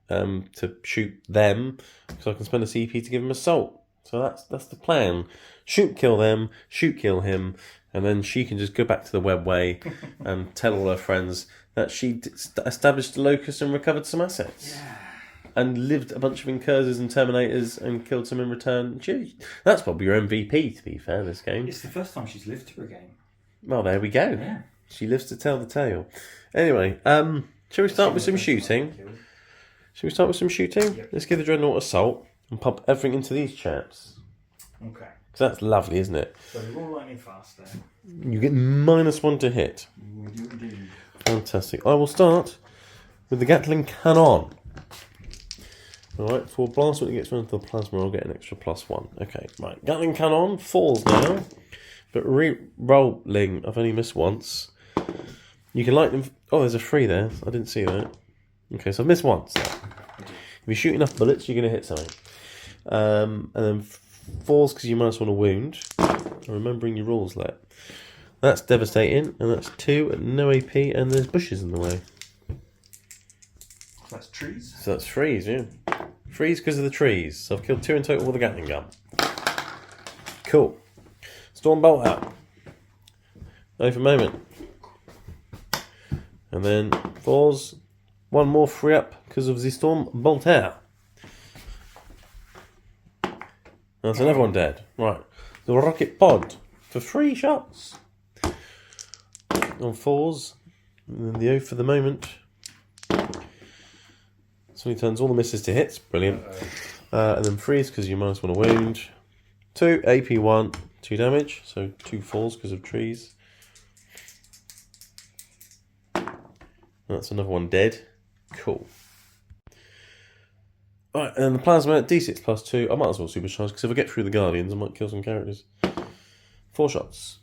to shoot them. So I can spend a CP to give him assault. So that's the plan. Shoot, kill them, shoot, kill him, and then she can just go back to the webway and tell all her friends that she established a locus and recovered some assets. Yeah. And lived a bunch of Incursors and Terminators and killed some in return. That's probably your MVP, to be fair, this game. It's the first time she's lived through a game. Well, there we go. Yeah. She lives to tell the tale. Anyway, shall we start with some shooting? Yep. Let's give the Dreadnought assault and pump everything into these chaps. Okay. So that's lovely, isn't it? So we're all lightning fast there. You get -1 to hit. We do indeed. Fantastic. I will start with the Gatling Cannon. Alright, for blast when it gets run into the plasma, I'll get an extra +1. Okay, right. Gatling Cannon falls now. But re-rolling, I've only missed once. You can light them... Oh, there's a 3 there. I didn't see that. Okay, so I've missed once. If you shoot enough bullets, you're going to hit something. And then falls because you might want to wound. Remembering your rules, let. That's devastating, and that's 2 at no AP, and there's bushes in the way. So that's trees. So that's freeze, yeah. Freeze because of the trees. So I've killed 2 in total with a Gatling gun. Cool. Stormbolt out. No for a moment. And then 4s. One more free up because of the Stormbolt out. That's another one dead. Right. The rocket pod for 3 shots. On 4s. And then the O for the moment. So he turns all the misses to hits. Brilliant. And then 3s because you minus 1 a wound. 2 AP 1, 2 damage. So 2 falls because of trees. That's another one dead. Cool. Alright, and the plasma D6 plus 2. I might as well supercharge because if I get through the Guardians, I might kill some characters. 4 shots.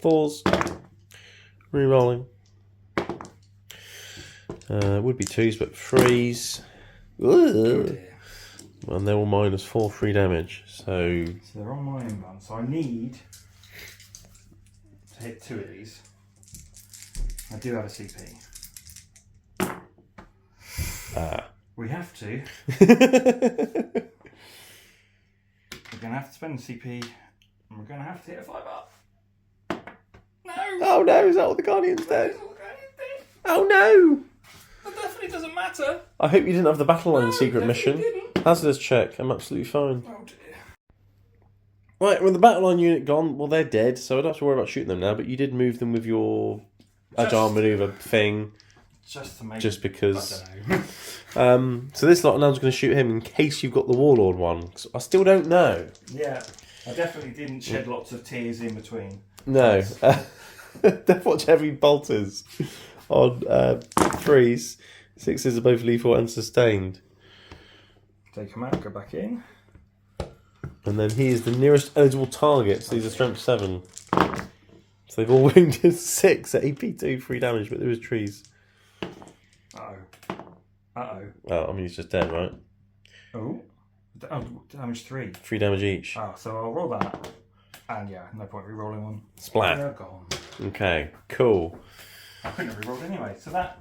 4s. Rerolling. Would be 2s, but 3s. Ugh. And they're all minus 4 free damage. So they're on my own run. So I need to hit 2 of these. I do have a CP. We have to. We're going to have to spend the CP, and we're going to have to hit a 5-up. No! Oh no, is that what the Guardian's dead? Oh no! That definitely doesn't matter. I hope you didn't have the battle line secret mission. Didn't. Hazardous check, I'm absolutely fine. Oh dear. Right, with the battle line unit gone, well they're dead, so I don't have to worry about shooting them now, but you did move them with your agile manoeuvre thing. Just because. I don't know. So this lot, and I was going to shoot him in case you've got the Warlord one. I still don't know. Yeah, I definitely didn't shed lots of tears in between. No. Deathwatch heavy bolters on 3s. 6s are both lethal and sustained. Take him out, go back in. And then he is the nearest eligible target, so these are strength 7. So they've all wounded 6 at AP 2, 3 damage, but there is trees. Well, I mean, he's just dead, right? Oh, damage 3. 3 damage each. Oh, so I'll roll that. And yeah, no point re-rolling one. Splat. They're gone. Okay, cool. I couldn't have re-rolled anyway, so that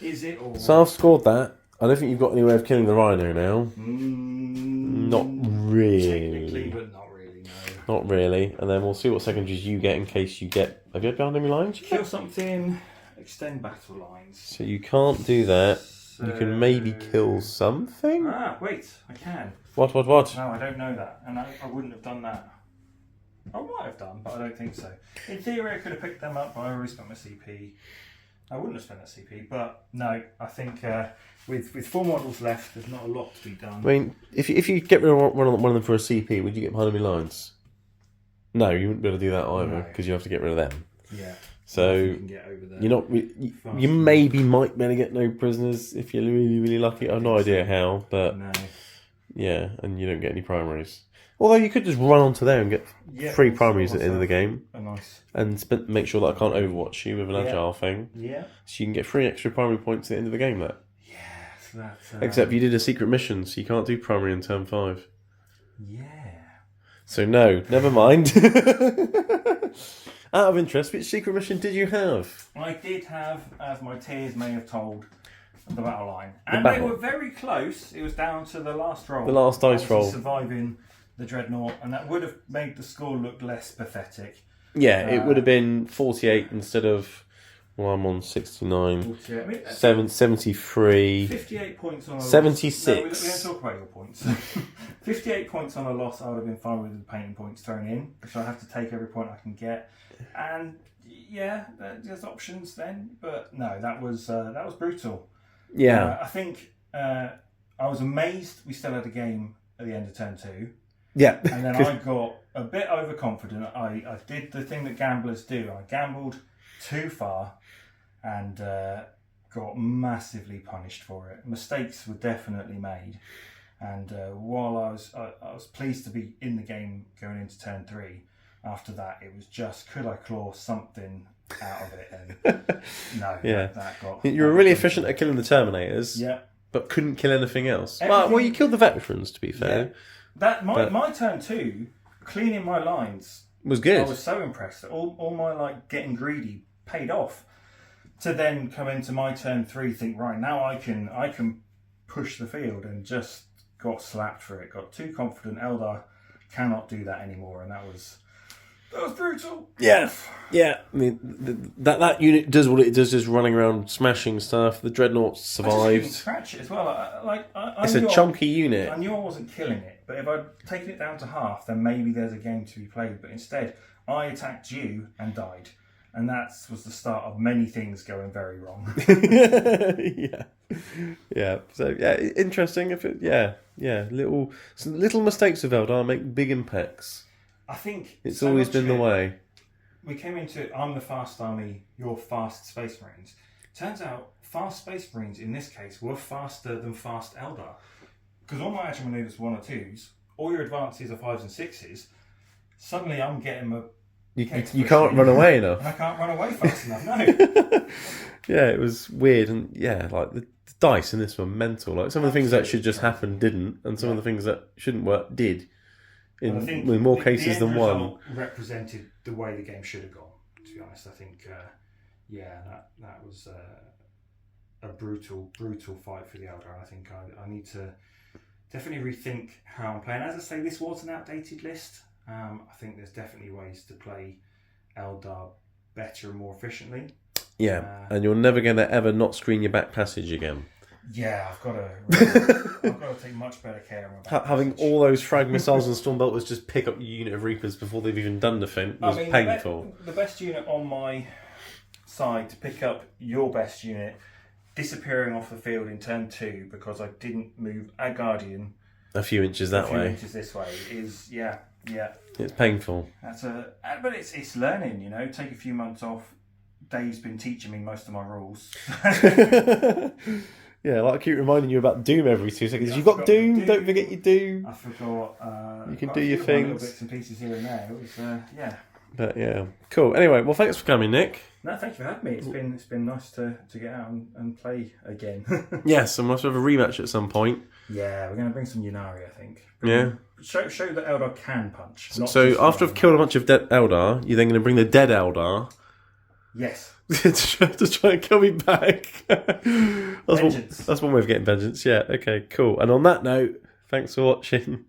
is it all. So I've scored that. I don't think you've got any way of killing the Rhino now. Not really. Technically, but not really, no. Not really. And then we'll see what secondaries you get in case you get... Have you had behind enemy lines? Kill something, extend battle lines. So you can't do that. So... You can maybe kill something? Ah, wait, I can. What? No, I don't know that. And I wouldn't have done that. I might have done, but I don't think so. In theory, I could have picked them up, but I already spent my CP. I wouldn't have spent that CP, but no, I think with 4 models left, there's not a lot to be done. I mean, if you get rid of one of them for a CP, would you get behind enemy lines? No, you wouldn't be able to do that either, because you have to get rid of them. Yeah. So you can get over there. you're not. You maybe might be able to get no prisoners if you're really, really lucky. I have no idea how, but No. yeah, and you don't get any primaries. Although you could just run onto there and get 3 primaries at the end of the game. Oh, nice. And make sure that I can't overwatch you with an agile thing. Yeah. So you can get 3 extra primary points at the end of the game there. Yeah, so that's... Except you did a secret mission, so you can't do primary in turn 5. Yeah. So no, never mind. Out of interest, which secret mission did you have? I did have, as my tears may have told, the battle line. And they were very close. It was down to the last roll. The last dice roll. Surviving the Dreadnought, and that would have made the score look less pathetic. Yeah, it would have been 48 instead of... Well, I'm on 69. 48. I mean, 73. 58 points on a 76. loss. No, we don't talk about your points. 58 points on a loss, I would have been fine with the painting points thrown in, because I have to take every point I can get. And yeah, there's options then, but no, that was brutal. Yeah. I think I was amazed we still had a game at the end of turn 2. Yeah. And then I got a bit overconfident. I did the thing that gamblers do. I gambled too far and got massively punished for it. Mistakes were definitely made. And while I was pleased to be in the game going into turn 3, after that it was just, could I claw something out of it? And no, yeah. that got... You were really efficient at killing the Terminators. Yeah. But couldn't kill anything else. Well, you killed the veterans, to be fair. Yeah. My turn 2, cleaning my lines was good. I was so impressed. All my getting greedy paid off. To then come into my turn 3, think, right, now I can push the field, and just got slapped for it. Got too confident. Eldar cannot do that anymore, and that was brutal. Yeah. I mean, that unit does what it does, just running around smashing stuff. The Dreadnoughts I just survived. couldn't scratch it as well. I It's a knew chunky unit. I knew I wasn't killing it, but if I'd taken it down to half, then maybe there's a game to be played. But instead, I attacked you and died. And that was the start of many things going very wrong. Yeah. So interesting. Little mistakes of Eldar make big impacts. I think It's always been the way. We came into I'm the fast army, you're fast space marines. Turns out fast space marines in this case were faster than fast Eldar. Because all my action maneuvers 1 or 2s, all your advances are 5s and 6s. Suddenly I'm getting a You can't run away enough. And I can't run away fast enough, no. Yeah, it was weird, and like the dice in this were mental. Like some of the things that should just happen didn't, and some of the things that shouldn't work did. In more cases than one. The end result represented the way the game should have gone. To be honest, I think, that was a brutal fight for the Eldar. I think I need to definitely rethink how I'm playing. As I say, this was an outdated list. I think there's definitely ways to play Eldar better and more efficiently. Yeah, and you're never going to ever not screen your back passage again. Yeah, I've got to take much better care of my back Having passage. all those frag missiles and Stormbolters just pick up your unit of Reapers before they've even done defense was painful. The best unit on my side to pick up your best unit disappearing off the field in turn 2 because I didn't move a Guardian A few inches that way. inches this way is It's painful. But it's learning, take a few months off. Dave's been teaching me most of my rules. Yeah, like I keep reminding you about Doom every 2 seconds. You've got Doom, don't forget your Doom. I forgot. You can do your things. Little bits and pieces here and there. It was, But yeah, cool. Anyway, well, thanks for coming, Nick. No, thank you for having me. It's been nice to get out and play again. Yes, and we'll have to have a rematch at some point. Yeah, we're going to bring some Yunari, I think. Show that Eldar can punch. So after I've killed a bunch of dead Eldar, you're then going to bring the dead Eldar. Yes. to try and kill me back. Vengeance. That's one way of getting vengeance. Yeah, okay, cool. And on that note, thanks for watching.